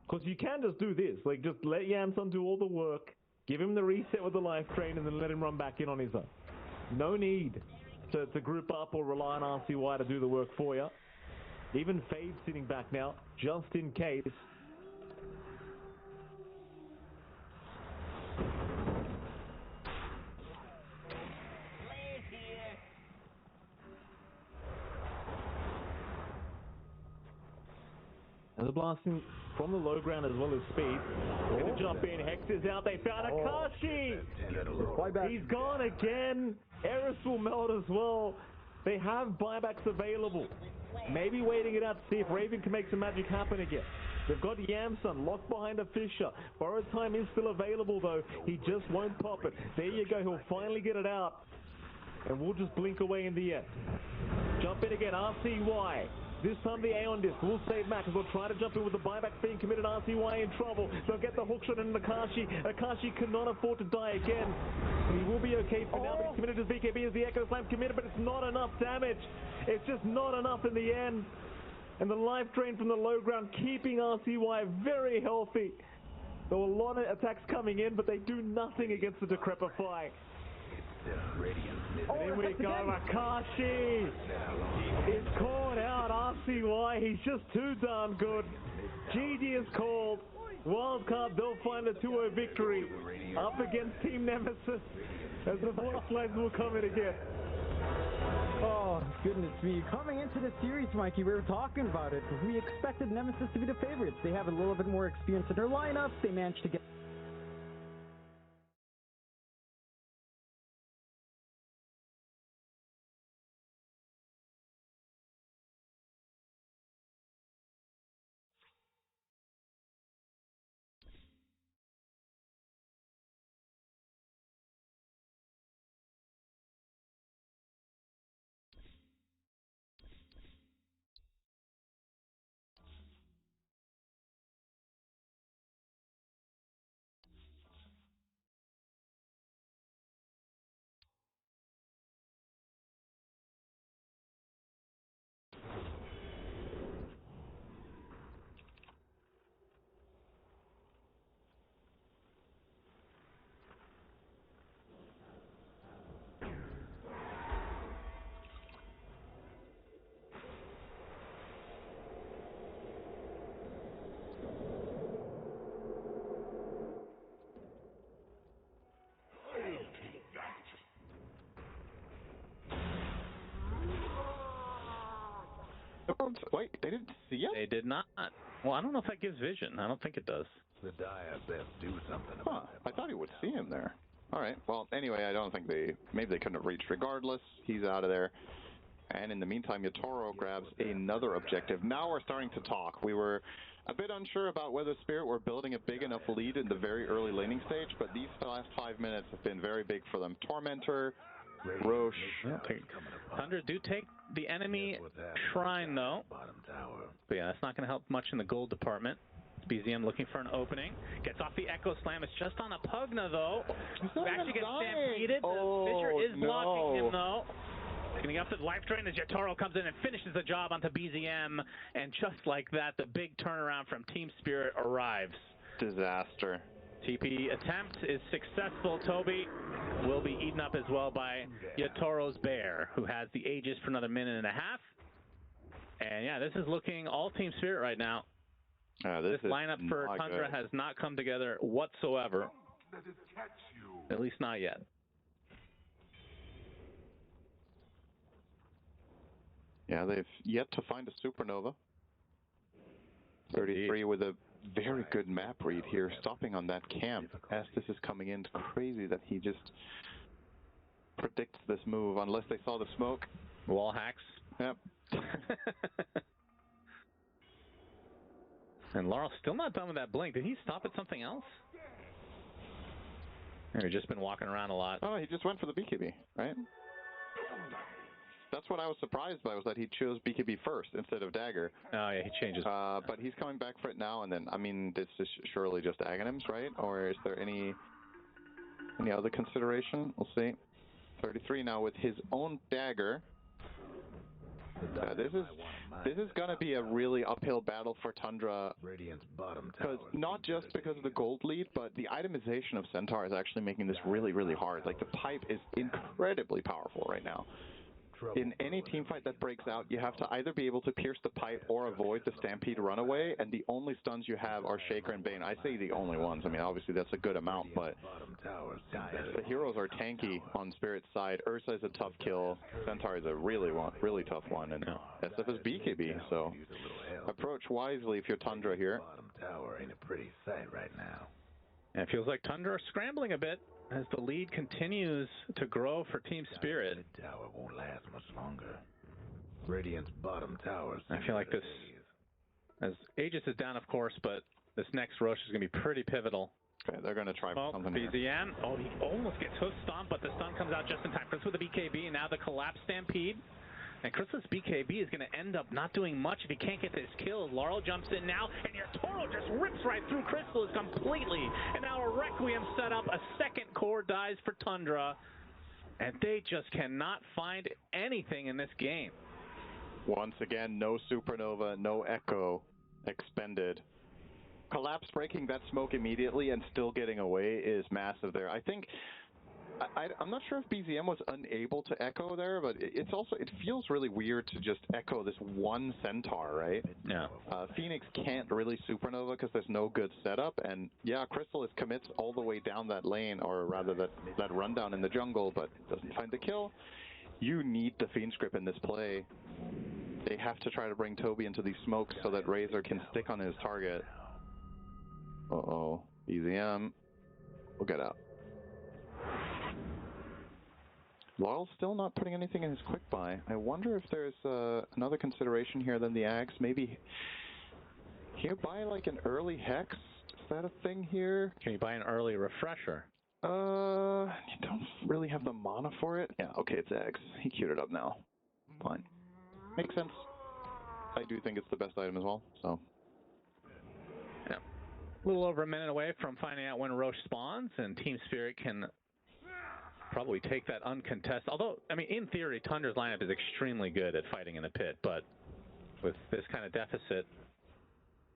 Because you can just do this, like just let Yamson do all the work, give him the reset with the life train, and then let him run back in on his own. No need to group up or rely on RCY to do the work for you. Even Fade sitting back now, just in case. And the blasting from the low ground as well as speed. They're going to jump in. Hex is out. They found Akashi. He's gone again. Eris will melt as well. They have buybacks available. Maybe waiting it out to see if Raven can make some magic happen again. They've got Yamson locked behind a Fisher. Borrowed time is still available though. He just won't pop it. There you go. He'll finally get it out. and we'll just blink away in the end. Jump in again, RCY. This time the Aeon Disc will save Mac as we'll try to jump in with the buyback being committed. RCY in trouble. They'll get the hookshot in Akashi. Akashi cannot afford to die again. He will be okay for now, but he's committed to BKB as the Echo Slam committed, but it's not enough damage. It's just not enough in the end. And the life drain from the low ground keeping RCY very healthy. There were a lot of attacks coming in, but they do nothing against the Decrepify. And in we go, Akashi is caught out. RCY, he's just too darn good. GG is called. Wildcard, they'll find a 2-0 victory up against Team Nemesis as the flashlights will come in again. Oh, goodness me. Coming into the series, Mikey, we were talking about it. We expected Nemesis to be the favorites. They have a little bit more experience in their lineups. They managed to get... Wait, they didn't see it? They did not. Well, I don't know if that gives vision. I don't think it does. The Dire best do something about it. I thought he would see him there. All right. Well, anyway, I don't think maybe they couldn't have reached. Regardless, he's out of there. And in the meantime, Yatoro grabs another objective. Now we're starting to talk. We were a bit unsure about whether Spirit were building a big enough lead in the very early laning stage, but these last 5 minutes have been very big for them. Tormentor, Roche. Thunder do take the enemy shrine, though. But yeah, that's not going to help much in the gold department. BZM looking for an opening. Gets off the Echo Slam. It's just on a Pugna, though. Actually gets stampeded. The Fissure is blocking him, though. Getting up to the life drain as Yatoro comes in and finishes the job onto BZM. And just like that, the big turnaround from Team Spirit arrives. Disaster. TP attempt is successful. Toby will be eaten up as well by Yatoro's Bear, who has the Aegis for another minute and a half. And yeah, this is looking all Team Spirit right now. This lineup for Tundra has not come together whatsoever. At least not yet. Yeah, they've yet to find a supernova. 33 with a very good map read here, stopping on that camp. Estes is coming in. It's crazy that he just predicts this move, unless they saw the smoke. Wall hacks. Yep. And Laurel's still not done with that blink. Did he stop at something else? Or he's just been walking around a lot. Oh, he just went for the BKB, right? That's what I was surprised by, was that he chose BKB first instead of Dagger. Oh, yeah, he changes. But he's coming back for it now, and then, I mean, this is surely just Aghanims, right? Or is there any other consideration? We'll see. 33 now with his own Dagger. This is going to be a really uphill battle for Tundra, because not just because of the gold lead, but the itemization of Centaur is actually making this really, really hard. Like, the pipe is incredibly powerful right now. In any team fight that breaks out, you have to either be able to pierce the pipe or avoid the Stampede runaway, and the only stuns you have are Shaker and Bane. I say the only ones. I mean, obviously that's a good amount, but the heroes are tanky on Spirit's side. Ursa is a tough kill. Centaur is a really tough one, and SF is BKB, so approach wisely if you're Tundra here. Tower ain't a pretty sight right now. And it feels like Tundra are scrambling a bit as the lead continues to grow for Team Spirit. Tower won't last much longer. Radiant's bottom tower. I feel like this, as Aegis is down, of course, but this next Roche is going to be pretty pivotal. Okay, they're going to try something here. BZM. Oh, he almost gets hoof stomped, but the stun comes out just in time. Chris with the BKB, and now the collapse stampede. And Chris's BKB is going to end up not doing much if he can't get this kill. Laurel jumps in now, and Yatoro just rips right through Crystallis completely. And now a Requiem set up. A second core dies for Tundra. And they just cannot find anything in this game. Once again, no Supernova, no Echo expended. Collapse breaking that smoke immediately and still getting away is massive there. I think, I'm not sure if BZM was unable to Echo there, but it feels really weird to just Echo this one Centaur, right? Yeah. Phoenix can't really Supernova because there's no good setup, and yeah, Crystallis commits all the way down that lane, or rather that rundown in the jungle, but doesn't find the kill. You need the Fiend Script in this play. They have to try to bring Toby into these smokes so that Razor can stick on his target. Uh-oh. BZM will get out. Laurel's still not putting anything in his quick buy. I wonder if there's another consideration here than the Axe. Maybe can you buy like an early Hex? Is that a thing here? Can you buy an early Refresher? You don't really have the mana for it. Yeah, okay, it's Axe. He queued it up now. Fine. Makes sense. I do think it's the best item as well, so. Yeah. A little over a minute away from finding out when Roche spawns, and Team Spirit can probably take that uncontested. Although, I mean, in theory, Tundra's lineup is extremely good at fighting in the pit, but with this kind of deficit,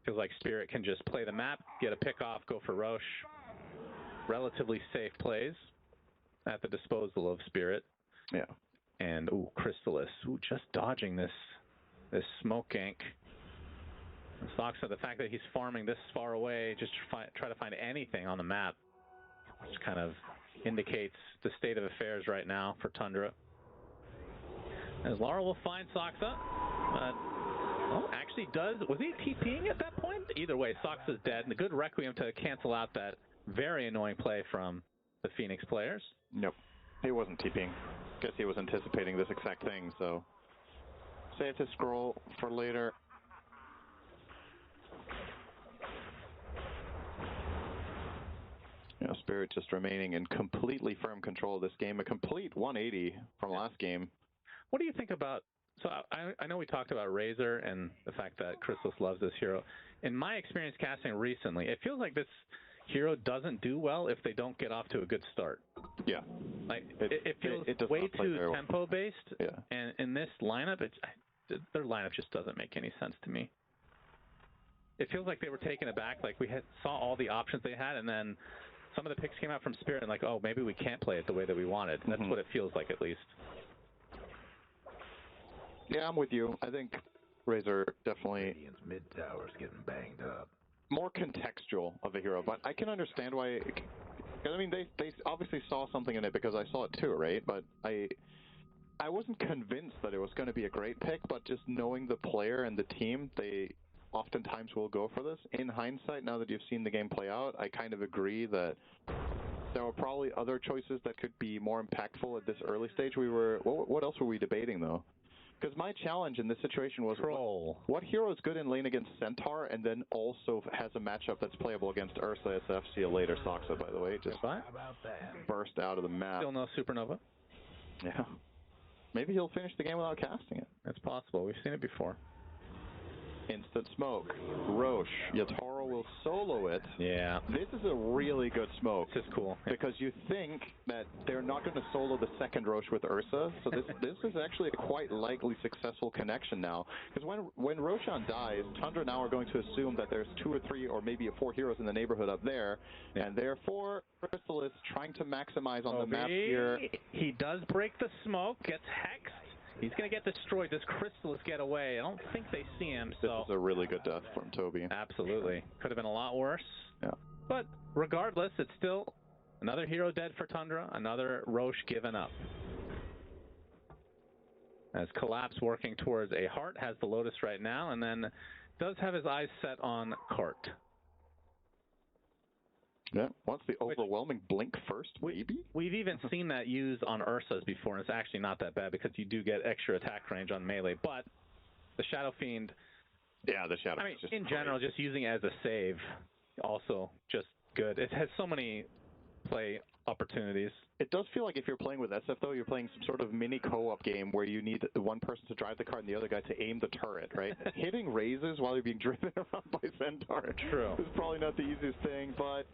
feels like Spirit can just play the map, get a pick off, go for Roche. Relatively safe plays at the disposal of Spirit. Yeah. And, ooh, Crystallis. Ooh, just dodging this smoke gank. Soxa, the fact that he's farming this far away, just try to find anything on the map, which kind of indicates the state of affairs right now for Tundra. As Laura will find Soxa, but actually was he TPing at that point? Either way, Soxa's dead, and a good Requiem to cancel out that very annoying play from the Phoenix players. Nope, he wasn't TPing. Guess he was anticipating this exact thing, so save to scroll for later. You know, Spirit just remaining in completely firm control of this game. A complete 180 from last game. What do you think about, so I know we talked about Razor and the fact that Crystallis loves this hero. In my experience casting recently, it feels like this hero doesn't do well if they don't get off to a good start. Yeah. Like, it feels way too tempo-based, yeah. And in this lineup, their lineup just doesn't make any sense to me. It feels like they were taken aback, like we saw all the options they had, and then some of the picks came out from Spirit and like, oh, maybe we can't play it the way that we wanted. And that's what it feels like, at least. Yeah, I'm with you. I think Razor definitely Radiant's mid tower's getting banged up. More contextual of a hero, but I can understand why. I mean, they obviously saw something in it because I saw it too, right? But I wasn't convinced that it was going to be a great pick, but just knowing the player and the team, they oftentimes will go for this. In hindsight, now that you've seen the game play out, I kind of agree that there were probably other choices that could be more impactful at this early stage. What else were we debating though? Because my challenge in this situation was what hero is good in lane against Centaur and then also has a matchup that's playable against Ursa SF. See you later, Soxa, by the way. Just burst out of the map. Still no Supernova. Yeah. Maybe he'll finish the game without casting it. That's possible. We've seen it before. Instant smoke. Roche. Yatoro will solo it. Yeah. This is a really good smoke. This is cool. Because you think that they're not going to solo the second Roche with Ursa. So this is actually a quite likely successful connection now. Because when Roshan dies, Tundra now are going to assume that there's 2 or 3 or maybe 4 heroes in the neighborhood up there. Yeah. And therefore, Crystal is trying to maximize on the map here. He does break the smoke, gets hexed. He's going to get destroyed. Does Crystallis get away? I don't think they see him. This is a really good death from Toby. Absolutely. Could have been a lot worse. Yeah. But regardless, it's still another hero dead for Tundra, another Roche given up. As Collapse working towards a heart, has the Lotus right now, and then does have his eyes set on Cart. Yeah, wants the overwhelming blink first, maybe? We've even seen that used on Ursas before, and it's actually not that bad because you do get extra attack range on melee. But the Shadow Fiend... Yeah, the Shadow Fiend. I mean, in general, just using it as a save also just good. It has so many play opportunities. It does feel like if you're playing with SF, though, you're playing some sort of mini co-op game where you need one person to drive the car and the other guy to aim the turret, right? Hitting raises while you're being driven around by Centaur True. is probably not the easiest thing, but,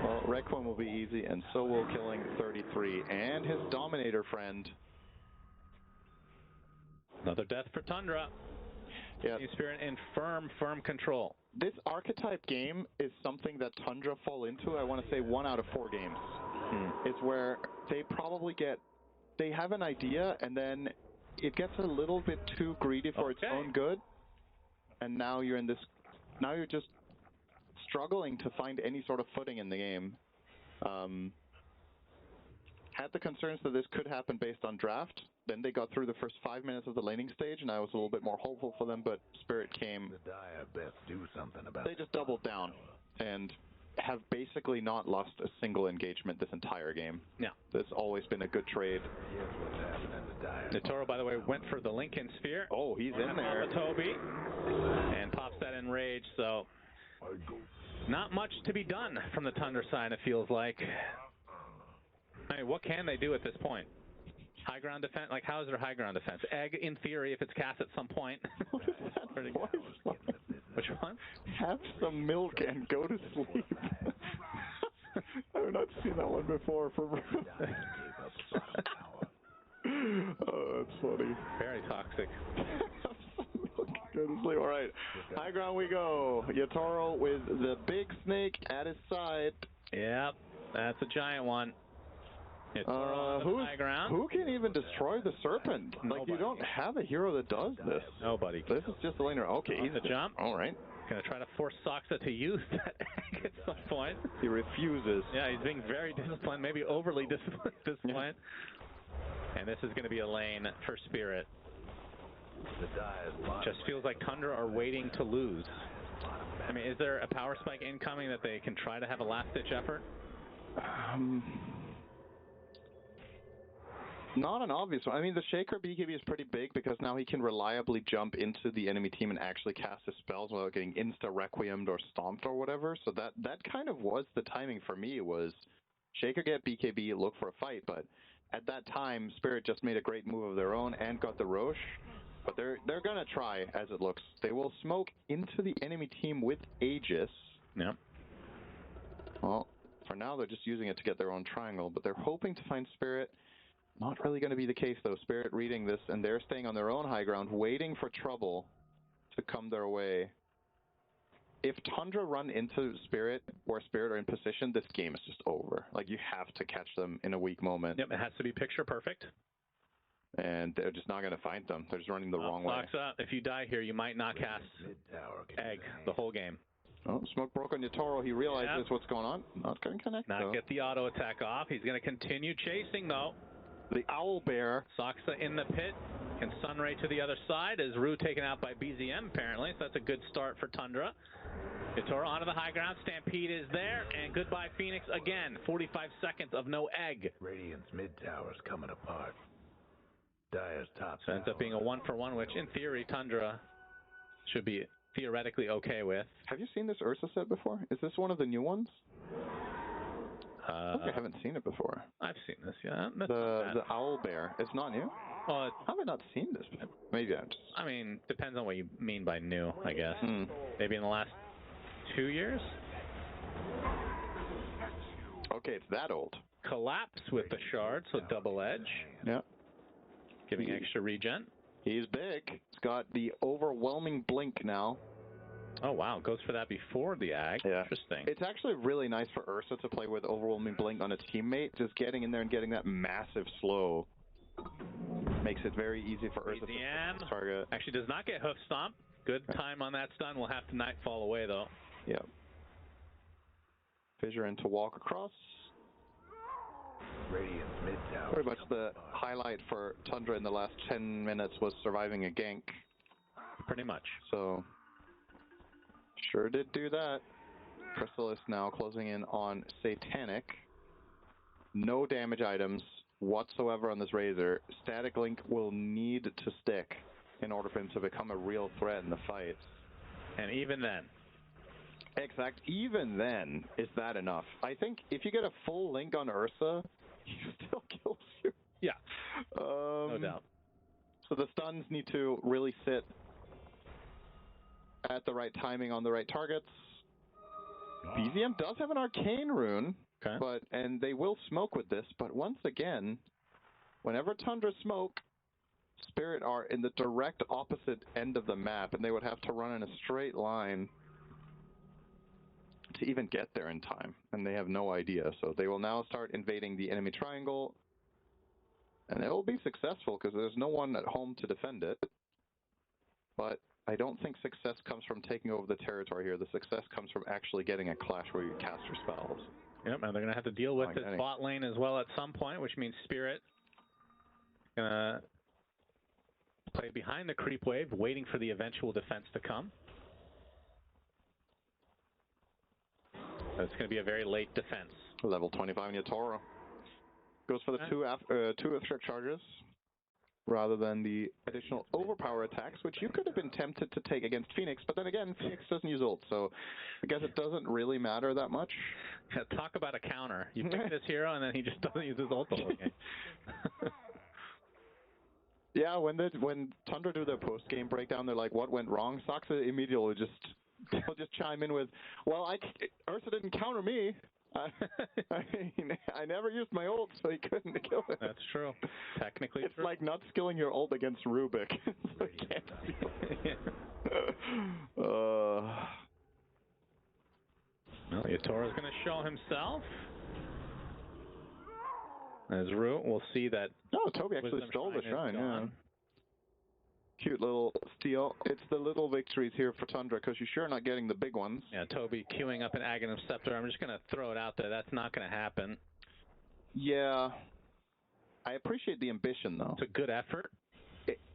well, Requiem will be easy, and so will killing 33 and his Dominator friend. Another death for Tundra. Yeah. New Spirit in firm control. This archetype game is something that Tundra fall into, I want to say, 1 out of 4 games. It's where they probably they have an idea, and then it gets a little bit too greedy for its own good, and now you're just struggling to find any sort of footing in the game. Had the concerns that this could happen based on draft. Then they got through the first 5 minutes of the laning stage, and I was a little bit more hopeful for them, but Spirit came. The Dire best do something about They just doubled down and have basically not lost a single engagement this entire game. Yeah. There's always been a good trade. Here's what's happening to Dire. Natoro, by the way, went for the Lincoln Sphere. Oh, he's in there. Toby. And pops that in rage, so not much to be done from the Tundra side, it feels like. I mean, what can they do at this point? High ground defense? Like, how is their high ground defense? Egg, in theory, if it's cast at some point. What is that voice? Which one? Have some milk and go to sleep. I've not seen that one before from Oh, that's funny. Very toxic. Go to sleep. All right. High ground we go. Yatoro with the big snake at his side. Yep. That's a giant one. High ground. Who can even destroy the serpent? Nobody. Like, you don't have a hero that does this. Nobody. This is just a laner. Okay, he's a jump. All right. Gonna try to force Soxa to use that egg at some point. He refuses. Yeah, he's being very disciplined, maybe overly disciplined. And this is going to be a lane for Spirit. Just feels like Tundra are waiting to lose. I mean, is there a power spike incoming that they can try to have a last-ditch effort? Not an obvious one. I mean, the Shaker BKB is pretty big because now he can reliably jump into the enemy team and actually cast his spells without getting insta-requiemed or stomped or whatever. So that kind of was the timing for me. Was Shaker get BKB, look for a fight, but at that time, Spirit just made a great move of their own and got the Roche. But they're gonna try, as it looks. They will smoke into the enemy team with Aegis. Yep. Well, for now, they're just using it to get their own triangle, but they're hoping to find Spirit. Not really going to be the case, though. Spirit reading this, and they're staying on their own high ground, waiting for trouble to come their way. If Tundra run into Spirit, or Spirit are in position, this game is just over. Like, you have to catch them in a weak moment. Yep, it has to be picture perfect. And they're just not going to find them. They're just running the wrong way. If you die here, you might not cast egg the whole game. Oh, smoke broke on Yatoro. He realizes what's going on. Not going to connect, Not get the auto attack off. He's going to continue chasing, though. The Owl Bear. Soxa in the pit. Can Sunray to the other side. Is Rue taken out by BZM, apparently. So that's a good start for Tundra. Yatoro onto the high ground. Stampede is there. And goodbye, Phoenix, again. 45 seconds of no egg. Radiant's mid tower's coming apart. Dire's top. So it ends up being a 1-for-1, which in theory, Tundra should be theoretically okay with. Have you seen this Ursa set before? Is this one of the new ones? I haven't seen it before. I've seen this, yeah. The Owl Bear. It's not new? Well, How have I not seen this? Maybe I'm just... I mean, depends on what you mean by new, I guess. Maybe in the last 2 years? Okay, it's that old. Collapse with the shard, so double edge. Yeah. Giving extra regen. He's big. He's got the overwhelming blink now. Oh, wow. Goes for that before the ag. Yeah. Interesting. It's actually really nice for Ursa to play with overwhelming blink on a teammate. Just getting in there and getting that massive slow makes it very easy for Ursa to target. Actually does not get hoof stomp. Good time on that stun. We'll have to nightfall away, though. Yeah. Fissure in to walk across. Radiant's mid tower. Pretty much the highlight for Tundra in the last 10 minutes was surviving a gank. Pretty much. So, sure did do that. Chrysalis now closing in on Satanic. No damage items whatsoever on this Razor. Static Link will need to stick in order for him to become a real threat in the fight. And even then. Exact. Even then, is that enough? I think if you get a full link on Ursa, he still kills you. Yeah, no doubt. So the stuns need to really sit at the right timing on the right targets. BZM does have an arcane rune, and they will smoke with this, but once again, whenever Tundra smoke, Spirit are in the direct opposite end of the map, and they would have to run in a straight line to even get there in time, and they have no idea. So they will now start invading the enemy triangle, and it will be successful because there's no one at home to defend it. But I don't think success comes from taking over the territory here. The success comes from actually getting a clash where you cast your spells. Yep, and they're going to have to deal with this bot lane as well at some point, which means Spirit going to play behind the creep wave, waiting for the eventual defense to come. It's going to be a very late defense. Level 25 Yatoro goes for the two extra charges rather than the additional overpower attacks, which you could have been tempted to take against Phoenix, but then again, Phoenix doesn't use ult, so I guess it doesn't really matter that much. Yeah, talk about a counter. You pick this hero, and then he just doesn't use his ult all game. Yeah, when Tundra do their post-game breakdown, they're like, what went wrong? Soxa immediately they'll just chime in with, well, Ursa didn't counter me. I never used my ult, so he couldn't kill it. That's true. Technically it's like not skilling your ult against Rubik. So you can't Well, Yatoro's going to show himself. As Root, we'll see that... Oh, Toby actually stole the shrine, yeah. Cute little steal. It's the little victories here for Tundra, because you're sure not getting the big ones. Yeah, Toby queuing up an Aghanim Scepter. I'm just going to throw it out there. That's not going to happen. Yeah. I appreciate the ambition, though. It's a good effort.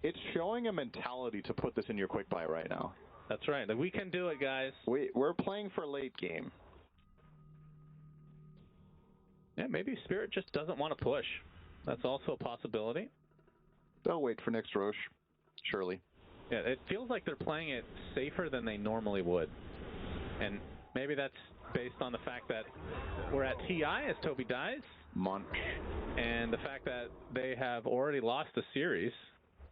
It's showing a mentality to put this in your quick buy right now. That's right. We can do it, guys. We're playing for late game. Yeah, maybe Spirit just doesn't want to push. That's also a possibility. They'll wait for next Roche. Surely. Yeah, it feels like they're playing it safer than they normally would. And maybe that's based on the fact that we're at TI as Toby dies. Munch. And the fact that they have already lost a series.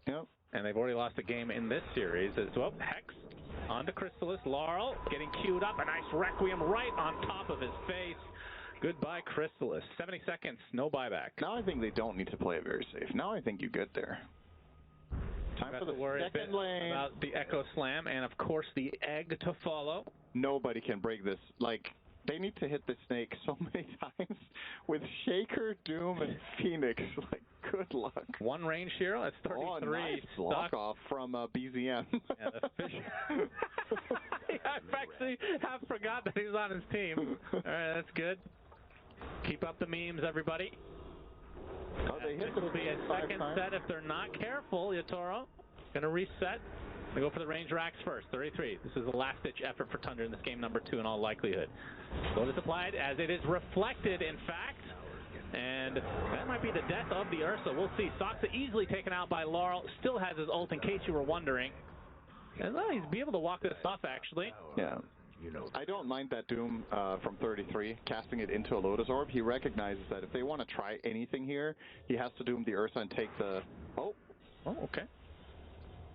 Yep. And they've already lost a game in this series as well. Hex onto Chrysalis. Laurel getting queued up. A nice Requiem right on top of his face. Goodbye, Chrysalis. 70 seconds, no buyback. Now I think they don't need to play it very safe. Now I think you get there. Time for the second lane. About the Echo Slam, and of course the egg to follow. Nobody can break this. Like, they need to hit the snake so many times with Shaker, Doom, and Phoenix. Like, good luck. One range hero at 33. Oh, nice block off from BZM. Yeah, the fish. I actually have forgot that he's on his team. All right, that's good. Keep up the memes, everybody. Oh, they hit This will be a second set if they're not careful. Yatoro going to reset. They go for the range racks first. 33. This is a last-ditch effort for Tundra in this game number 2 in all likelihood. Lotus applied as it is reflected, in fact. And that might be the death of the Ursa. We'll see. Soxa easily taken out by Laurel. Still has his ult, in case you were wondering. And he's be able to walk this off, actually. Yeah. I don't mind that Doom from 33, casting it into a Lotus Orb. He recognizes that if they want to try anything here, he has to Doom the Ursa and take the... Oh, okay.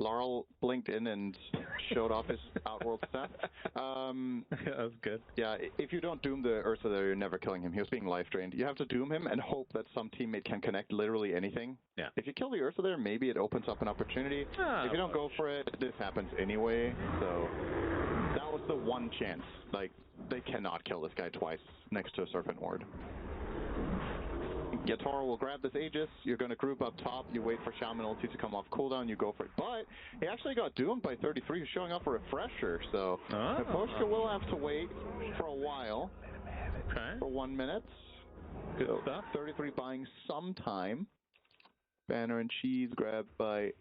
Laurel blinked in and showed off his Outworld stuff. That was good. Yeah, if you don't Doom the Ursa there, you're never killing him. He was being life drained. You have to Doom him and hope that some teammate can connect literally anything. Yeah. If you kill the Ursa there, maybe it opens up an opportunity. If you don't go for it, this happens anyway. So that was the one chance. Like, they cannot kill this guy twice next to a Serpent Ward. Yatoro will grab this Aegis, you're going to group up top, you wait for Shaman ulti to come off cooldown, you go for it. But he actually got doomed by 33, who's showing up a refresher, so Kaposhka will have to wait for a while. Okay. For 1 minute. Good stuff. 33 buying some time. Banner and Cheese grabbed by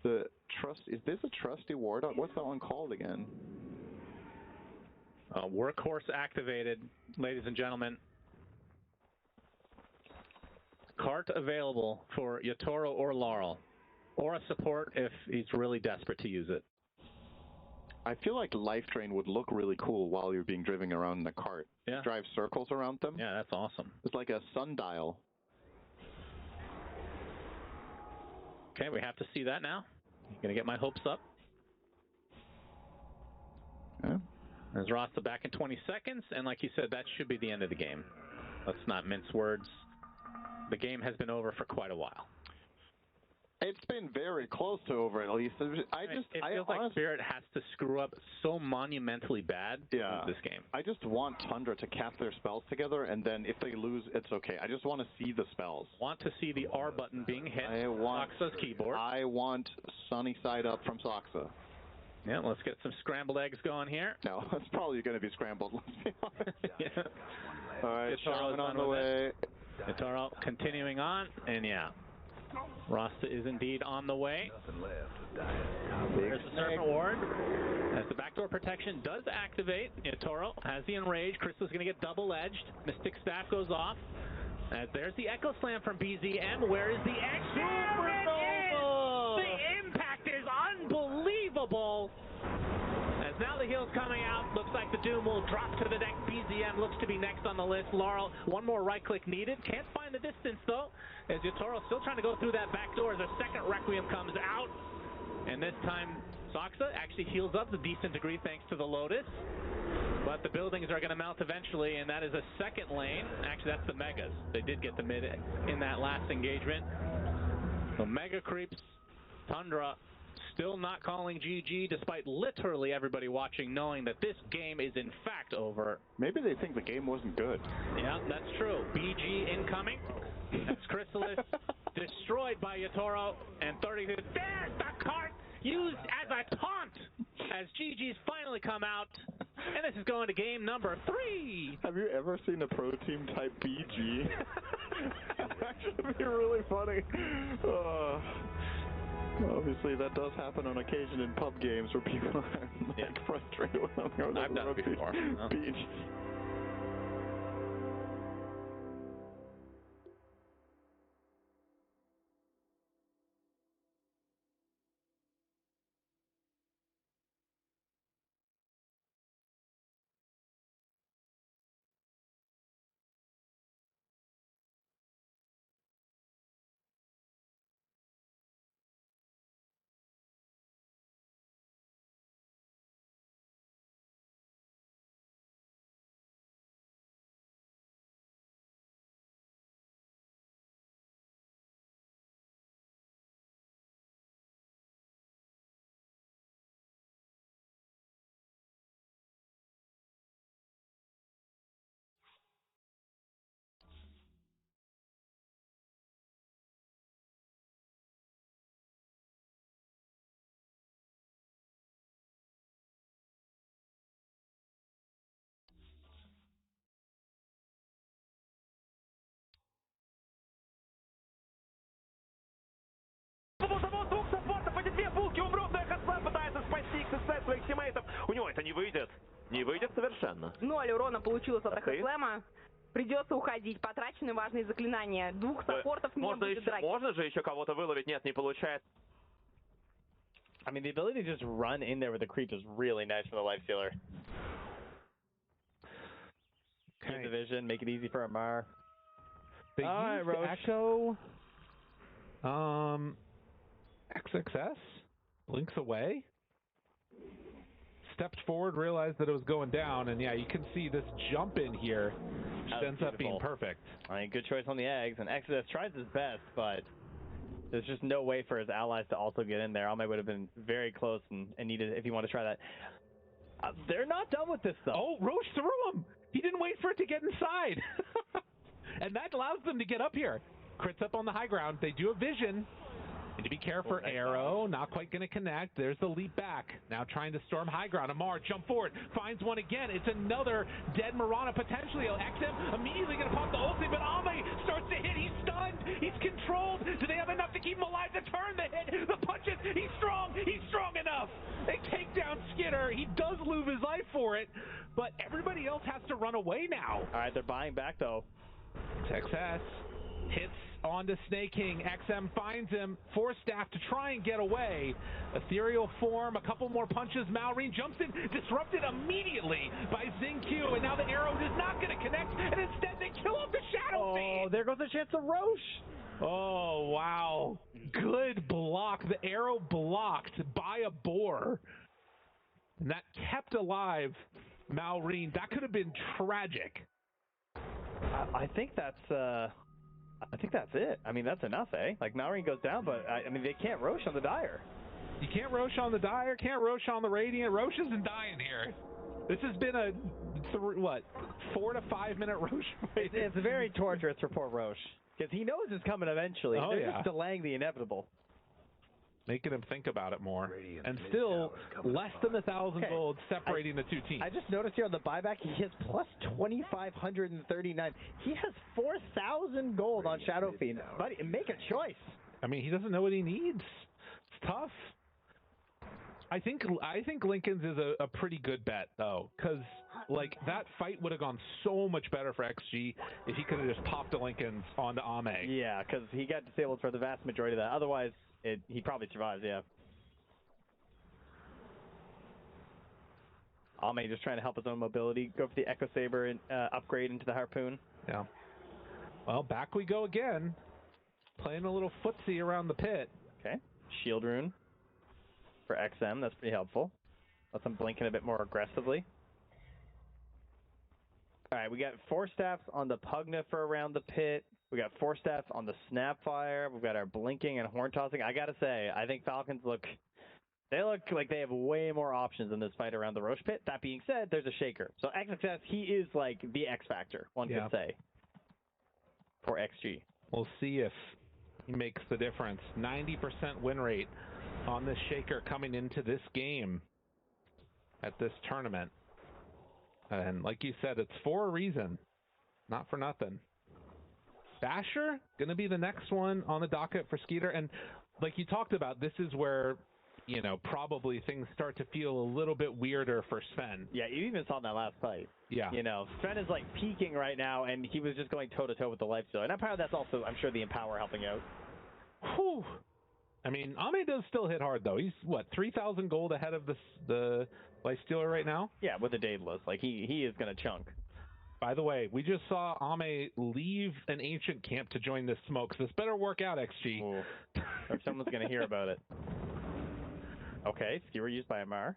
the Trust. Is this a Trusty Ward? What's that one called again? Workhorse activated, ladies and gentlemen. Cart available for Yatoro or Laurel, or a support if he's really desperate to use it. I feel like Life Drain would look really cool while you're being driven around in a cart. Yeah. Drive circles around them. Yeah, that's awesome. It's like a sundial. Okay, we have to see that now. I'm going to get my hopes up. Yeah. There's Rasta back in 20 seconds, and like you said, that should be the end of the game. Let's not mince words. The game has been over for quite a while. It's been very close to over, at least. It feels like Spirit has to screw up so monumentally bad to lose this game. I just want Tundra to cast their spells together, and then if they lose, it's okay. I just want to see the spells. Want to see the R button being hit on Soxa's keyboard. I want Sunny Side Up from Soxa. Yeah, let's get some scrambled eggs going here. No, it's probably going to be scrambled, let's be honest. Yeah. All right, Shaman on the way. Yatoro continuing on, and yeah. Rasta is indeed on the way. There's the Serpent Ward. As the backdoor protection does activate, Yatoro has the enrage. Crystal's going to get double-edged. Mystic Staff goes off. As there's the Echo Slam from BZM. Where is the X? The impact is unbelievable. As now the heal's coming out, looks like the Doom will drop to the deck. BZM looks to be next on the list. Laurel, one more right click needed. Can't find the distance though. As Yatoro still trying to go through that back door as a second Requiem comes out. And this time, Soxa actually heals up a decent degree thanks to the Lotus. But the buildings are going to melt eventually, and that is a second lane. Actually, that's the Megas. They did get the mid in that last engagement. So Mega creeps. Tundra still not calling GG, despite literally everybody watching knowing that this game is in fact over. Maybe they think the game wasn't good. Yeah, that's true. BG incoming. That's Chrysalis destroyed by Yatoro, and 30. There's the cart used as a taunt as GG's finally come out. And this is going to game number 3. Have you ever seen a pro team type BG? That should be really funny. Obviously, that does happen on occasion in pub games where people are frustrated with them. I've done it before. BG. У него это не выйдет. Не выйдет совершенно. 0 урона получилось от Хэслэма. Придется уходить. Потрачены важные заклинания. Двух саппортов не будет драки. Можно же еще кого-то выловить? Нет, не получается. I mean, the ability to just run in there with the creep is really nice for the Life Stealer. Okay. The vision, make it easy for Amar. They used the Echo. XXS blinks away. Stepped forward, realized that it was going down, and yeah, you can see this jump in here ends up being perfect. I mean, good choice on the eggs, and Exodus tries his best, but there's just no way for his allies to also get in there. Almay would have been very close and needed if you want to try that. They're not done with this, though. Oh, Roche threw him! He didn't wait for it to get inside! And that allows them to get up here. Crits up on the high ground. They do a vision. Need to be careful. Arrow, not quite going to connect. There's the leap back. Now trying to storm high ground. Amar, jump forward. Finds one again. It's another dead Mirana potentially. XM immediately going to pop the ulti, but Almay starts to hit. He's stunned. He's controlled. Do they have enough to keep him alive to turn the hit? The punches. He's strong. He's strong enough. They take down Skidder. He does lose his life for it, but everybody else has to run away now. All right, they're buying back, though. Texas. Hits onto Snake King. XM finds him. Force Staff to try and get away. Ethereal form. A couple more punches. Malrine jumps in. Disrupted immediately by Xingqiu. And now the arrow is not going to connect. And instead they kill off the Shadow Fiend. Oh, there goes the chance of Roche. Oh, wow. Good block. The arrow blocked by a boar. And that kept alive Malrine. That could have been tragic. I think that's it. I mean, that's enough, eh? Like, Malrine goes down, but, I mean, they can't Roche on the Dire. You can't Roche on the Dire, can't Roche on the Radiant. Roche isn't dying here. This has been a, 4 to 5 minute Roche fight. It's very torturous for poor Roche, because he knows it's coming eventually. Oh, They're just delaying the inevitable. Making him think about it more. And still, less than 1,000 gold separating the two teams. I just noticed here on the buyback, he has plus 2,539. He has 4,000 gold on Shadow Fiend. Buddy, make a choice. I mean, he doesn't know what he needs. It's tough. I think Lincoln's is a pretty good bet, though, because like that fight would have gone so much better for XG if he could have just popped a Lincoln's onto Ame. Yeah, because he got disabled for the vast majority of that. Otherwise, he probably survives, yeah. Ame just trying to help his own mobility. Go for the Echo Saber and upgrade into the Harpoon. Yeah. Well, back we go again. Playing a little footsie around the pit. Okay. Shield Rune for XM. That's pretty helpful. Lets him blink in a bit more aggressively. All right, we got Force Staffs on the Pugna for around the pit. We got Force Staffs on the Snapfire. We've got our blinking and horn tossing. I gotta say, I think Falcons look like they have way more options in this fight around the Roche pit. That being said, there's a Shaker. So XXS, he is like the X factor, one could say, for XG. We'll see if he makes the difference. 90% win rate on this Shaker coming into this game at this tournament. And like you said, it's for a reason, not for nothing. Basher, going to be the next one on the docket for Skeeter. And like you talked about, this is where, you know, probably things start to feel a little bit weirder for Sven. Yeah, you even saw in that last fight. Yeah. You know, Sven is like peaking right now, and he was just going toe-to-toe with the lifestealer. And part of that's also, I'm sure, the Empower helping out. Whew. I mean, Ame does still hit hard, though. He's, 3,000 gold ahead of the lifestealer right now? Yeah, with the Daedalus. Like, he is going to chunk. By the way, we just saw Ame leave an ancient camp to join this smoke, so this better work out, XG. Or someone's going to hear about it. Okay, skewer used by Amar.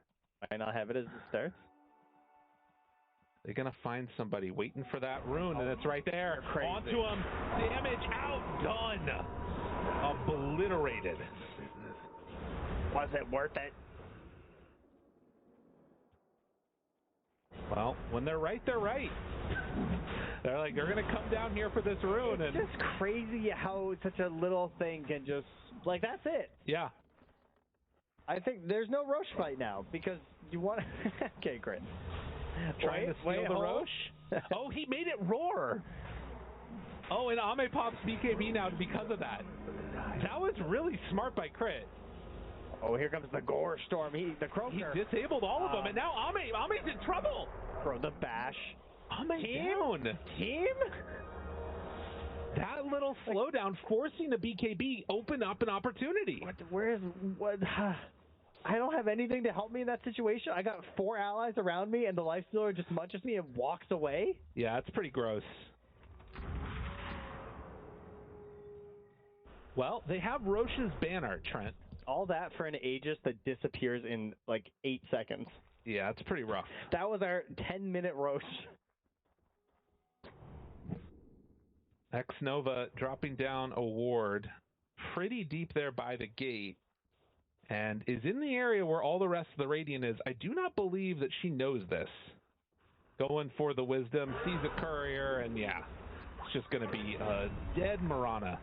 Might not have it as it starts. They're going to find somebody waiting for that rune, and it's right there. Onto him. Damage outdone. Obliterated. Was it worth it? Well, when they're right, they're right. They're like, they're going to come down here for this rune. It's just crazy how such a little thing can just, like, that's it. Yeah. I think there's no Roche fight now, because you want okay, great. Trying to steal the Roche? Oh, he made it roar. Oh, and Ame pops BKB now because of that. That was really smart by Crit. Oh, here comes the Gore Storm. The Croaker. He disabled all of them, and now Ame's in trouble. Bro, the bash. Ame down. Team? That little slowdown forcing the BKB opened up an opportunity. What? I don't have anything to help me in that situation. I got 4 allies around me, and the lifestealer just munches me and walks away. Yeah, that's pretty gross. Well, they have Roche's banner, Trent. All that for an Aegis that disappears in like 8 seconds. Yeah, it's pretty rough. That was our 10-minute Roche. X-Nova dropping down a ward pretty deep there by the gate and is in the area where all the rest of the Radiant is. I do not believe that she knows this. Going for the Wisdom, sees a courier, and yeah, it's just going to be a dead Mirana.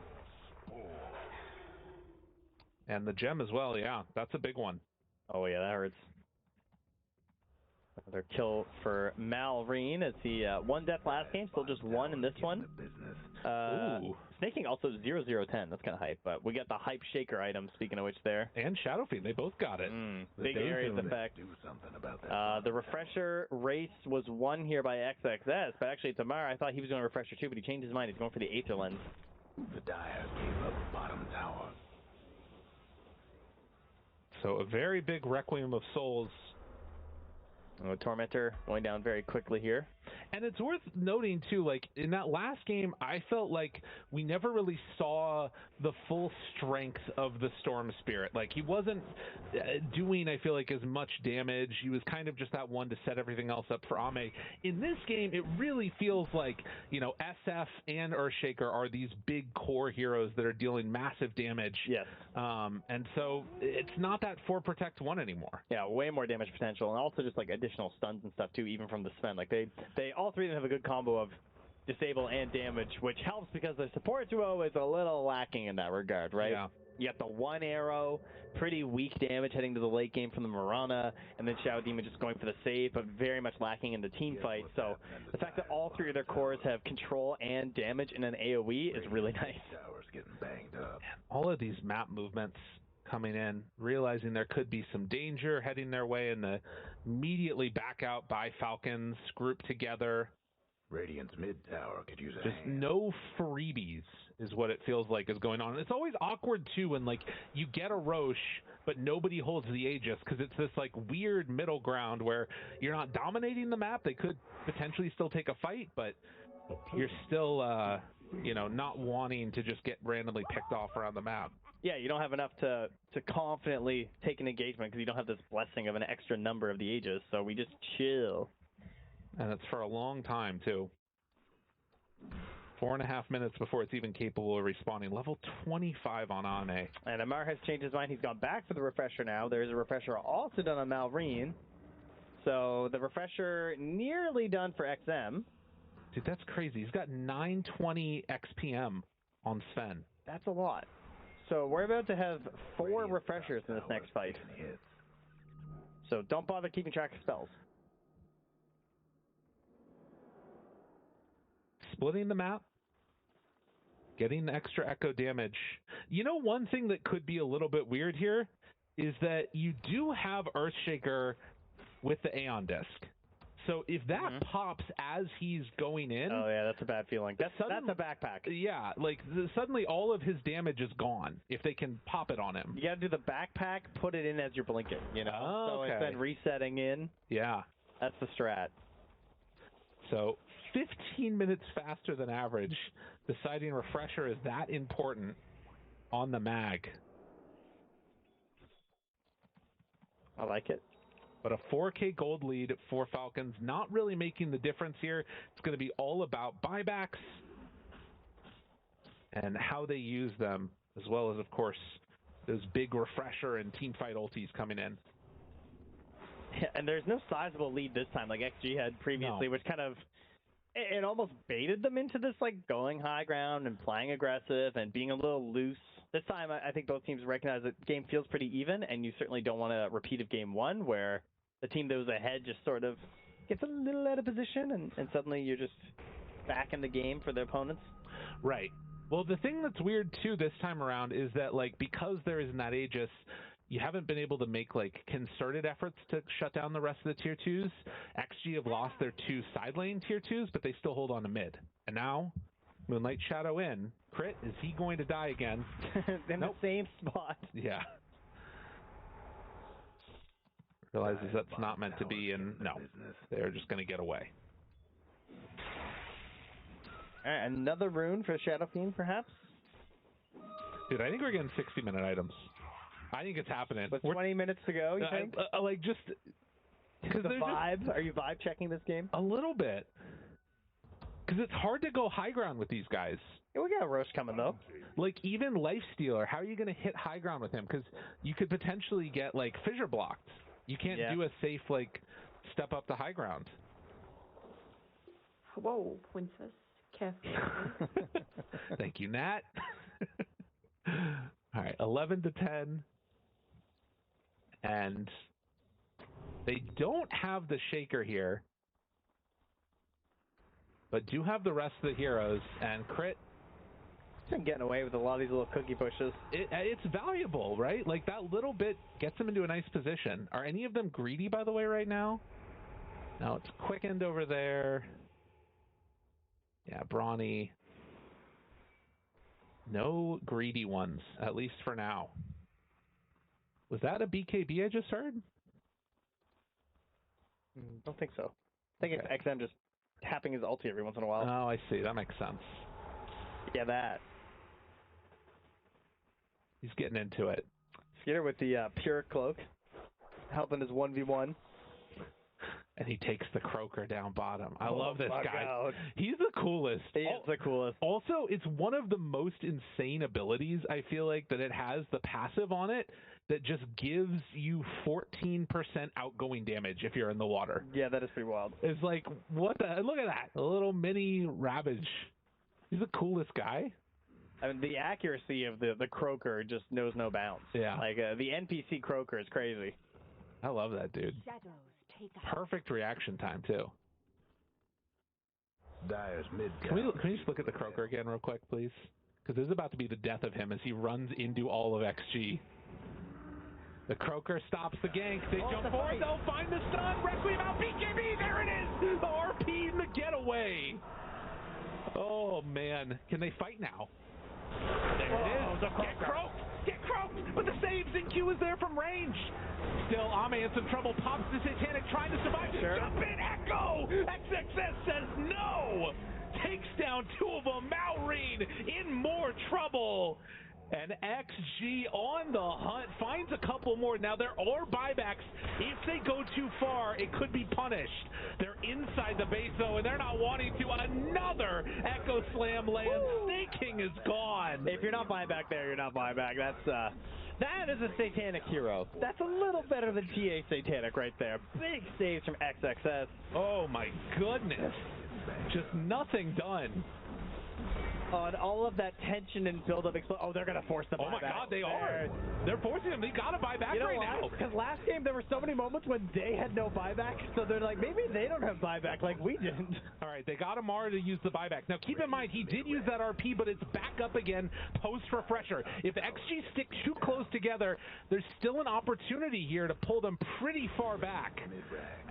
And the gem as well, yeah, that's a big one. Oh yeah, that hurts. Another kill for Malrine as he one death last game, still just one in this one. Snaking also 0-0-10, that's kind of hype, but we got the hype shaker item, speaking of which there. And Shadow Fiend, they both got it. Big areas effect. Do something about that. The refresher race was won here by XXS, but actually Tamar, I thought he was going to refresher too, but he changed his mind. He's going for the Aether Lens. The Dyers gave up bottom tower. So a very big Requiem of Souls. Tormentor going down very quickly here. And it's worth noting, too, like, in that last game, I felt like we never really saw the full strength of the Storm Spirit. Like, he wasn't doing, I feel like, as much damage. He was kind of just that one to set everything else up for Ame. In this game, it really feels like, you know, SF and Earthshaker are these big core heroes that are dealing massive damage. Yes. And so it's not that 4 Protect 1 anymore. Yeah, way more damage potential, and also just, like, additional stuns and stuff, too, even from the Sven. Like, they all three of them have a good combo of disable and damage, which helps because the support duo is a little lacking in that regard, right? Yeah. You got the one arrow, pretty weak damage heading to the late game from the Mirana, and then Shadow Demon just going for the save, but very much lacking in the team fight. So the fact that all three of their cores have control and damage in an AoE is really nice. All of these map movements coming in, realizing there could be some danger heading their way, and the immediately back out by Falcons, group together. Radiant's mid tower could use a Just hand. no freebies is what it feels like is going on. And it's always awkward too when like you get a Roche but nobody holds the Aegis, because it's this like weird middle ground where you're not dominating the map. They could potentially still take a fight, but you're still you know, not wanting to just get randomly picked off around the map. Yeah, you don't have enough to confidently take an engagement because you don't have this blessing of an extra number of the Aegis, so we just chill. And it's for a long time, too. 4.5 minutes before it's even capable of respawning. Level 25 on Ane. And Amar has changed his mind. He's gone back for the refresher now. There's a refresher also done on Malrine. So the refresher nearly done for XM. Dude, that's crazy. He's got 920 XPM on Sven. That's a lot. So we're about to have 4 refreshers in this next fight. So don't bother keeping track of spells. Splitting the map, getting the extra echo damage. You know, one thing that could be a little bit weird here is that you do have Earthshaker with the Aeon Disc. So if that pops as he's going in... Oh, yeah, that's a bad feeling. That's a backpack. Yeah, like suddenly all of his damage is gone if they can pop it on him. You got to do the backpack, put it in as you're blinking, you know? Oh, so okay. it's then resetting in. Yeah. That's the strat. So 15 minutes faster than average. Deciding refresher is that important on the mag. I like it. But a 4K gold lead for Falcons, not really making the difference here. It's going to be all about buybacks and how they use them, as well as, of course, those big refresher and teamfight ultis coming in. Yeah, and there's no sizable lead this time like XG had previously, which kind of, it almost baited them into this, like, going high ground and playing aggressive and being a little loose. This time, I think both teams recognize that the game feels pretty even, and you certainly don't want a repeat of Game 1, where the team that was ahead just sort of gets a little out of position, and suddenly you're just back in the game for the opponents. Right. Well, the thing that's weird, too, this time around is that, like, because there isn't that Aegis, you haven't been able to make, like, concerted efforts to shut down the rest of the Tier 2s. XG have lost their 2 side lane Tier 2s, but they still hold on to mid. And now, Moonlight Shadow in. Crit, is he going to die again? In the same spot. Yeah. Realizes that's not meant to be, and no, they're just going to get away. All right, another rune for Shadow Fiend, perhaps? Dude, I think we're getting 60-minute items. I think it's happening. With 20 minutes to go, you think? Like, just... The vibe? Are you vibe checking this game? A little bit. Because it's hard to go high ground with these guys. Yeah, we got a Roche coming, though. Like, even Lifestealer, how are you going to hit high ground with him? Because you could potentially get, like, fissure blocked. You can't do a safe, like, step up to high ground. Whoa, Princess. Careful. Thank you, Nat. All right, 11 to 10. And they don't have the Shaker here, but do have the rest of the heroes. And Crit... Been getting away with a lot of these little cookie pushes. It's valuable, right? Like, that little bit gets them into a nice position. Are any of them greedy, by the way, right now? No, it's quickened over there. Yeah, Brawny. No greedy ones, at least for now. Was that a BKB I just heard? Don't think so. I think it's XM just tapping his ulti every once in a while. Oh, I see. That makes sense. Yeah, that. He's getting into it. Skinner with the pure cloak, helping his 1v1. And he takes the Croaker down bottom. I love this guy. God. He's the coolest. He is the coolest. Also, it's one of the most insane abilities, I feel like, that it has the passive on it that just gives you 14% outgoing damage if you're in the water. Yeah, that is pretty wild. It's like, what the? Look at that. A little mini Ravage. He's the coolest guy. I mean, the accuracy of the Croaker just knows no bounds. Yeah. Like, the NPC Croaker is crazy. I love that, dude. Perfect reaction time, too. Dyer's mid. Can we just look at the Croaker again real quick, please? Because this is about to be the death of him as he runs into all of XG. The Croaker stops the gank. They jump forward. They'll find the stun. Requiem out. BKB. There it is. The RP and the getaway. Oh, man. Can they fight now? There it is. Get croaked. Get croaked. But the save Zinq is there from range. Still, Ame in some trouble. Pops the Satanic trying to survive. Sure. Jump in. Echo. XXS says no. Takes down two of them. Malrine in more trouble. And XG on the hunt, finds a couple more. Now, there are buybacks. If they go too far, it could be punished. They're inside the base, though, and they're not wanting to. Another Echo Slam lands. Snake King is gone. If you're not buyback there, you're not buyback. That is a Satanic hero. That's a little better than TA Satanic right there. Big saves from XXS. Oh, my goodness. Just nothing done. On all of that tension and build-up. Oh, they're going to force the buyback. Oh, my God, they are. They're forcing them. They got to buy back right now. Because last game, there were so many moments when they had no buyback, so they're like, maybe they don't have buyback like we didn't. All right, they got Amara to use the buyback. Now, keep in mind, he did use that RP, but it's back up again post-refresher. If XG stick too close together, there's still an opportunity here to pull them pretty far back.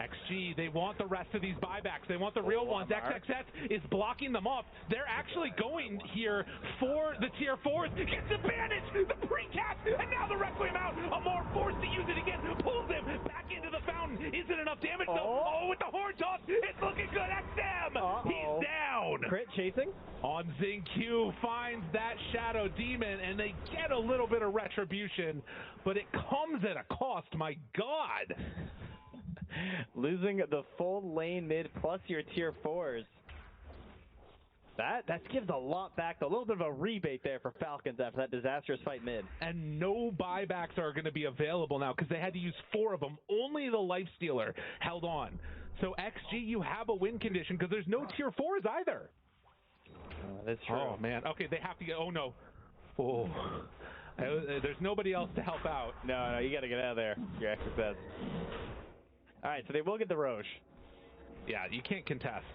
XG, they want the rest of these buybacks. They want the real ones. XXS is blocking them off. They're actually going here for the tier 4s. Gets the bandage, the pre-cast, and now the Requiem out. Amar forced to use it again. Pulls him back into the fountain. Isn't enough damage though. Oh, with the horn toss. It's looking good. XM. He's down. Crit chasing. On Zinq finds that Shadow Demon, and they get a little bit of retribution, but it comes at a cost. My God. Losing the full lane mid plus your tier 4s. That gives a lot back, a little bit of a rebate there for Falcons after that disastrous fight mid. And no buybacks are going to be available now because they had to use 4 of them. Only the Lifestealer held on. So XG, you have a win condition because there's no tier 4s either. That's true. Oh, man. Okay, they have to get... Oh, no. Oh. There's nobody else to help out. No, you got to get out of there. Your XXS. All right, so they will get the Roche. Yeah, you can't contest.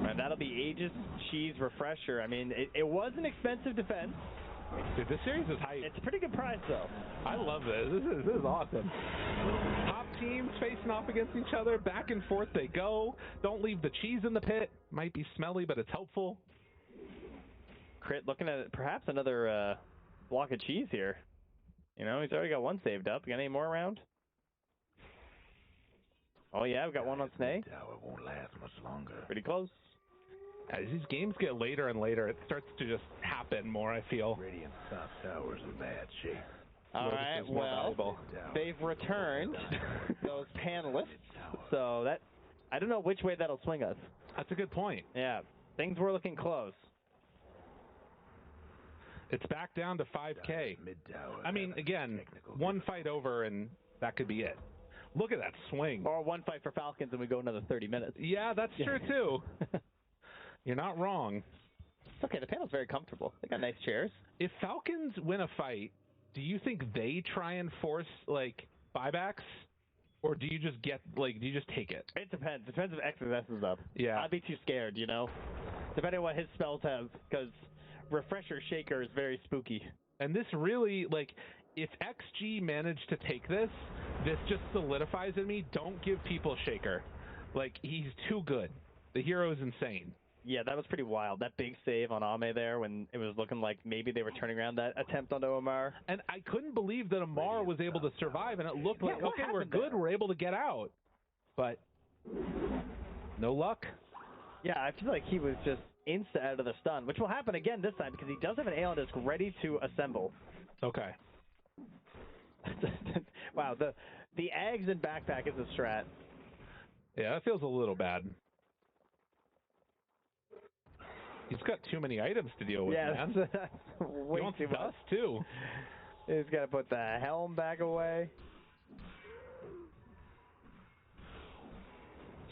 And that'll be Aegis Cheese Refresher. I mean, it was an expensive defense. Dude, this series is hype. It's a pretty good price, though. I love this. This is awesome. Top teams facing off against each other. Back and forth they go. Don't leave the cheese in the pit. Might be smelly, but it's helpful. Crit looking at perhaps another block of cheese here. You know, he's already got one saved up. You got any more around? Oh, yeah, we've got one on Snake. Tower won't last much longer. Pretty close. As these games get later and later, it starts to just happen more, I feel. Radiant South Tower's in bad shape. All right, well, they've returned those panelists, so that I don't know which way that'll swing us. That's a good point. Yeah, things were looking close. It's back down to 5K. I mean, again, one fight over and that could be it. Look at that swing. Or one fight for Falcons and we go another 30 minutes. Yeah, that's true too. You're not wrong. It's okay, the panel's very comfortable. They got nice chairs. If Falcons win a fight, do you think they try and force, like, buybacks? Or do you just get, like, do you just take it? It depends. It depends if XSS is up. Yeah. I'd be too scared, you know? Depending on what his spells have, because Refresher Shaker is very spooky. And this really, like, if XG managed to take this just solidifies in me, don't give people Shaker. Like, he's too good. The hero is insane. Yeah, that was pretty wild. That big save on Ame there when it was looking like maybe they were turning around that attempt onto Omar. And I couldn't believe that Omar was able to survive, and it looked like, okay, we're good, we're able to get out. But no luck. Yeah, I feel like he was just insta out of the stun, which will happen again this time because he does have an Aeon Disc ready to assemble. Okay. Wow, the eggs and backpack is a strat. Yeah, that feels a little bad. He's got too many items to deal with, man. That's way he wants too dust, much. too. He's got to put the helm back away.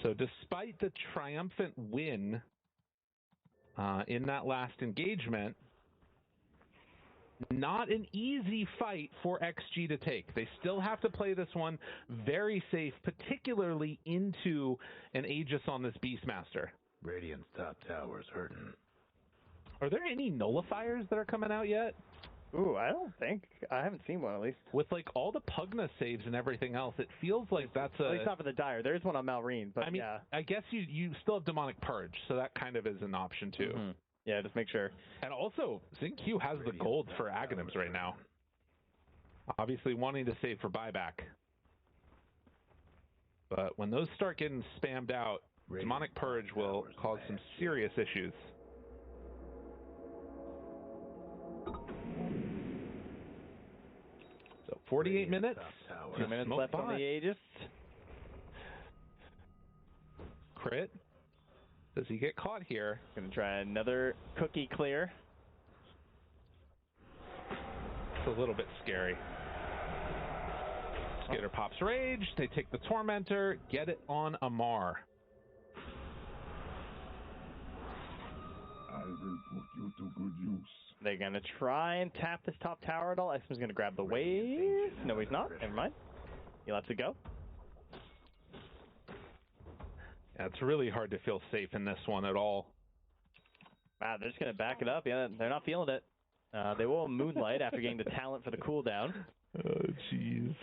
So despite the triumphant win in that last engagement, not an easy fight for XG to take. They still have to play this one very safe, particularly into an Aegis on this Beastmaster. Radiant's top tower's hurting. Are there any nullifiers that are coming out yet? Ooh, I don't think. I haven't seen one, at least. With, like, all the Pugna saves and everything else, it feels like that's a... At least not for the Dire. There is one on Malrine, but I mean, yeah. I guess you still have Demonic Purge, so that kind of is an option, too. Mm-hmm. Yeah, just make sure. And also, Q has the gold for Aghanims right now. Obviously wanting to save for buyback. But when those start getting spammed out, Demonic Purge will cause some serious issues. So 48 minutes. 2 minutes left on the Aegis. Crit. Does he get caught here? Gonna try another cookie clear. It's a little bit scary. Skater pops Rage. They take the Tormentor. Get it on Amar. I will put you to good use. They're gonna try and tap this top tower at all. X's gonna grab the wave. No, he's not. Never mind. He lets it go. Yeah, it's really hard to feel safe in this one at all. Wow, they're just going to back it up. Yeah, they're not feeling it. They will Moonlight after getting the talent for the cooldown. Oh, jeez.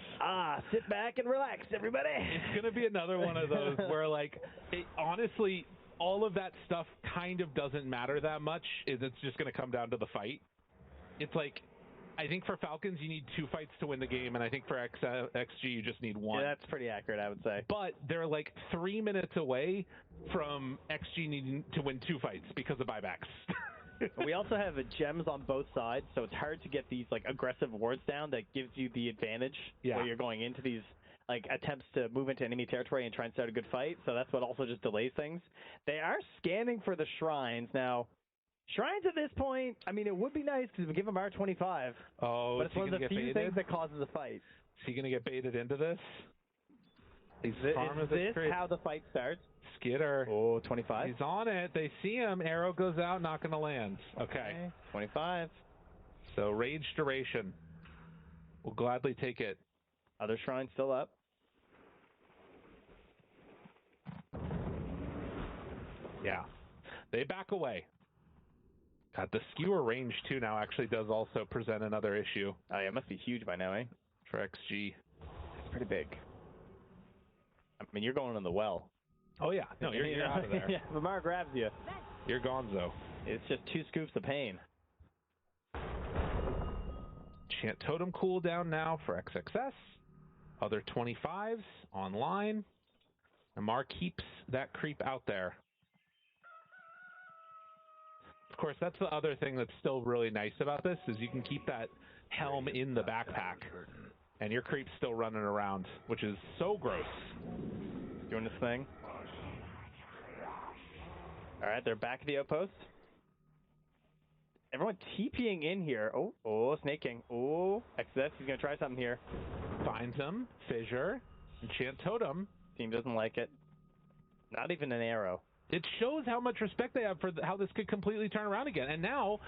Sit back and relax, everybody. It's going to be another one of those where, like, honestly, all of that stuff kind of doesn't matter that much. It's just going to come down to the fight. It's like, I think for Falcons, you need 2 fights to win the game, and I think for XG, you just need 1. Yeah, that's pretty accurate, I would say. But they're like 3 minutes away from XG needing to win 2 fights because of buybacks. We also have gems on both sides, so it's hard to get these like aggressive wards down that gives you the advantage where you're going into these like attempts to move into enemy territory and try and start a good fight. So that's what also just delays things. They are scanning for the shrines now. Shrines at this point, I mean, it would be nice because we give him R25. Oh, but it's one of the few things that causes a fight. Is he going to get baited into this? Is this how the fight starts? Skitter. Oh, 25. He's on it. They see him. Arrow goes out, not going to land. Okay. 25. So rage duration. We'll gladly take it. Other shrine still up. Yeah. They back away. God, the skewer range, too, now actually does also present another issue. Oh, yeah, it must be huge by now, eh? For XG. It's pretty big. I mean, you're going in the well. Oh, yeah. No, you're out of there. Yeah, if Amar grabs you. You're gonzo. It's just 2 scoops of pain. Chant Totem cooldown now for XXS. Other 25s online. Amar keeps that creep out there. Of course, that's the other thing that's still really nice about this, is you can keep that helm in the backpack, and your creep's still running around, which is so gross. Doing this thing. All right, they're back at the outpost. Everyone TPing in here. Oh, Snake King. Oh, XS, he's going to try something here. Finds him, Fissure, Enchant Totem. Team doesn't like it. Not even an arrow. It shows how much respect they have for how this could completely turn around again. And now,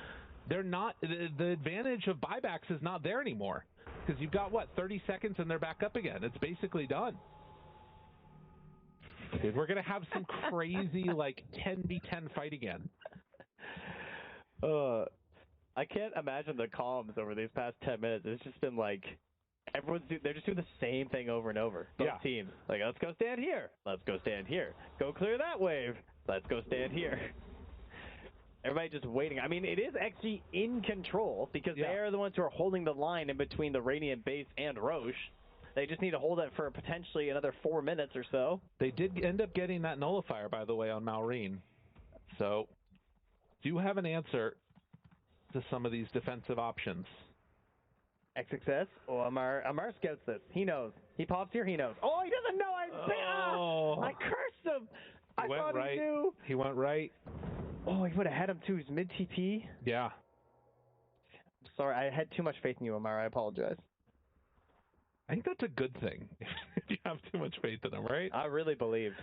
they're not, the advantage of buybacks is not there anymore. Because you've got, 30 seconds and they're back up again. It's basically done. Dude, we're going to have some crazy, 10v10 fight again. I can't imagine the comms over these past 10 minutes. It's just been they're just doing the same thing over and over. Both teams. Let's go stand here. Let's go stand here. Go clear that wave. Let's go stand here. Everybody just waiting. I mean, it is XG in control because they're the ones who are holding the line in between the Radiant base and Roche. They just need to hold it for potentially another 4 minutes or so. They did end up getting that nullifier, by the way, on Malrine. So, do you have an answer to some of these defensive options? XXS? Oh, Amar scouts this. He knows. He pops here, he knows. Oh, he doesn't know. I cursed him. I thought he knew. He went right. Oh, he would have had him too. He's mid-TP. Yeah. Sorry, I had too much faith in you, Amar. I apologize. I think that's a good thing if you have too much faith in him, right? I really believed.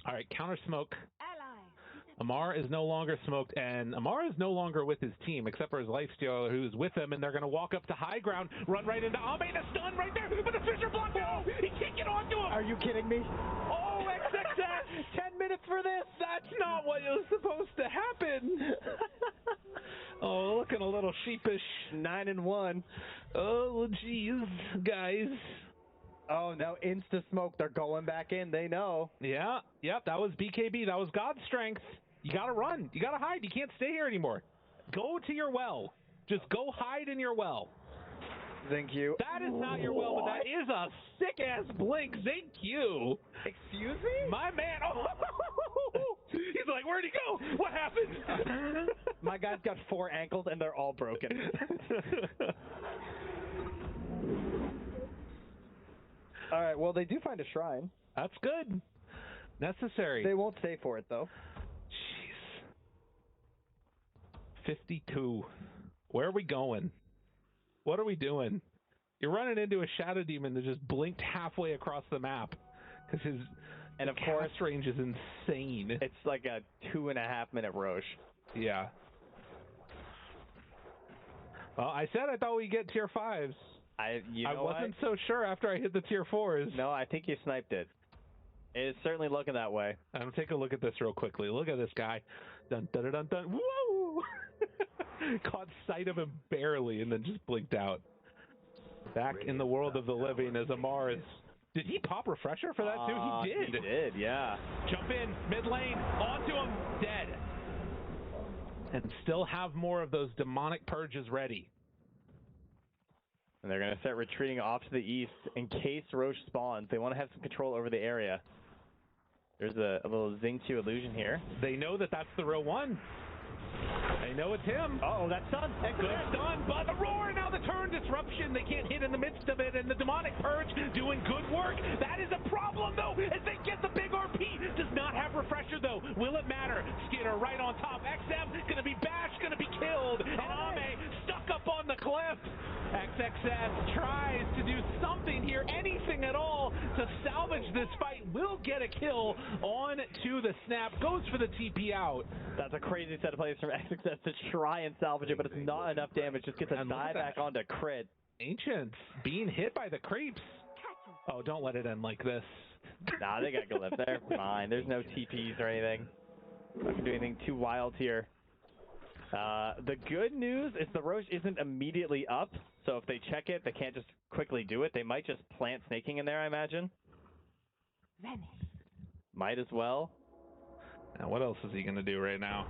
All right, counter smoke. Amar is no longer smoked, and Amar is no longer with his team, except for his lifestealer who's with him, and they're going to walk up to high ground, run right into Ame, the stun right there, but the Fisher block, no! He can't get onto him! Are you kidding me? Oh, XXS! 10 minutes for this! That's not what was supposed to happen! Oh, looking a little sheepish. 9-1. Oh, geez, guys. Oh, no, insta-smoke. They're going back in. They know. Yeah, yep, that was BKB. That was God's strength. You got to run. You got to hide. You can't stay here anymore. Go to your well. Just go hide in your well. Thank you. That is not your well, but that is a sick-ass blink. Thank you. Excuse me? My man. Oh, he's like, where'd he go? What happened? My guy's got 4 ankles, and they're all broken. All right, well, they do find a shrine. That's good. Necessary. They won't stay for it, though. Jeez. 52. Where are we going? What are we doing? You're running into a Shadow Demon that just blinked halfway across the map. Because his cast range is insane. It's like a 2.5-minute Roche. Yeah. Well, I said I thought we'd get tier 5s. I wasn't so sure after I hit the tier 4s. No, I think you sniped it. It is certainly looking that way. I'm take a look at this real quickly. Look at this guy. Dun dun dun dun. Whoa! Caught sight of him barely and then just blinked out. Back in the world of the living as Amar is. Did he pop refresher for that too? He did. He did, yeah. Jump in, mid lane, onto him, dead. And still have more of those demonic purges ready. And they're going to start retreating off to the east in case Roche spawns. They want to have some control over the area. There's a little Xingqiu illusion here. They know that that's the real one. They know it's him. Uh-oh, that's stun. Good stun, but the roar, now the turn disruption. They can't hit in the midst of it, and the demonic purge doing good work. That is a problem, though, as they get the big RP. Does not have refresher, though. Will it matter? Skidder right on top. XM going to be bashed, going to be killed, and Ame stuck up on the cliff. XXS tries to do something here, anything at all, to salvage this fight. Will get a kill on to the snap. Goes for the TP out. That's a crazy set of plays from XXS to try and salvage it, but it's not enough damage. Just gets a dive back onto crit. Ancients being hit by the creeps. Oh, don't let it end like this. Nah, they got Glyph. They're fine. There's no TPs or anything. Not gonna do anything too wild here. The good news is the Roche isn't immediately up, so if they check it, they can't just quickly do it. They might just plant snaking in there, I imagine. Might as well. Now, what else is he going to do right now?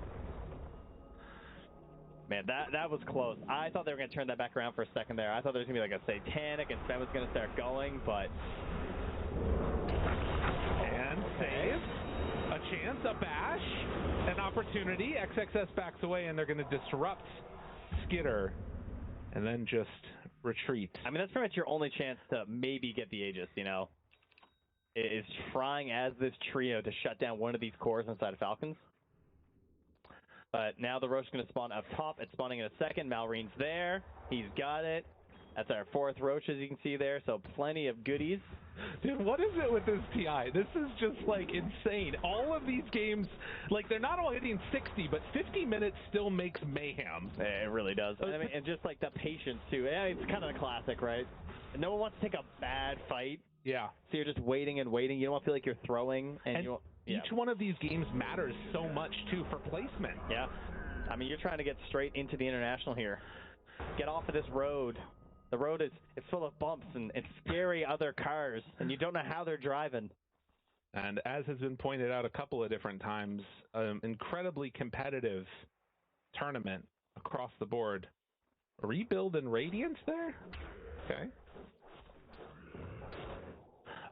Man, that was close. I thought they were going to turn that back around for a second there. I thought there was going to be like a Satanic and Sven was going to start going, but... And save. A chance, a bash, an opportunity. XXS backs away, and they're going to disrupt Skidder and then just retreat. I mean, that's pretty much your only chance to maybe get the Aegis, you know? Is trying as this trio to shut down one of these cores inside of Falcons. But now the Roche is going to spawn up top. It's spawning in a second. Malrine's there. He's got it. That's our 4th Roche, as you can see there. So plenty of goodies. Dude, what is it with this TI? This is just, like, insane. All of these games, like, they're not all hitting 60, but 50 minutes still makes mayhem. It really does. I mean, and just, like, the patience, too. Yeah, it's kind of the classic, right? No one wants to take a bad fight. Yeah. So you're just waiting and waiting. You don't want to feel like you're throwing. And you each one of these games matters so much, too, for placement. Yeah. I mean, you're trying to get straight into the international here. Get off of this road. The road is full of bumps and scary other cars, and you don't know how they're driving. And as has been pointed out a couple of different times, incredibly competitive tournament across the board. Rebuild and Radiance there? Okay.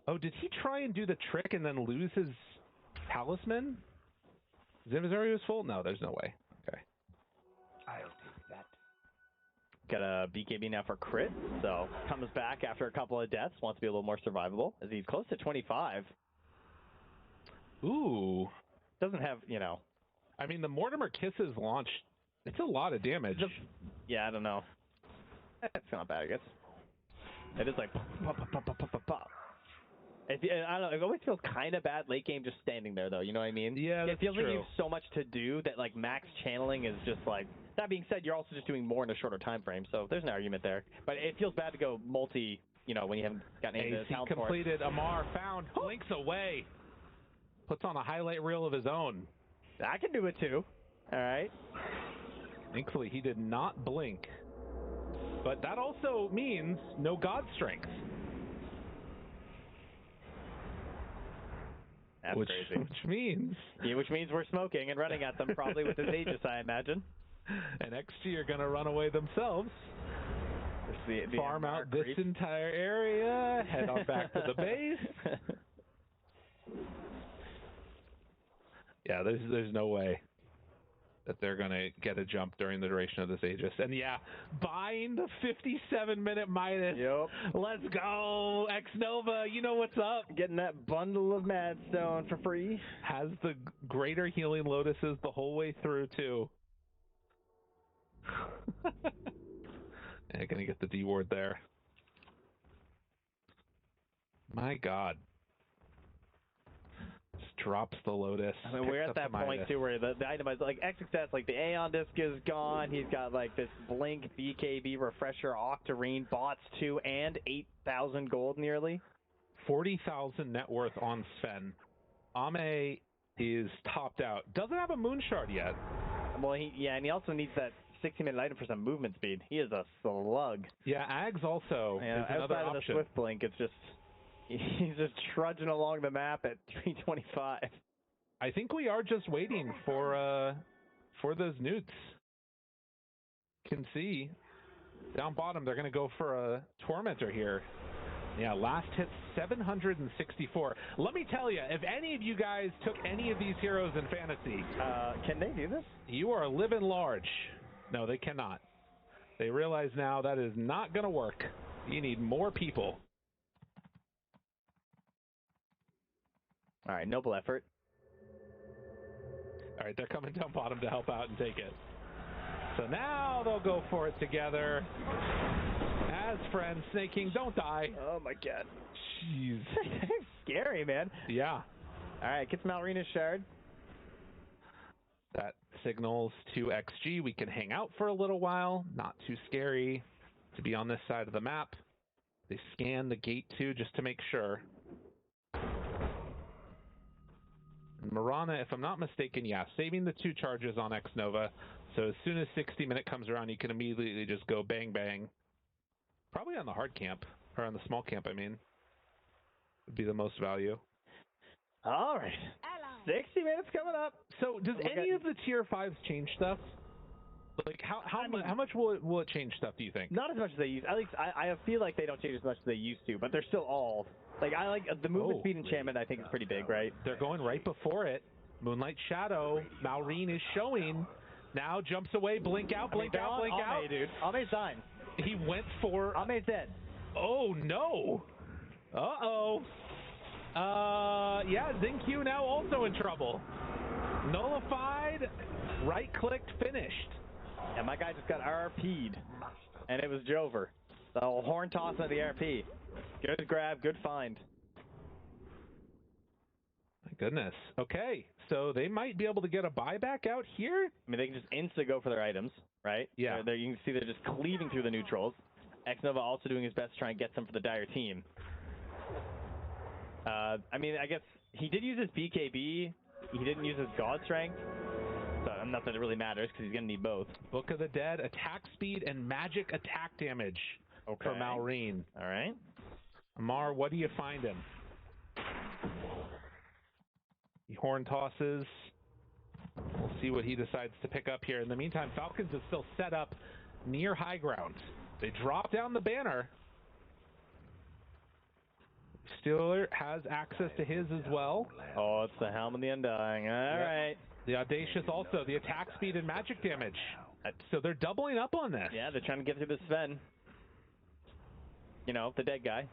Oh, did he try and do the trick and then lose his talisman? His inventory was full? No, there's no way. Okay. I'll take that. Got a BKB now for crit, so comes back after a couple of deaths, wants to be a little more survivable, as he's close to 25. Ooh. Doesn't have, you know... I mean, the Mortimer Kisses launch, it's a lot of damage. Yeah, I don't know. It's not bad, I guess. It is like pop, pop, pop, pop, pop, pop, pop. I don't know, it always feels kind of bad late game just standing there, though, you know what I mean? Yeah, that's It feels true. like you have so much to do that, like, max channeling is just like... That being said, you're also just doing more in a shorter time frame, so there's an argument there. But it feels bad to go multi, you know, when you haven't gotten any AC completed. Amar found, blinks away. Puts on a highlight reel of his own. I can do it too. All right. Thankfully, he did not blink. But that also means no God Strength. That's crazy. Which means we're smoking and running at them probably with his Aegis, I imagine. And XG are going to run away themselves. Farm out this entire area. Head on back to the base. Yeah, there's no way that they're going to get a jump during the duration of this Aegis. And yeah, buying the 57-minute Midas. Yep. Let's go, X-Nova. You know what's up. Getting that bundle of Madstone for free. Has the greater healing lotuses the whole way through, too. Yeah, going to get the D ward there. My God. Just drops the Lotus. I mean, we're at that point, too, where the item is like XXS, like the Aeon Disc is gone. He's got like this Blink, BKB, Refresher, Octarine, Bots 2, and 8,000 gold nearly. 40,000 net worth on Sven. Ame is topped out. Doesn't have a Moon Shard yet. Well, and he also needs that 60-minute item for some movement speed. He is a slug. Yeah, Ags also is another outside option. of the Swift Blink, it's just he's just trudging along the map at 325. I think we are just waiting for those newts. Can see down bottom they're going to go for a Tormentor here. Yeah, last hit 764. Let me tell you, if any of you guys took any of these heroes in fantasy, can they do this? You are living large. No, they cannot. They realize now that is not going to work. You need more people. All right, noble effort. All right, they're coming down bottom to help out and take it. So now they'll go for it together. As friends, Snake King, don't die. Oh my God. Jeez. Scary, man. Yeah. All right, gets Malrina's shard. That signals to XG we can hang out for a little while. Not too scary to be on this side of the map. They scan the gate too just to make sure. And Marana, if I'm not mistaken, yeah, saving the 2 charges on X-Nova. So as soon as 60-minute comes around, you can immediately just go bang, bang. Probably on the hard camp, or on the small camp, I mean. Would be the most value. All right. 60 minutes coming up. So does any of the tier 5s change stuff? Like how much will it change stuff, do you think? Not as much as they used. At least I feel like they don't change as much as they used to, but they're still all like I like the movement speed enchantment. I think is pretty big, right? They're going right before it. Moonlight Shadow. Malrine is showing. Now jumps away. Blink out. Blink out. Blink out. Ame, dude. Ame's dying. He went for. Ame's dead. Oh no. Uh-oh. Yeah, Xingqiu now also in trouble. Nullified, right-clicked, finished. Yeah, my guy just got RP'd, and it was Jover. The whole horn toss of the RP. Good grab, good find. My goodness. Okay, so they might be able to get a buyback out here? I mean, they can just insta-go for their items, right? Yeah. You can see they're just cleaving through the neutrals. X-Nova also doing his best to try and get some for the Dire team. I mean, I guess he did use his BKB. He didn't use his God Strength. So not that it really matters because he's going to need both. Book of the Dead, attack speed, and magic attack damage for Malrine. All right. Amar, what do you find him? He horn tosses. We'll see what he decides to pick up here. In the meantime, Falcons is still set up near high ground. They drop down the banner. Steeler has access to his as well. Oh, it's the Helm of the Undying. All right. The Audacious also, the attack speed and magic damage. So they're doubling up on this. Yeah, they're trying to get through the Sven. You know, the dead guy.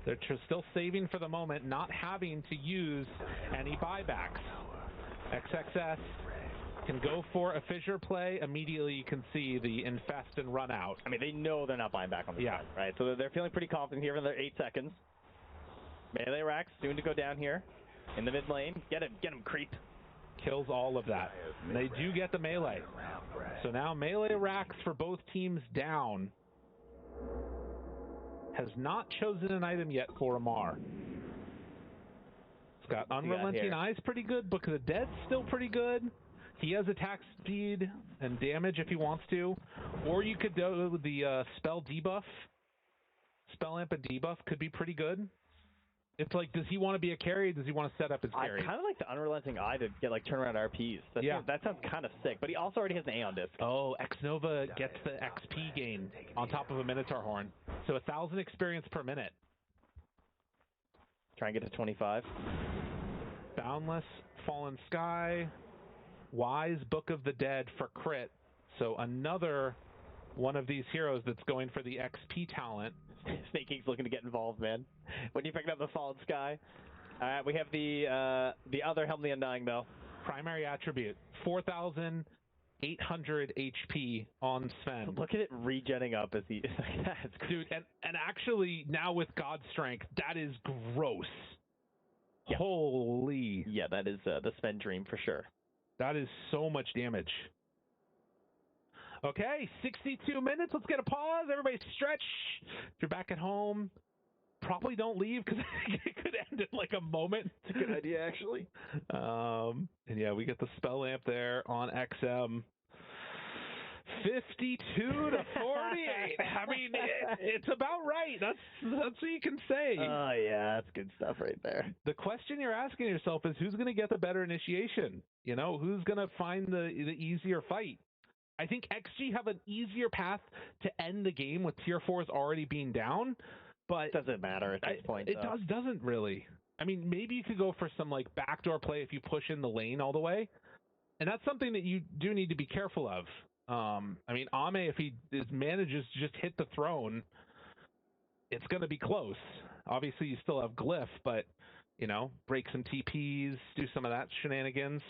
They're still saving for the moment, not having to use any buybacks. XXS can go for a fissure play. Immediately you can see the infest and run out. I mean, they know they're not buying back on the side, right? So they're feeling pretty confident here in their 8 seconds. Melee racks soon to go down here in the mid lane. Get him, creep. Kills all of that. And they do get the melee. So now melee racks for both teams down. Has not chosen an item yet for Amar. It's got Unrelenting Eyes pretty good, Book of the Dead's still pretty good. He has attack speed and damage if he wants to. Or you could do the spell debuff. Spell amp and debuff could be pretty good. It's like, does he want to be a carry? Does he want to set up his carry? I kind of like the Unrelenting Eye to get like turnaround RPs. That sounds kind of sick. But he also already has an Aeon Disc. Oh, X-Nova gets the XP gain on top of a Minotaur Horn. So 1,000 experience per minute. Try and get to 25. Boundless, Fallen Sky, Wise, Book of the Dead for crit. So another one of these heroes that's going for the XP talent. Snake King's looking to get involved, man. When you picked up the Fallen Sky. All right, we have the other Helm of the Undying, though. Primary attribute, 4,800 HP on Sven. Look at it regenning up as he... That's dude, and actually, now with God Strength, that is gross. Yeah. Holy. Yeah, that is the Sven dream for sure. That is so much damage. Okay, 62 minutes. Let's get a pause. Everybody stretch. If you're back at home, probably don't leave because it could end in like a moment. It's a good idea, actually. And yeah, we get the spell amp there on XM. 52 to 48. I mean, it's about right. That's what you can say. Oh, yeah, that's good stuff right there. The question you're asking yourself is who's going to get the better initiation? You know, who's going to find the easier fight? I think XG have an easier path to end the game with tier 4s already being down, but it doesn't matter at this point. It doesn't really. I mean, maybe you could go for some like backdoor play if you push in the lane all the way, and that's something that you do need to be careful of. I mean, Ame, if he manages to just hit the throne, it's going to be close. Obviously, you still have Glyph, but you know, break some TPs, do some of that shenanigans.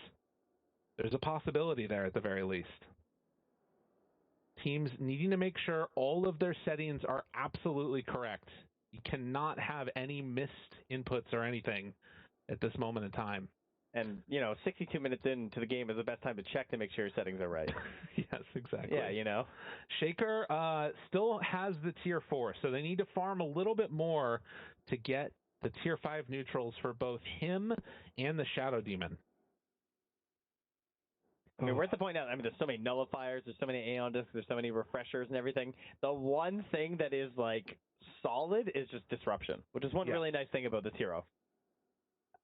There's a possibility there at the very least. Teams needing to make sure all of their settings are absolutely correct. You cannot have any missed inputs or anything at this moment in time. And, you know, 62 minutes into the game is the best time to check to make sure your settings are right. Yes, exactly. Yeah, you know. Shaker still has the tier 4, so they need to farm a little bit more to get the tier 5 neutrals for both him and the Shadow Demon. I mean, we're at the point now, I mean, there's so many nullifiers, there's so many Aeon Discs, there's so many refreshers and everything. The one thing that is, like, solid is just disruption, which is one really nice thing about this hero.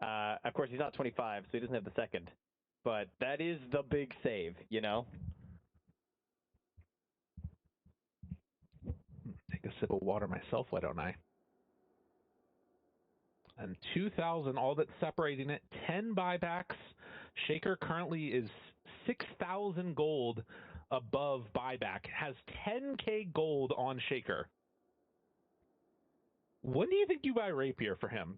Of course, he's not 25, so he doesn't have the second. But that is the big save, you know? Take a sip of water myself, why don't I? And 2,000, all that's separating it. 10 buybacks. Shaker currently is 6,000 gold above buyback. Has 10k gold on Shaker. When do you think you buy Rapier for him?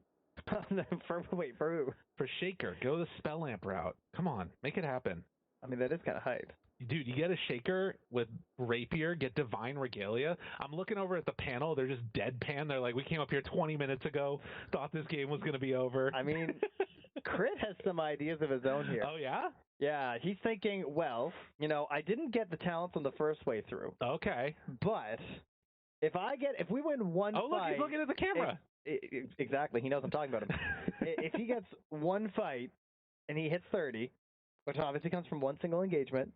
For who? For Shaker. Go the spell amp route. Come on, make it happen. I mean, that is kind of hype. Dude, you get a Shaker with Rapier, get Divine Regalia. I'm looking over at the panel. They're just deadpan. They're like, we came up here 20 minutes ago, thought this game was going to be over. I mean, Crit has some ideas of his own here. Oh, yeah? Yeah, he's thinking, well, you know, I didn't get the talents on the first way through. Okay. But if we win one fight... Oh, look, he's looking at the camera. Exactly. He knows I'm talking about him. If he gets one fight and he hits 30, Which obviously comes from one single engagement.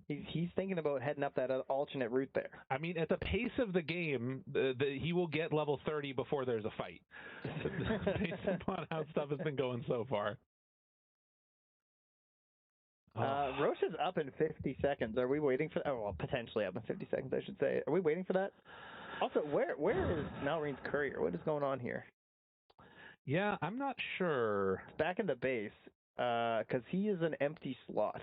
He's thinking about heading up that alternate route there. I mean, at the pace of the game, he will get level 30 before there's a fight, based upon how stuff has been going so far. Roche is up in 50 seconds. Are we waiting for that? Oh, well, potentially up in 50 seconds, I should say. Are we waiting for that? Also, where is Malreen's courier? What is going on here? Yeah, I'm not sure. It's back in the base, because he is an empty slot.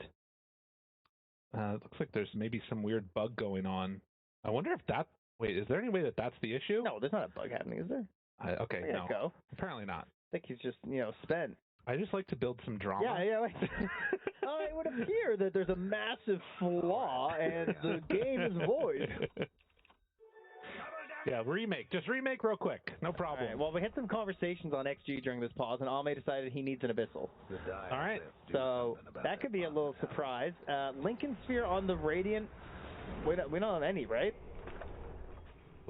It looks like there's maybe some weird bug going on. I wonder if that... Wait, is there any way that that's the issue? No, there's not a bug happening, is there? Okay, no. Go. Apparently not. I think he's just, spent. I just like to build some drama. Yeah. It would appear that there's a massive flaw and the game is void. Yeah, remake. Just remake real quick. No problem. All right, well, we had some conversations on XG during this pause, and Ame decided he needs an Abyssal. All right. So that could be a little surprise. Lincoln Sphere on the Radiant. We don't have any, right?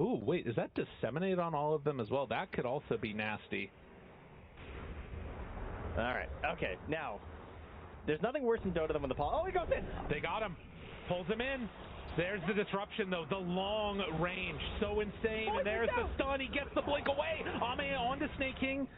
Ooh, wait. Is that Disseminate on all of them as well? That could also be nasty. All right. Okay. Now, there's nothing worse in Dota than when the pause. Oh, he goes in. They got him. Pulls him in. There's the disruption, though. The long range. So insane. And there's the stun. He gets the blink away. Ame on to Snake King.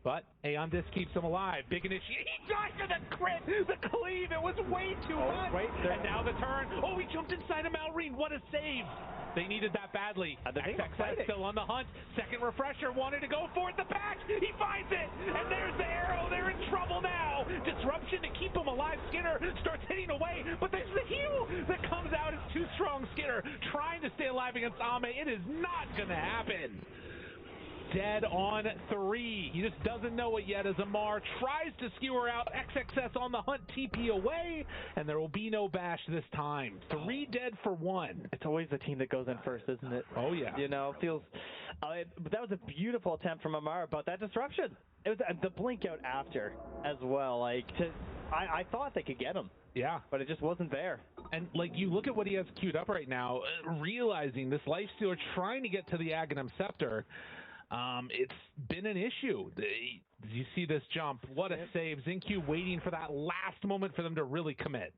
But Aeon Disc keeps him alive. Big initiate. He dies to the crit. The cleave. It was way too much. And now the turn. Oh, he jumped inside of Malreen. What a save. They needed that badly. XXS still on the hunt. Second refresher wanted to go for it. The patch. He finds it. And there's the arrow. They're in trouble now. Disruption to keep him alive. Skinner starts hitting away. But there's the heal that comes out. It's too strong. Skinner trying to stay alive against Ame. It is not going to happen. Dead on 3. He just doesn't know it yet as Amar tries to skewer out. XXS on the hunt, TP away, and there will be no bash this time. 3 dead for 1. It's always the team that goes in first, isn't it? Oh, yeah. Feels... but that was a beautiful attempt from Amar, but that disruption. It was the blink out after as well. I thought they could get him. Yeah. But it just wasn't there. And, you look at what he has queued up right now, realizing this Lifestealer trying to get to the Aghanim Scepter. It's been an issue. You see this jump. What a save. XinQ waiting for that last moment for them to really commit.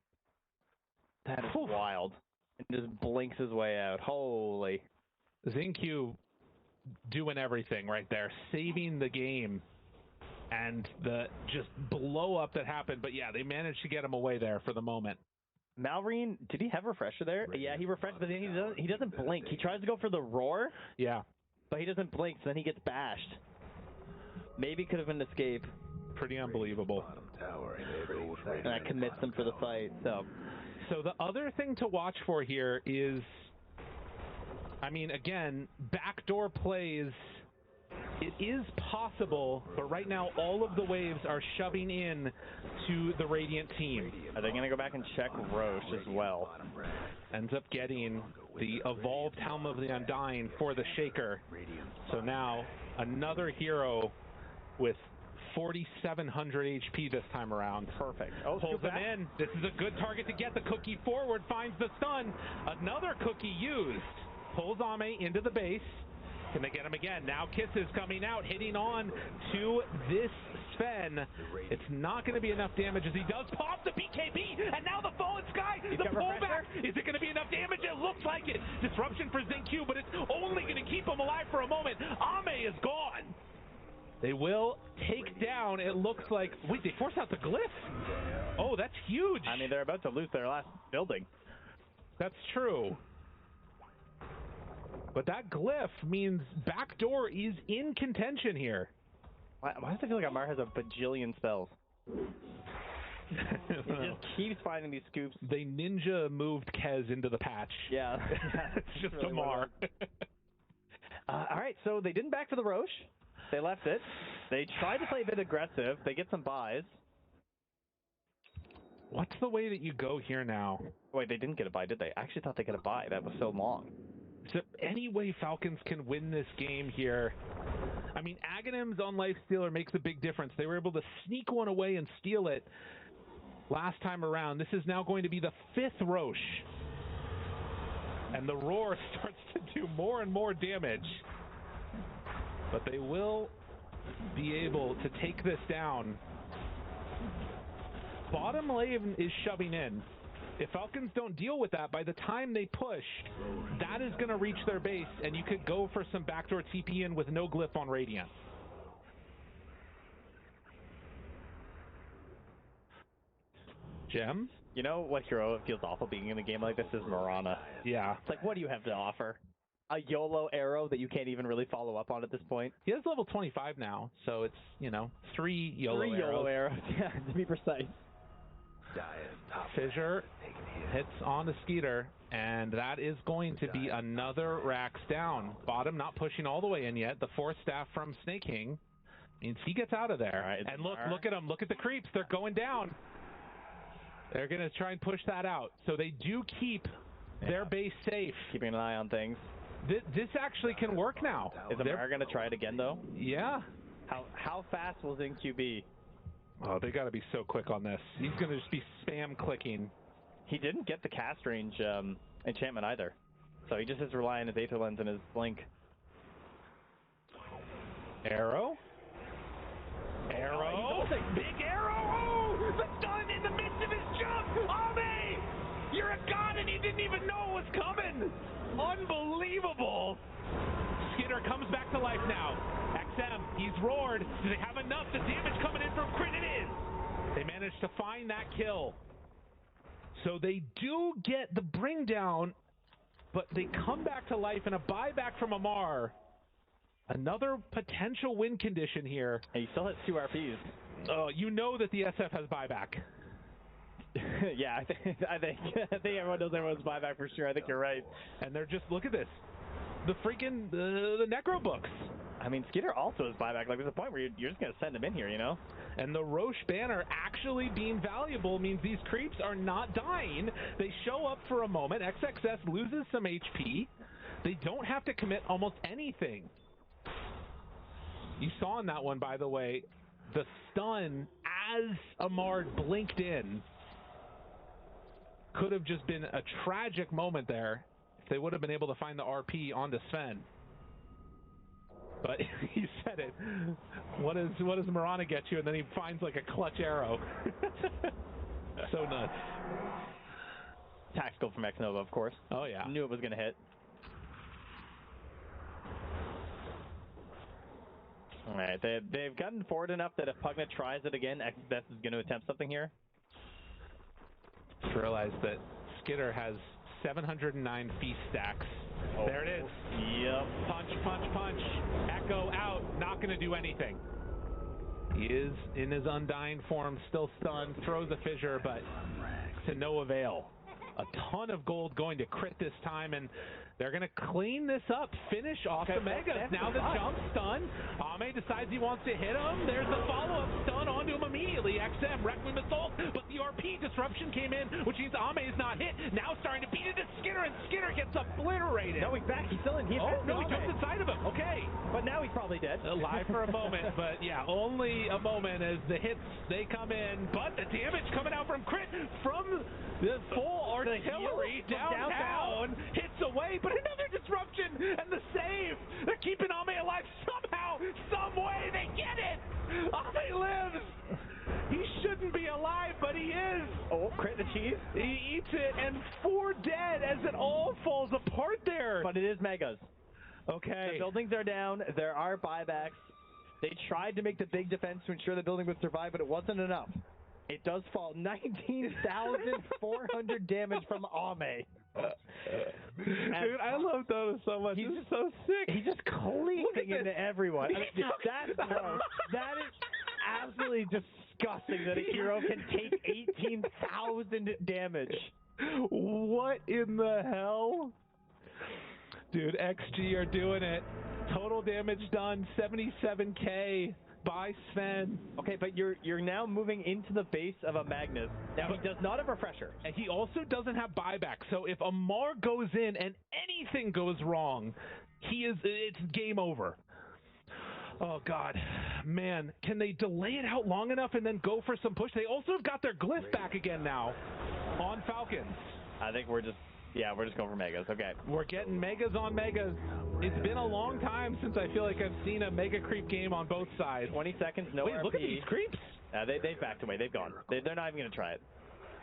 That is wild. And just blinks his way out. Holy. XinQ doing everything right there. Saving the game. And the just blow up that happened. But yeah, they managed to get him away there for the moment. Malreen, did he have refresher there? Yeah, he refreshed, but then he doesn't blink. He tries to go for the roar. Yeah. But he doesn't blink, so then he gets bashed. Maybe could have been an escape. Pretty unbelievable. And that commits him for the fight. So the other thing to watch for here is, again, backdoor plays. It is possible, but right now all of the waves are shoving in to the Radiant team. Are they going to go back and check Roche as well? Ends up getting the evolved Helm of the Undying for the Shaker. So now another hero with 4,700 HP this time around. Perfect. Pulls him in. This is a good target to get. The cookie forward, finds the stun. Another cookie used. Pulls Ame into the base. Can they get him again? Now Kiss is coming out, hitting on to this Sven. It's not going to be enough damage as he does pop the BKB, and now the Fallen Sky, the pullback. Is it going to be enough damage? It looks like it. Disruption for XinQ, but it's only going to keep him alive for a moment. Ame is gone. They will take down, it looks like... Wait, they forced out the glyph? Oh, that's huge. They're about to lose their last building. That's true. But that glyph means backdoor is in contention here. Why does it feel like Amar has a bajillion spells? He just keeps finding these scoops. They ninja moved Kez into the patch. Yeah. It's just really Amar. All right, so they didn't back for the Roche. They left it. They tried to play a bit aggressive. They get some buys. What's the way that you go here now? Wait, they didn't get a buy, did they? I actually thought they got a buy. That was so long. Is there any way Falcons can win this game here? Aghanim's on Lifestealer makes a big difference. They were able to sneak one away and steal it last time around. This is now going to be the 5th Roche. And the roar starts to do more and more damage. But they will be able to take this down. bottom lane is shoving in. If Falcons don't deal with that, by the time they push, that is going to reach their base, and you could go for some backdoor TP in with no glyph on Radiant. Gem? You know what hero feels awful being in a game like this is Mirana. Yeah. It's like, what do you have to offer? A YOLO arrow that you can't even really follow up on at this point? He has level 25 now, so it's, 3 YOLO arrows. 3 YOLO arrows, yeah, to be precise. Fissure hits on the Skeeter, and that is going to be another Rax down. Bottom not pushing all the way in yet. The Force Staff from Snake King means he gets out of there. Right, and look at them. Look at the creeps. They're going down. They're going to try and push that out. So they do keep their base safe. Keeping an eye on things. This actually can work now. Is Amara going to try it again, though? Yeah. How fast will Zing Q be? Oh, they got to be so quick on this. He's going to just be spam clicking. He didn't get the cast range enchantment either. So he just has to rely on his Aether Lens and his Blink. Arrow? Arrow? Big arrow! Oh! The stun in the midst of his jump! Ame! You're a god and he didn't even know it was coming! Unbelievable! Skitter comes back to life now. XM, he's roared. Do they have enough? The damage coming in from Crit, it is! They managed to find that kill. So they do get the bring down, but they come back to life in a buyback from Amar. Another potential win condition here. And he still has 2 RPs. Oh, you know that the SF has buyback. Yeah, I think everyone knows everyone's buyback for sure. I think you're right. And they're just, look at this. The freaking, the Necro books. I mean, Skeeter also has buyback. Like, there's a point where you're just going to send him in here, you know? And the Roche banner actually being valuable means these creeps are not dying. They show up for a moment. XXS loses some HP. They don't have to commit almost anything. You saw in that one, by the way, the stun as Amar blinked in could have just been a tragic moment there if they would have been able to find the RP onto Sven. But he said it. What does Mirana get you? And then he finds like a clutch arrow. So nuts. Tactical from X-Nova, of course. Oh, yeah. Knew it was going to hit. All right, they've gotten forward enough that if Pugna tries it again, XS is going to attempt something here. Just realized that Skitter has 709 feast stacks. Oh. There it is. Yep. Punch, punch, punch. Echo out. Not going to do anything. He is in his undying form, still stunned. Throws a fissure, but to no avail. A ton of gold going to Crit this time, and they're going to clean this up, finish off the Megas. Now the jump stun. Ame decides he wants to hit him. There's the follow-up stun onto him immediately. XM, Requiem Assault, but the RP disruption came in, which means Ame is not hit. Now starting to beat it to Skinner, and Skinner gets obliterated. No, he's back. He's still in. He jumps inside of him. Okay. But now he's probably dead. Alive for a moment, but yeah, only a moment as the hits, they come in. But the damage coming out from Crit from the full artillery downtown hits away, but another disruption and the save. They're keeping Ame alive somehow, some way. They get it. Ame lives. He shouldn't be alive, but he is. Oh, Crit the cheese. He eats it, and 4 dead as it all falls apart there. But it is Megas. Okay. The buildings are down. There are buybacks. They tried to make the big defense to ensure the building would survive, but it wasn't enough. It does fall. 19,400 damage from Ame. Dude, I love Dota so much. He's just so sick. He's just cleaving into everyone. I mean, that's gross. That is absolutely disgusting that a hero can take 18,000 damage. What in the hell? Dude, XG are doing it. Total damage done, 77k. By Sven. Okay, but you're now moving into the base of a Magnus. Now, he does not have Refresher. And he also doesn't have buyback. So if Amar goes in and anything goes wrong, it's game over. Oh, God. Man, can they delay it out long enough and then go for some push? They also have got their glyph back again now on Falcons. I think we're just going for Megas. Okay. We're getting Megas on Megas. It's been a long time since I feel like I've seen a Mega Creep game on both sides. 20 seconds, no Wait, RP. Look at these creeps. They've backed away. They've gone. They're not even going to try it.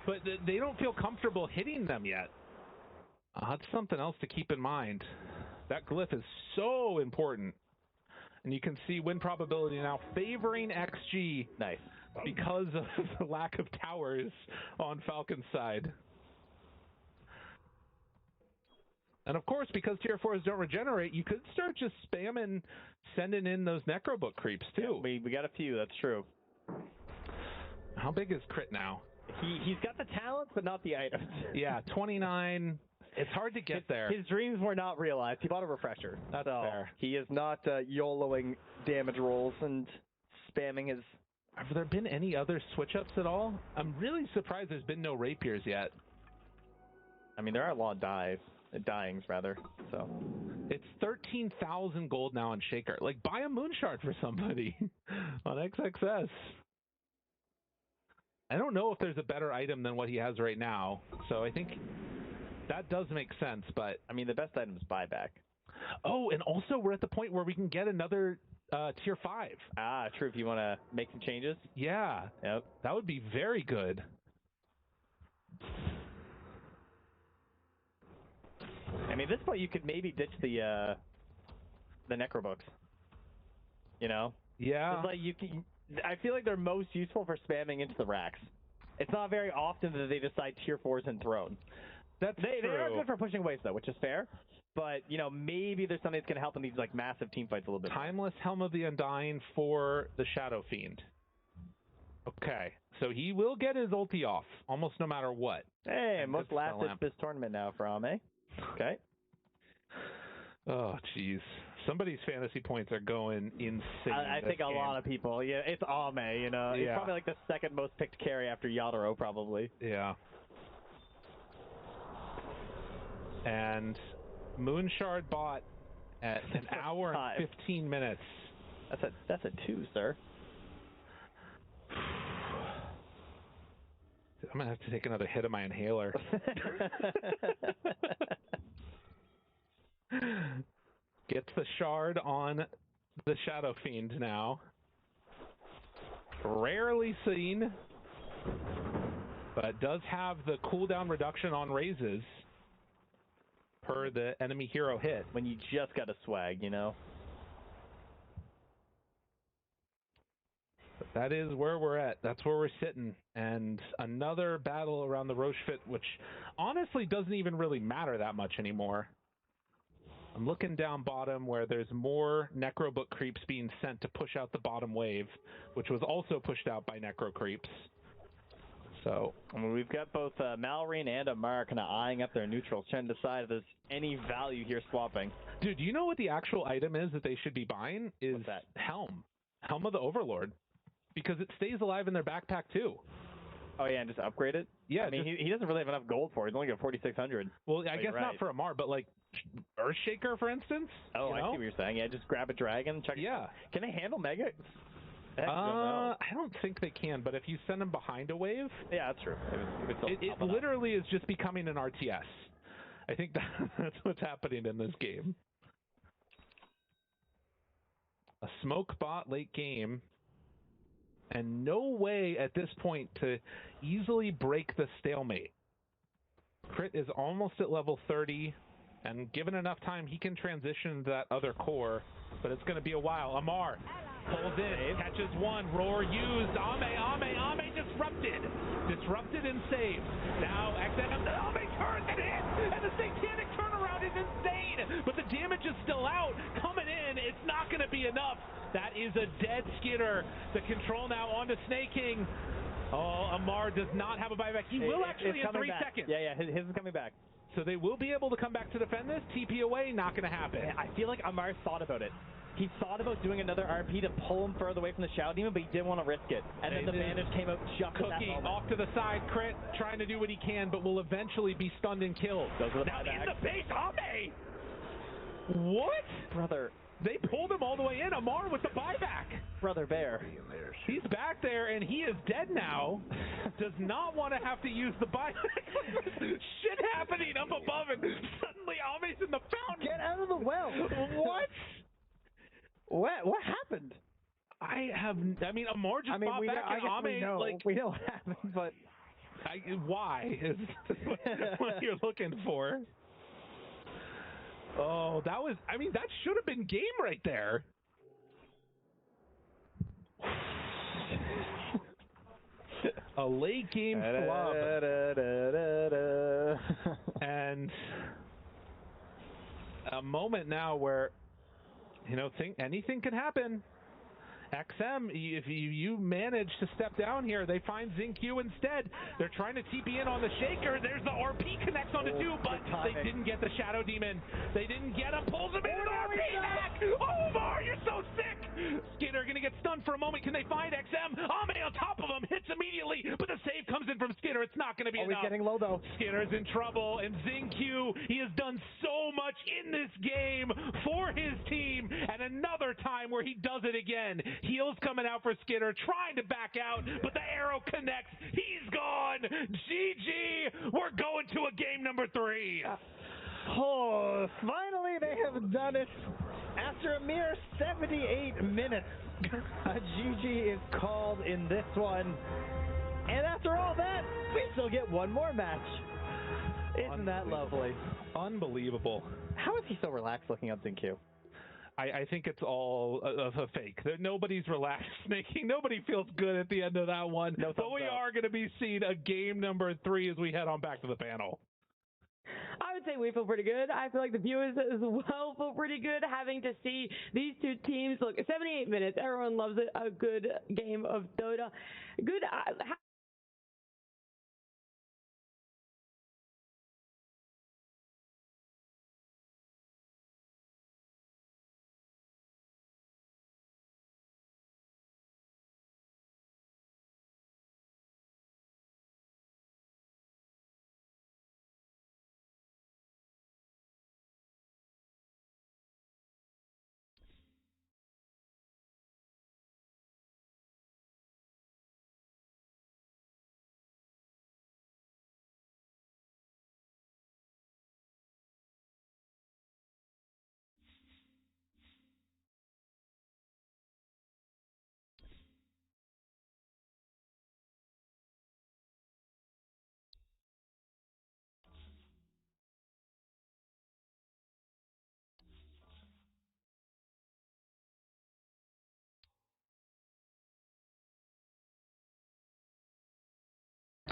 But they don't feel comfortable hitting them yet. That's something else to keep in mind. That glyph is so important. And you can see win probability now favoring XG. Nice. Because of the lack of towers on Falcon's side. And of course, because tier 4s don't regenerate, you could start just spamming, sending in those Necrobook creeps too. Yeah, we got a few, that's true. How big is Crit now? He's got the talents, but not the items. Yeah, 29. It's hard to get there. His dreams were not realized. He bought a refresher. That's fair. He is not YOLOing damage rolls and spamming his... Have there been any other switch-ups at all? I'm really surprised there's been no rapiers yet. I mean, there are a lot of dyings, rather. So it's 13,000 gold now on Shaker. Like, buy a Moonshard for somebody on XXS. I don't know if there's a better item than what he has right now, so I think that does make sense, but... I mean, the best item is buyback. Oh, and also we're at the point where we can get another tier 5. Ah, true, if you want to make some changes. Yeah. Yep. That would be very good. I mean, at this point, you could maybe ditch the Necrobooks. You know? Yeah. It's like you can... I feel like they're most useful for spamming into the racks. It's not very often that they decide tier 4s and throne. That's true. They are good for pushing waves, though, which is fair. But, you know, maybe there's something that's going to help in these, like, massive team fights a little bit. Timeless Helm of the Undying for the Shadow Fiend. Okay. So he will get his ulti off, almost no matter what. Hey, and most lasted this tournament now for Ame. Okay. Oh, jeez. Somebody's fantasy points are going insane. I think a lot of people. Yeah, it's Ame, you know. He's probably like the second most picked carry after Yadaro, probably. Yeah. And Moonshard bought at an hour and 15 minutes. That's a 2, sir. I'm going to have to take another hit of my inhaler. Gets the shard on the Shadow Fiend now. Rarely seen, but does have the cooldown reduction on raises per the enemy hero hit. When you just got a swag, you know? But that is where we're at. That's where we're sitting. And another battle around the Roche Fit, which honestly doesn't even really matter that much anymore. I'm looking down bottom where there's more Necrobook creeps being sent to push out the bottom wave, which was also pushed out by Necro creeps. So I mean, we've got both Malrine and Amar kind of eyeing up their neutrals, trying to decide if there's any value here swapping. Dude, do you know what the actual item is that they should be buying? Is that? Helm of the Overlord. Because it stays alive in their backpack too. Oh yeah, and just upgrade it? Yeah. I mean, he doesn't really have enough gold for it. He's only got 4,600. Well, I guess not for Amar, but like Earthshaker, for instance. Oh, I see what you're saying. Yeah, just grab a dragon. Check. Yeah. Can they handle Mega? I don't think they can, but if you send them behind a wave... Yeah, that's true. It literally is just becoming an RTS. I think that's what's happening in this game. A smoke bot late game. And no way at this point to easily break the stalemate. Crit is almost at level 30, and given enough time, he can transition to that other core, but it's going to be a while. Amar pulls in, catches one, roar used, Ame disrupted and saved. Now Ame turns and hits, and the satanic turnaround is insane, but the damage is still out, coming in, it's not going to be enough. That is a dead Skitter. The control now onto Snake King. Oh, Amar does not have a buyback. He will actually in 3 seconds. Yeah, his is coming back. So they will be able to come back to defend this. TP away, not going to happen. Yeah, I feel like Amar thought about it. He thought about doing another RP to pull him further away from the Shadow Demon, but he didn't want to risk it. And then the bandage came out just at that moment. Off to the side, Crit, trying to do what he can, but will eventually be stunned and killed. Now in the base, Ame! What? Brother. They pulled him all the way in. Amar with the buyback. Brother Bear. He's back there, and he is dead now. Does not want to have to use the buyback. Shit happening up above, and suddenly Ame's in the fountain. Get out of the well. What? What happened? I mean, Amor just bought we back know, and Ame, we know what happened, but why is what you're looking for? Oh, that should have been game right there. A late game flub. And a moment now where, anything can happen. XM, if you manage to step down here, they find XinQ instead. They're trying to TP in on the Shaker. There's the RP connects onto two, but they didn't get the Shadow Demon. They didn't get him. Pulls him in an RP back. Omar, you're so sick. Skidder going to get stunned for a moment. Can they find XM? Ame on top of him. Hits immediately, but the save comes in from Skidder. It's not going to be enough. He's getting low, though. Skidder's in trouble, and XinQ, he has done so much in this game for his team, and another time where he does it again. Heels coming out for Skidder, trying to back out, but the arrow connects. He's gone. GG. We're going to a game number 3. Oh, finally they have done it. After a mere 78 minutes, a GG is called in this one. And after all that, we still get one more match. Isn't that lovely? Unbelievable. How is he so relaxed looking at XinQ? I think it's all of a fake. Nobody's relaxed, Snaking. Nobody feels good at the end of that one. No, but we are going to be seeing a game number 3 as we head on back to the panel. I would say we feel pretty good. I feel like the viewers as well feel pretty good having to see these two teams. Look, 78 minutes. Everyone loves it. A good game of Dota. Good.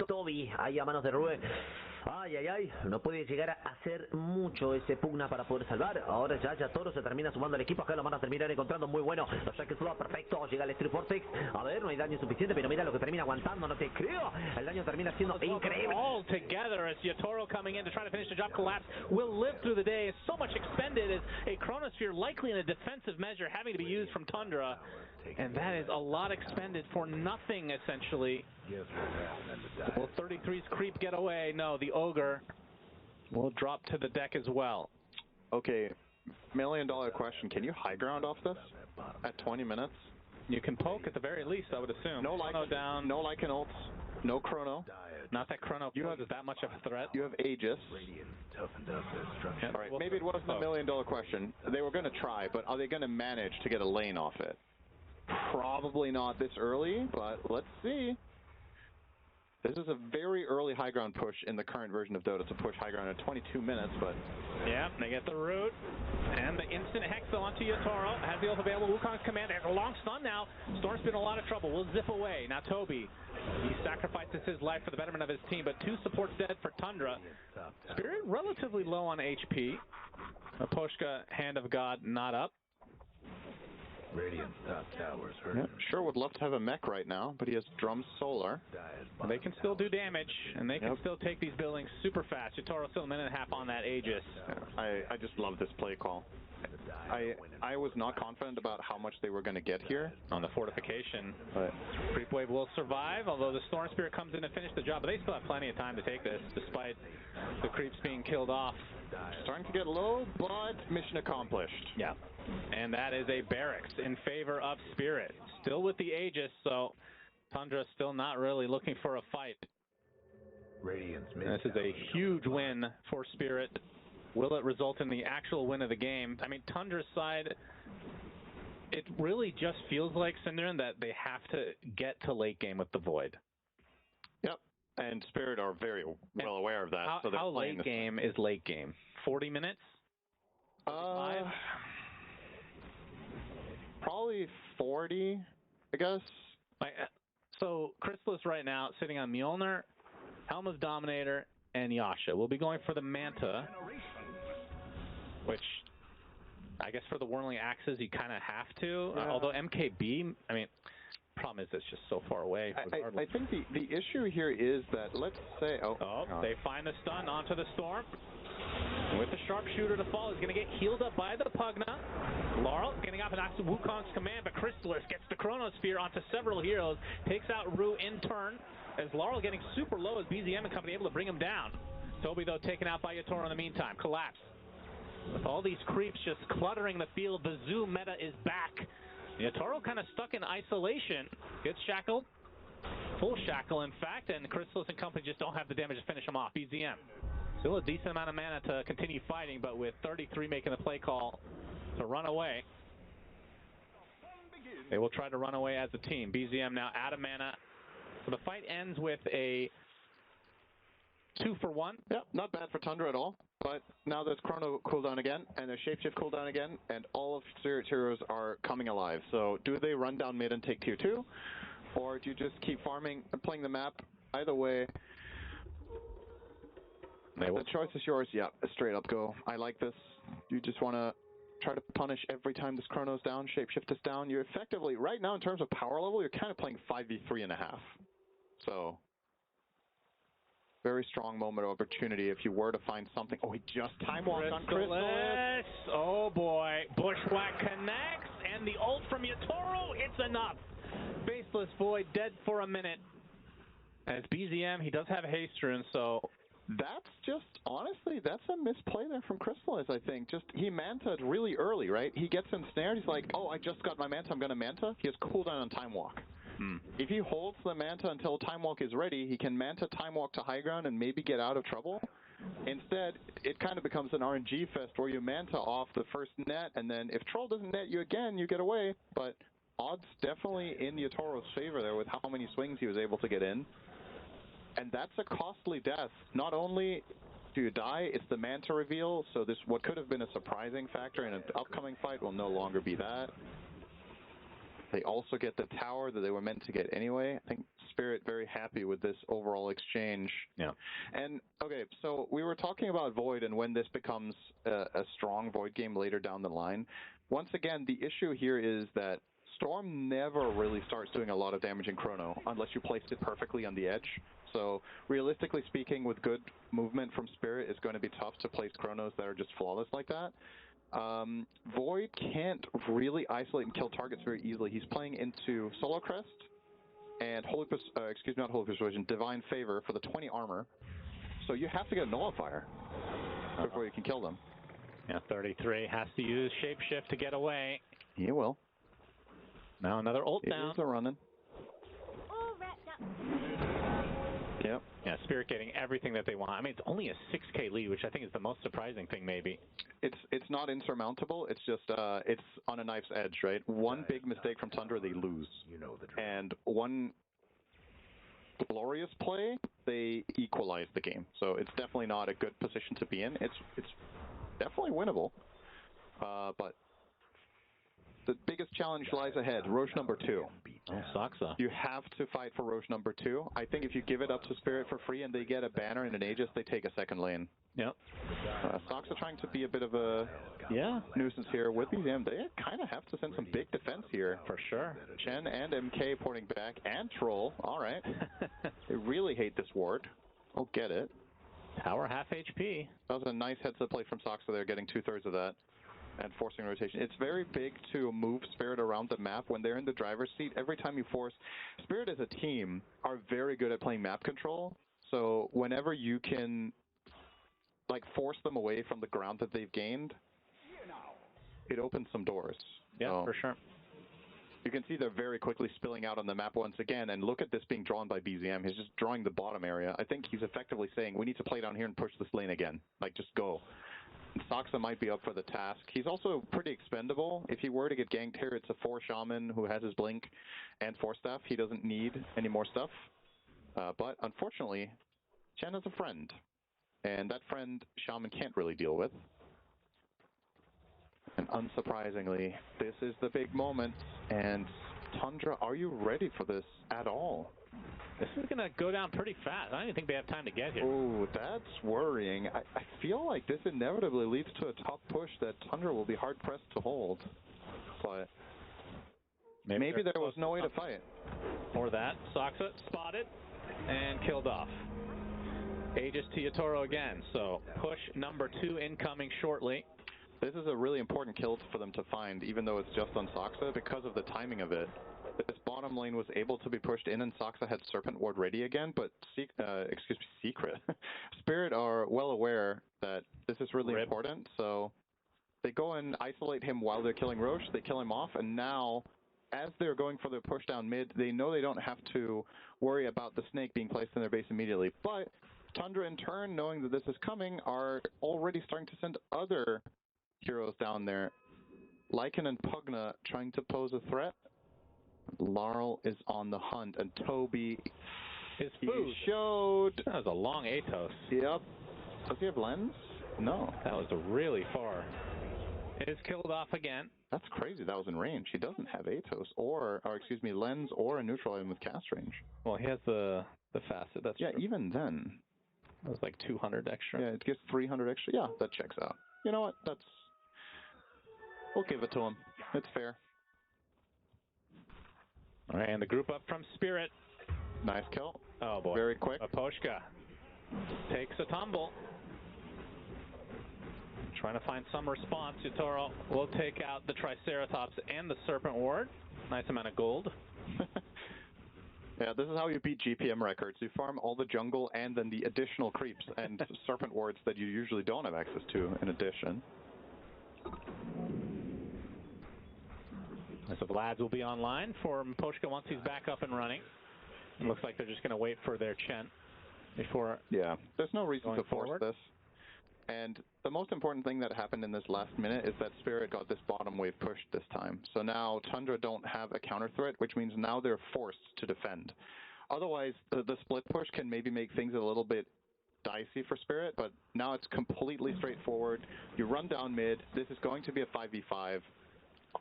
Toby ahí a manos de Rue. Ay, ay, ay, no puede llegar a hacer mucho ese Pugna para poder salvar. Ahora ya Toro se termina sumando al equipo. Acá lo van a terminar encontrando muy bueno. O sea que suba perfecto. Llega el Street Vortex. A ver, no hay daño suficiente, pero mira lo que termina aguantando. No te creo. El daño termina siendo increíble. All together as Yatoro coming in to try to finish the job. Collapse will live through the day. So much expended as a Chronosphere, likely in a defensive measure, having to be used from Tundra. And that is a lot expended for nothing, essentially. Will 33's creep get away? No, the Ogre will drop to the deck as well. Okay, $1 million question. Can you high ground off this at 20 minutes? You can poke at the very least, I would assume. No Chrono down. No Lycan ults. No Chrono. Not that Chrono is that much of a threat. You have Aegis. Yep. All right, maybe it wasn't a $1 million question. They were going to try, but are they going to manage to get a lane off it? Probably not this early, but let's see. This is a very early high ground push in the current version of Dota to push high ground at 22 minutes, but... Yeah, they get the root, and the instant hex onto Yatoro. Has the ult available. Wukong's command. There's a long stun now. Storm's been in a lot of trouble. Will zip away. Now Toby, he sacrifices his life for the betterment of his team, but 2 supports dead for Tundra. Spirit relatively low on HP. Aposhka, Hand of God, not up. Radiant's top tower's hurt. Yeah, sure would love to have a mech right now, but he has Drum Solar. They can still do damage, and they can still take these buildings super fast. Yatoro still a minute and a half on that Aegis. I just love this play call. I was not confident about how much they were going to get here. On the fortification. But Creep Wave will survive, although the Storm Spirit comes in to finish the job. But they still have plenty of time to take this, despite the creeps being killed off. Starting to get low, but mission accomplished. Yeah. And that is a barracks in favor of Spirit. Still with the Aegis, so Tundra still not really looking for a fight. This is a huge win for Spirit. Will it result in the actual win of the game? I mean, Tundra's side, it really just feels like, Synderen, that they have to get to late game with the Void. Yep. And Spirit are very well aware of that. How late game is late game? 40 minutes? 5? Probably 40, I guess. So Chrysalis right now sitting on Mjolnir, Helm of Dominator, and Yasha. We'll be going for the Manta, which I guess for the Whirling Axes you kind of have to. Yeah. Although MKB, I mean, problem is it's just so far away. I think the issue here is that, let's say... They find the stun onto the Storm. With the sharpshooter to fall, he's going to get healed up by the Pugna. Laurel getting off an Axel Wukong's command, but Chrysalis gets the Chronosphere onto several heroes, takes out Rue in turn, as Laurel getting super low as BZM and company able to bring him down. Toby, though, taken out by Yatoro in the meantime. Collapse. With all these creeps just cluttering the field, the Zoo meta is back. Yatoro kind of stuck in isolation. Gets shackled. Full shackle, in fact, and Chrysalis and company just don't have the damage to finish him off. BZM. Still a decent amount of mana to continue fighting, but with 33 making the play call to run away. They will try to run away as a team. BZM now out of mana. So the fight ends with a 2-for-1. Yep, not bad for Tundra at all. But now there's Chrono cooldown again, and there's Shapeshift cooldown again, and all of Spirit's heroes are coming alive. So do they run down mid and take tier 2? Or do you just keep farming and playing the map? Either way, the choice is yours. Yeah, straight up go. I like this. You just want to try to punish every time this Chrono's down, Shapeshift is down. You're effectively, right now in terms of power level, you're kind of playing 5v3.5. So, very strong moment of opportunity if you were to find something. Oh, he just time walked on Chrysalis. Oh boy. Bushwhack connects, and the ult from Yatoro, it's enough. Faceless Void dead for a minute. As BZM, he does have haste rune, so... That's just, honestly, that's a misplay there from Chrysalis, I think. Just, he Manta'd really early, right? He gets ensnared, he's like, oh, I just got my Manta, I'm going to Manta. He has cooldown on Time Walk. If he holds the Manta until Time Walk is ready, he can Manta Time Walk to high ground and maybe get out of trouble. Instead, it kind of becomes an RNG fest where you Manta off the first net, and then if Troll doesn't net you again, you get away. But odds definitely in Yatoro's favor there with how many swings he was able to get in. And that's a costly death. Not only do you die, it's the Manta reveal, so this what could have been a surprising factor in an upcoming fight will no longer be that. They also get the tower that they were meant to get anyway. I think Spirit very happy with this overall exchange. Yeah. And, okay, so we were talking about Void and when this becomes a strong Void game later down the line. Once again, the issue here is that Storm never really starts doing a lot of damage in Chrono unless you place it perfectly on the edge. So realistically speaking, with good movement from Spirit, it's going to be tough to place Chronos that are just flawless like that. Void can't really isolate and kill targets very easily. He's playing into Solar Crest and not Holy Persuasion, Divine Favor for the 20 armor. So you have to get a Nullifier before you can kill them. Yeah, 33 has to use Shapeshift to get away. He will. Now another ult down. He's a running. Yep. Yeah, Spirit getting everything that they want. I mean, it's only a 6k lead, which I think is the most surprising thing, maybe. It's not insurmountable. It's just it's on a knife's edge, right? One big mistake from Tundra, they lose. You know the drill. And one glorious play, they equalize the game. So it's definitely not a good position to be in. It's definitely winnable, but the biggest challenge lies ahead. Roche number 2. Oh, Saksa. You have to fight for Roche number 2. I think if you give it up to Spirit for free and they get a banner and an Aegis, they take a second lane. Yep. Saksa trying to be a bit of a nuisance here. With BZM, they kind of have to send some big defense here. For sure. Chen and MK porting back, and Troll. All right. They really hate this ward. I'll get it. Tower half HP. That was a nice heads-up play from Saksa there, getting 2/3 of that. And forcing rotation. It's very big to move Spirit around the map when they're in the driver's seat. Every time you force, Spirit as a team are very good at playing map control. So whenever you can like force them away from the ground that they've gained, it opens some doors. Yeah, so for sure. You can see they're very quickly spilling out on the map once again, and look at this being drawn by BZM. He's just drawing the bottom area. I think he's effectively saying, we need to play down here and push this lane again. Like, just go. Saksa might be up for the task. He's also pretty expendable. If he were to get ganked here, it's a 4 Shaman who has his Blink and 4 Staff. He doesn't need any more stuff. But unfortunately, Chen has a friend. And that friend, Shaman can't really deal with. And unsurprisingly, this is the big moment. And Tundra, are you ready for this at all? This is going to go down pretty fast. I don't even think they have time to get here. Oh, that's worrying. I feel like this inevitably leads to a top push that Tundra will be hard-pressed to hold. But maybe there was no way to fight. Or that. Saksa spotted and killed off. Aegis to Yatoro again. So push number 2 incoming shortly. This is a really important kill for them to find, even though it's just on Saksa, because of the timing of it. This bottom lane was able to be pushed in, and Saksa had Serpent Ward ready again, but Secret. Spirit are well aware that this is really important, so they go and isolate him while they're killing Roche, they kill him off, and now, as they're going for the push down mid, they know they don't have to worry about the snake being placed in their base immediately. But Tundra, in turn, knowing that this is coming, are already starting to send other heroes down there. Lycan and Pugna trying to pose a threat. Laurel is on the hunt, and Toby, his food showed. That was a long Atos. Yep. Does he have lens? No. That was really far. It is killed off again. That's crazy. That was in range. He doesn't have Atos or lens or a neutral item with cast range. Well, he has the facet. That's true. Even then. That was like 200 extra. Yeah, it gets 300 extra. Yeah, that checks out. You know what? We'll give it to him. It's fair. All right, and the group up from Spirit. Nice kill. Oh boy. Very quick. Aposhka takes a tumble. Trying to find some response. Yatoro will take out the Triceratops and the Serpent Ward. Nice amount of gold. Yeah, this is how you beat GPM records. You farm all the jungle and then the additional creeps and Serpent Wards that you usually don't have access to in addition. So the lads will be online for Poshka once he's back up and running. It looks like they're just going to wait for their Chen before. Yeah, there's no reason to force forward. this. And the most important thing that happened in this last minute is that Spirit got this bottom wave pushed this time. So now Tundra don't have a counter threat, which means now they're forced to defend. Otherwise, the split push can maybe make things a little bit dicey for Spirit, but now it's completely straightforward. You run down mid. This is going to be a 5v5.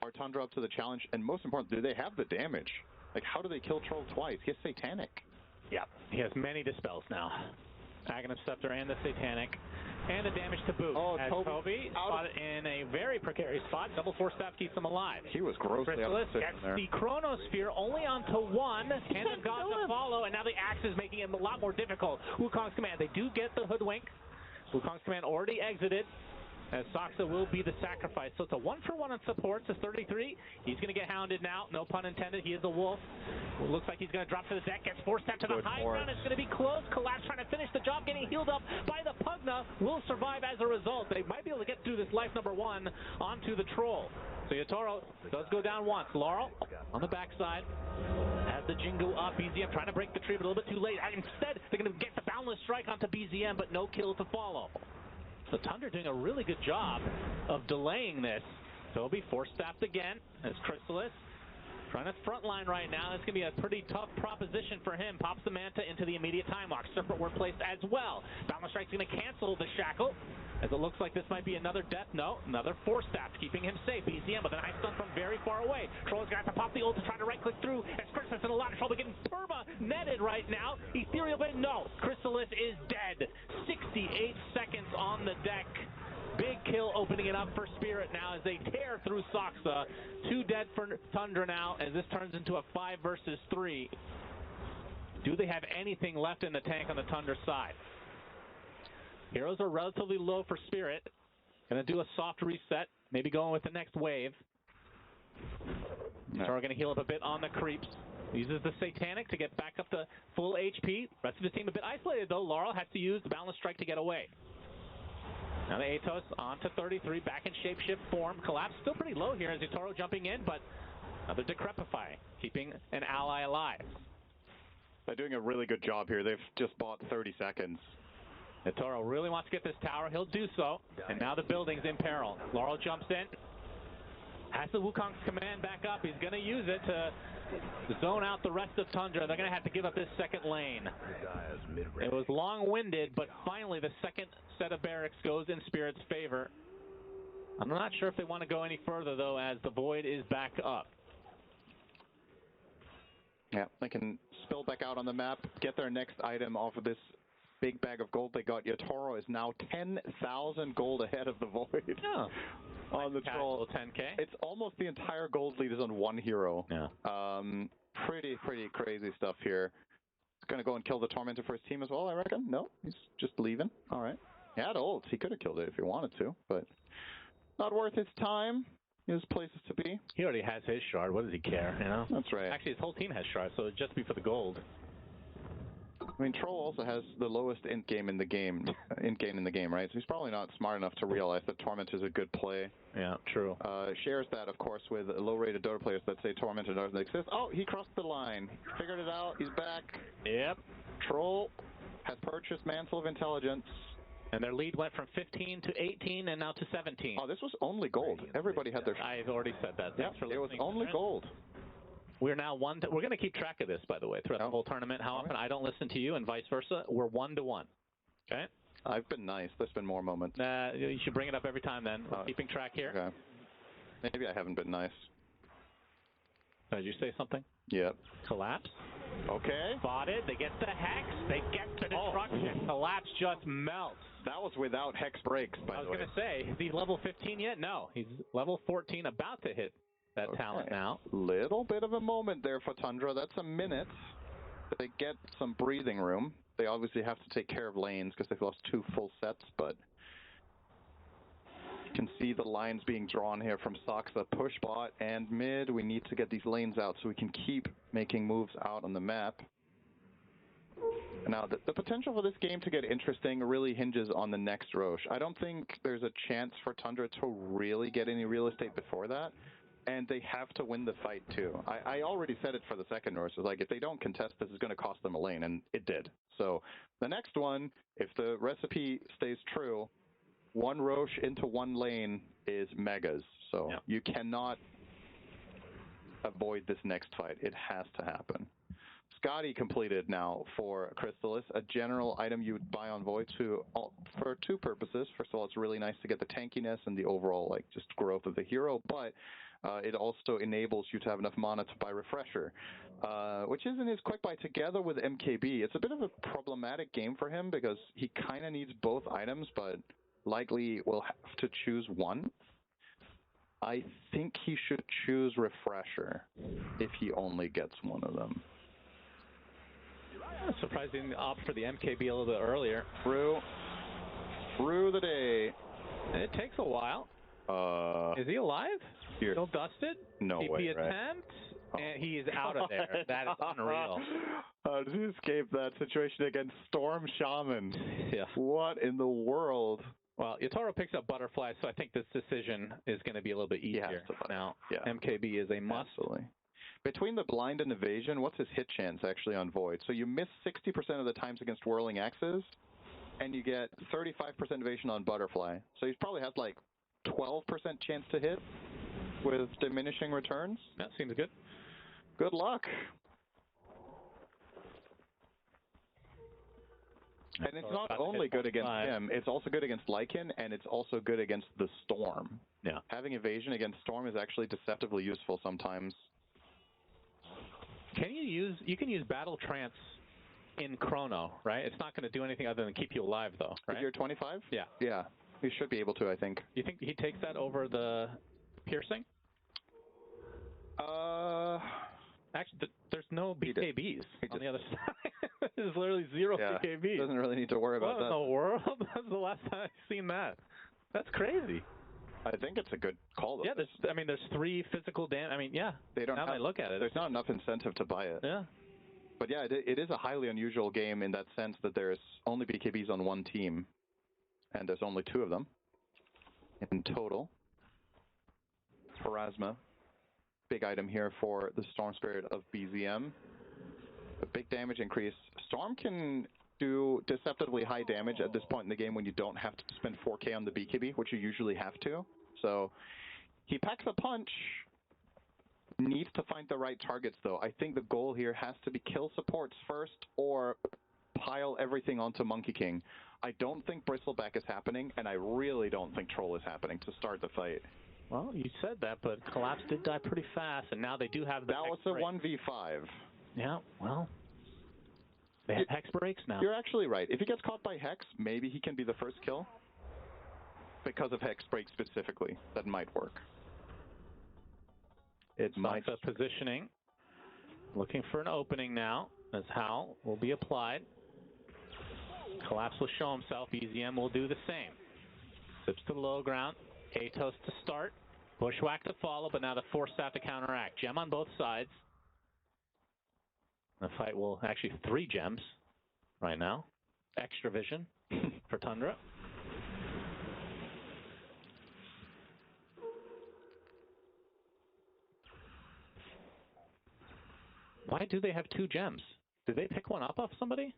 Are Tundra up to the challenge? And most important, do they have the damage? Like, how do they kill Troll twice? He has Satanic. Yeah, he has many dispels now. Aghanim Scepter and the Satanic. And the damage to boot. Oh, as Toby spotted in a very precarious spot. Double 4-staff keeps him alive. He was grossly out of Chrysalis gets the Chronosphere only onto 1. Hand of God to follow, and now the axe is making it a lot more difficult. Wukong's command. They do get the Hoodwink. Wukong's command already exited, as Saksa will be the sacrifice. So it's a 1-for-1 on supports. It's 33. He's going to get hounded now. No pun intended. He is a wolf. It looks like he's going to drop to the deck. Gets 4-step to the high ground. It's going to be close. Collapse trying to finish the job. Getting healed up by the Pugna. Will survive as a result. They might be able to get through this life number 1 onto the Troll. So Yatoro does go down once. Laurel on the backside. Has the Jingu up. BZM trying to break the tree, but a little bit too late. Instead, they're going to get the Boundless Strike onto BZM, but no kill to follow. So Tundra doing a really good job of delaying this. Toby 4-staffed again as Chrysalis trying to front line right now. It's going to be a pretty tough proposition for him. Pops the Manta into the immediate time lock. Serpent Ward placed as well. Boundless Strike's going to cancel the Shackle, as it looks like this might be another death note. Another 4-staff, keeping him safe. BZM with a nice stun from very far away. Troll's going to have to pop the ult to try to right-click through, as Chrysalis in a lot of trouble getting perma-netted right now. Ethereal, but no. Chrysalis is dead. 68 seconds on the deck. Big kill opening it up for Spirit now as they tear through Saksa. 2 dead for Tundra now as this turns into a 5 versus 3. Do they have anything left in the tank on the Tundra side? Heroes are relatively low for Spirit. Gonna do a soft reset, maybe going with the next wave. So we're gonna heal up a bit on the creeps. Uses the Satanic to get back up to full HP. Rest of the team a bit isolated though. Laurel has to use the Boundless Strike to get away. Now the Atos on to 33, back in shapeshift form. Collapse still pretty low here as Yatoro jumping in, but another Decrepify, keeping an ally alive. They're doing a really good job here. They've just bought 30 seconds. Toro really wants to get this tower. He'll do so. And now the building's in peril. Laurel jumps in. Has the Wukong's command back up. He's going to use it to zone out the rest of Tundra. They're going to have to give up this second lane. It was long-winded, but finally the second set of barracks goes in Spirit's favor. I'm not sure if they want to go any further, though, as the Void is back up. Yeah, they can spill back out on the map, get their next item off of this big bag of gold they got. Yotaro is now 10,000 gold ahead of the Void. Yeah. On the troll. 10K. It's almost the entire gold lead is on one hero. Yeah. Pretty crazy stuff here. He's going to go and kill the Tormentor for his team as well, I reckon. No, he's just leaving. All right. He had ults. He could have killed it if he wanted to, but not worth his time. His places to be. He already has his shard. What does he care, you know? That's right. Actually, his whole team has shards, so it'd just be for the gold. I mean, Troll also has the lowest int gain in the game, right? So he's probably not smart enough to realize that Torment is a good play. Yeah, true. Shares that, of course, with low-rated Dota players that say Tormentor doesn't exist. Oh, he crossed the line. Figured it out. He's back. Yep. Troll has purchased Mantle of Intelligence. And their lead went from 15 to 18 and now to 17. Oh, this was only gold. Everybody had their... I've already said that. Yep, it was only gold. We're now we're going to keep track of this, by the way, throughout the whole tournament. How often I don't listen to you and vice versa. We're 1-1. Okay? I've been nice. There's been more moments. You should bring it up every time then. We're keeping track here. Okay. Maybe I haven't been nice. Did you say something? Yep. Collapse. Okay. Spotted. They get the Hex. They get the destruction. Collapse just melts. That was without Hex breaks, by the way. I was going to say, is he level 15 yet? No. He's level 14, about to hit that talent now. Little bit of a moment there for Tundra. That's a minute. They get some breathing room. They obviously have to take care of lanes because they've lost 2 full sets, but you can see the lines being drawn here from Saksa. Push bot and mid. We need to get these lanes out so we can keep making moves out on the map. Now, the potential for this game to get interesting really hinges on the next Roche. I don't think there's a chance for Tundra to really get any real estate before that. And they have to win the fight, too. I already said it for the second Roche. It's like, if they don't contest, this is going to cost them a lane, and it did. So the next one, if the recipe stays true, 1 Roche into 1 lane is megas. So you cannot avoid this next fight. It has to happen. Scotty completed now for Crystallis, a general item you would buy on Void for 2 purposes. First of all, it's really nice to get the tankiness and the overall just growth of the hero, but it also enables you to have enough mana to buy Refresher, which is in his quick buy together with MKB. It's a bit of a problematic game for him because he kind of needs both items, but likely will have to choose one. I think he should choose Refresher if he only gets one of them. Surprised he didn't opt for the MKB a little bit earlier. Through the day. It takes a while. Is he alive? Here. Still dusted? No TP way, attempt? And he is out of there. That is unreal. How did he escape that situation against Storm Shaman? Yeah. What in the world? Well, Yotaro picks up Butterfly, so I think this decision is going to be a little bit easier. Now, MKB is a must. Absolutely. Between the blind and evasion, what's his hit chance actually on Void? So you miss 60% of the times against Whirling Axes, and you get 35% evasion on Butterfly. So he probably has like 12% chance to hit with diminishing returns. That seems good. Good luck. And it's not only good against him, it's also good against Lycan, and it's also good against the Storm. Yeah. Having evasion against Storm is actually deceptively useful sometimes. You can use Battle Trance in Chrono, right? It's not going to do anything other than keep you alive, though, right? If you're 25? Yeah. Yeah. You should be able to, I think. You think he takes that over the Piercing? Actually, there's no BKBs on the other side. There's literally 0 BKBs. Doesn't really need to worry about that. What in the world? That's the last time I've seen that. That's crazy. I think it's a good call, though. Yeah, there's 3 physical damage. I mean, yeah. They don't. I look at it, there's not enough incentive to buy it. Yeah. But yeah, it is a highly unusual game in that sense that there's only BKBs on 1 team, and there's only 2 of them in total. Pharasma, big item here for the Storm Spirit of BZM. A big damage increase. Storm can do deceptively high damage at this point in the game when you don't have to spend 4K on the BKB, which you usually have to. So he packs a punch. Needs to find the right targets, though. I think the goal here has to be kill supports first or pile everything onto Monkey King. I don't think Bristleback is happening, and I really don't think Troll is happening to start the fight. Well, you said that, but Collapse did die pretty fast, and now they do have the That was a 1v5. Yeah, well, they have Hex breaks now. You're actually right. If he gets caught by Hex, maybe he can be the first kill. Because of Hex break specifically, that might work. It might. Sansa positioning, looking for an opening now, as Howl will be applied. Collapse will show himself. BZM will do the same. Zips to the low ground. Atos to start. Bushwhack to follow, but now the Force Staff to counteract. Gem on both sides. The fight will actually 3 gems right now. Extra vision for Tundra. Why do they have 2 gems? Did they pick one up off somebody?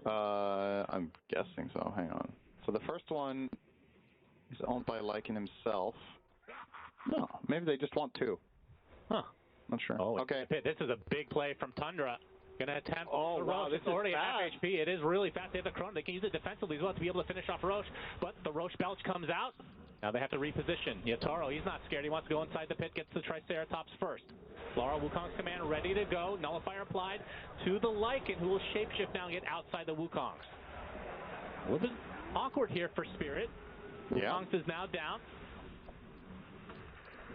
I'm guessing so. Hang on. So the first one is owned by Lycan himself. No, maybe they just want 2. Huh. Not sure. Oh, okay. This is a big play from Tundra. Gonna attempt. Oh, wow, this is already is at half fast. HP. It is really fast. They have the Chrono. They can use it defensively as well to be able to finish off Roche. But the Roche belch comes out. Now they have to reposition. Yatoro, he's not scared. He wants to go inside the pit, gets the Triceratops first. Laura Wukong's command ready to go. Nullifier applied to the Lycan, who will shapeshift now and get outside the Wukongs. A little bit awkward here for Spirit. Wukongs is now down.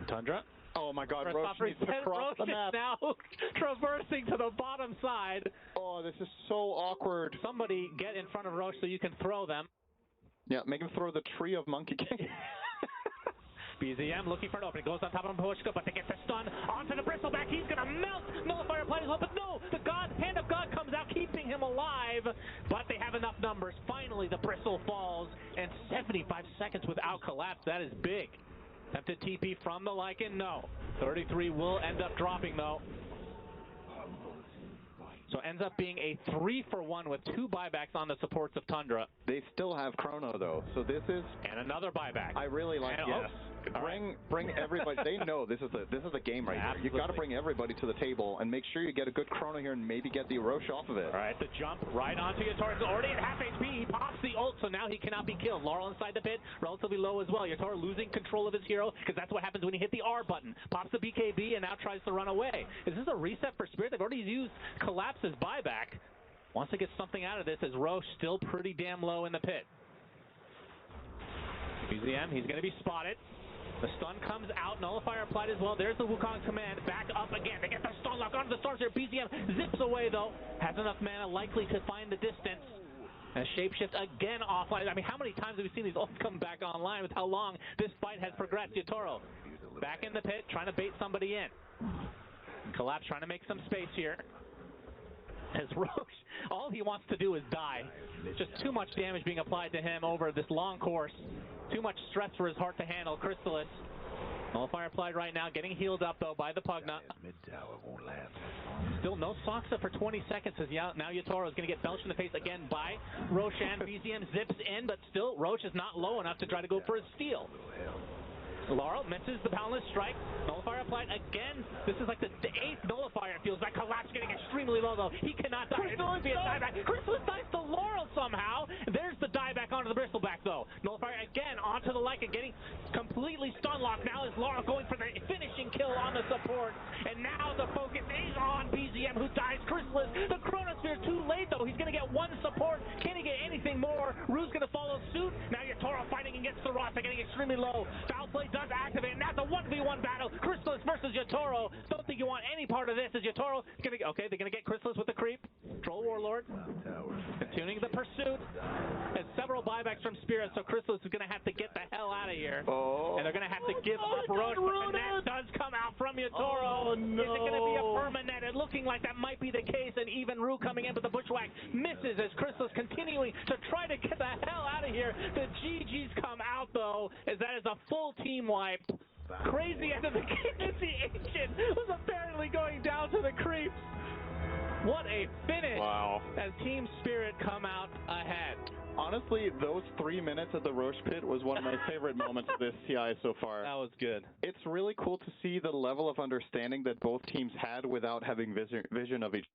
Tundra. Oh my god, Roche needs to cross the map. Is now traversing to the bottom side. Oh, this is so awkward. Somebody get in front of Roche so you can throw them. Yeah, make him throw the tree of Monkey King. BZM looking for an opening. Goes on top of Pushka, but they get the stun onto the Bristleback. He's going to melt. Nullifier applied as well, but no! The Hand of God comes out, keeping him alive. But they have enough numbers. Finally, the Bristle falls. And 75 seconds without Collapse. That is big. Attempted TP from the Lycan? No. 33 will end up dropping, though. So ends up being a 3-for-1 with 2 buybacks on the supports of Tundra. They still have Chrono, though, so this is... And another buyback. I really like, yes. Bring everybody. They know this is a game right here. You've got to bring everybody to the table and make sure you get a good Chrono here and maybe get the Roche off of it. All right, the jump right onto Yatoro. He's already at half HP. He pops the ult, so now he cannot be killed. Laurel inside the pit, relatively low as well. Yatoro losing control of his hero, because that's what happens when you hit the R button. Pops the BKB and now tries to run away. Is this a reset for Spirit? They've already used Collapse's buyback. Wants to get something out of this as Roche still pretty damn low in the pit. BZM, he's going to be spotted. The stun comes out. Nullifier applied as well. There's the Wukong command. Back up again. They get the stun lock onto the Storms here. BZM zips away, though. Has enough mana likely to find the distance. And shapeshift again offline. I mean, how many times have we seen these ults come back online with how long this fight has progressed? Yatoro back in the pit, trying to bait somebody in. Collapse trying to make some space here. As Roche, all he wants to do is die. Just too much damage being applied to him over this long course. Too much stress for his heart to handle. Chrysalis. Nullifier applied right now, getting healed up though by the Pugna. Still no Soxa for 20 seconds as now Yatoro is going to get belched in the face again by Roshan. BZM zips in, but still Roche is not low enough to try to go for a steal. Laurel misses the Boundless Strike. Nullifier applied again. This is like the 8th Nullifier. It feels like Collapse getting extremely low, though. He cannot die. It's going to be a dieback. Chrysalis dies to Laurel somehow. There's the dieback onto the Bristleback, though. Nullifier again onto the Lycan, getting completely stun locked. Now is Laurel going for the finishing kill on the support. And now the focus is on BZM, who dies. Chrysalis, the Chronosphere, too late, though. He's going to get 1 support. Can he get anything more? Rue's going to follow suit. Now Yatoro fighting against the Rasta, getting extremely low. Foul play does activate, and that's a 1v1 battle. Chrysalis versus Yatoro. Don't think you want any part of this as Yatoro is going to... Okay, they're going to get Chrysalis with the creep. Troll Warlord. Continuing the pursuit. And several buybacks from Spirit, so Chrysalis is going to have to get the hell out of here. Oh. And they're going to have to give up Roche, but the net does come out from Yatoro. Oh, no. Is it going to be a permanet? It looking like that might be the case, and even Rue coming in, but the Bushwhack misses as Chrysalis continuing to try to get the hell out of here. The GGs come out, though, as that is a full team wipe. Crazy end of the game. The Ancient was apparently going down to the creeps. What a finish! Wow. As Team Spirit come out ahead. Honestly, those 3 minutes at the Roche Pit was one of my favorite moments of this TI so far. That was good. It's really cool to see the level of understanding that both teams had without having vision of each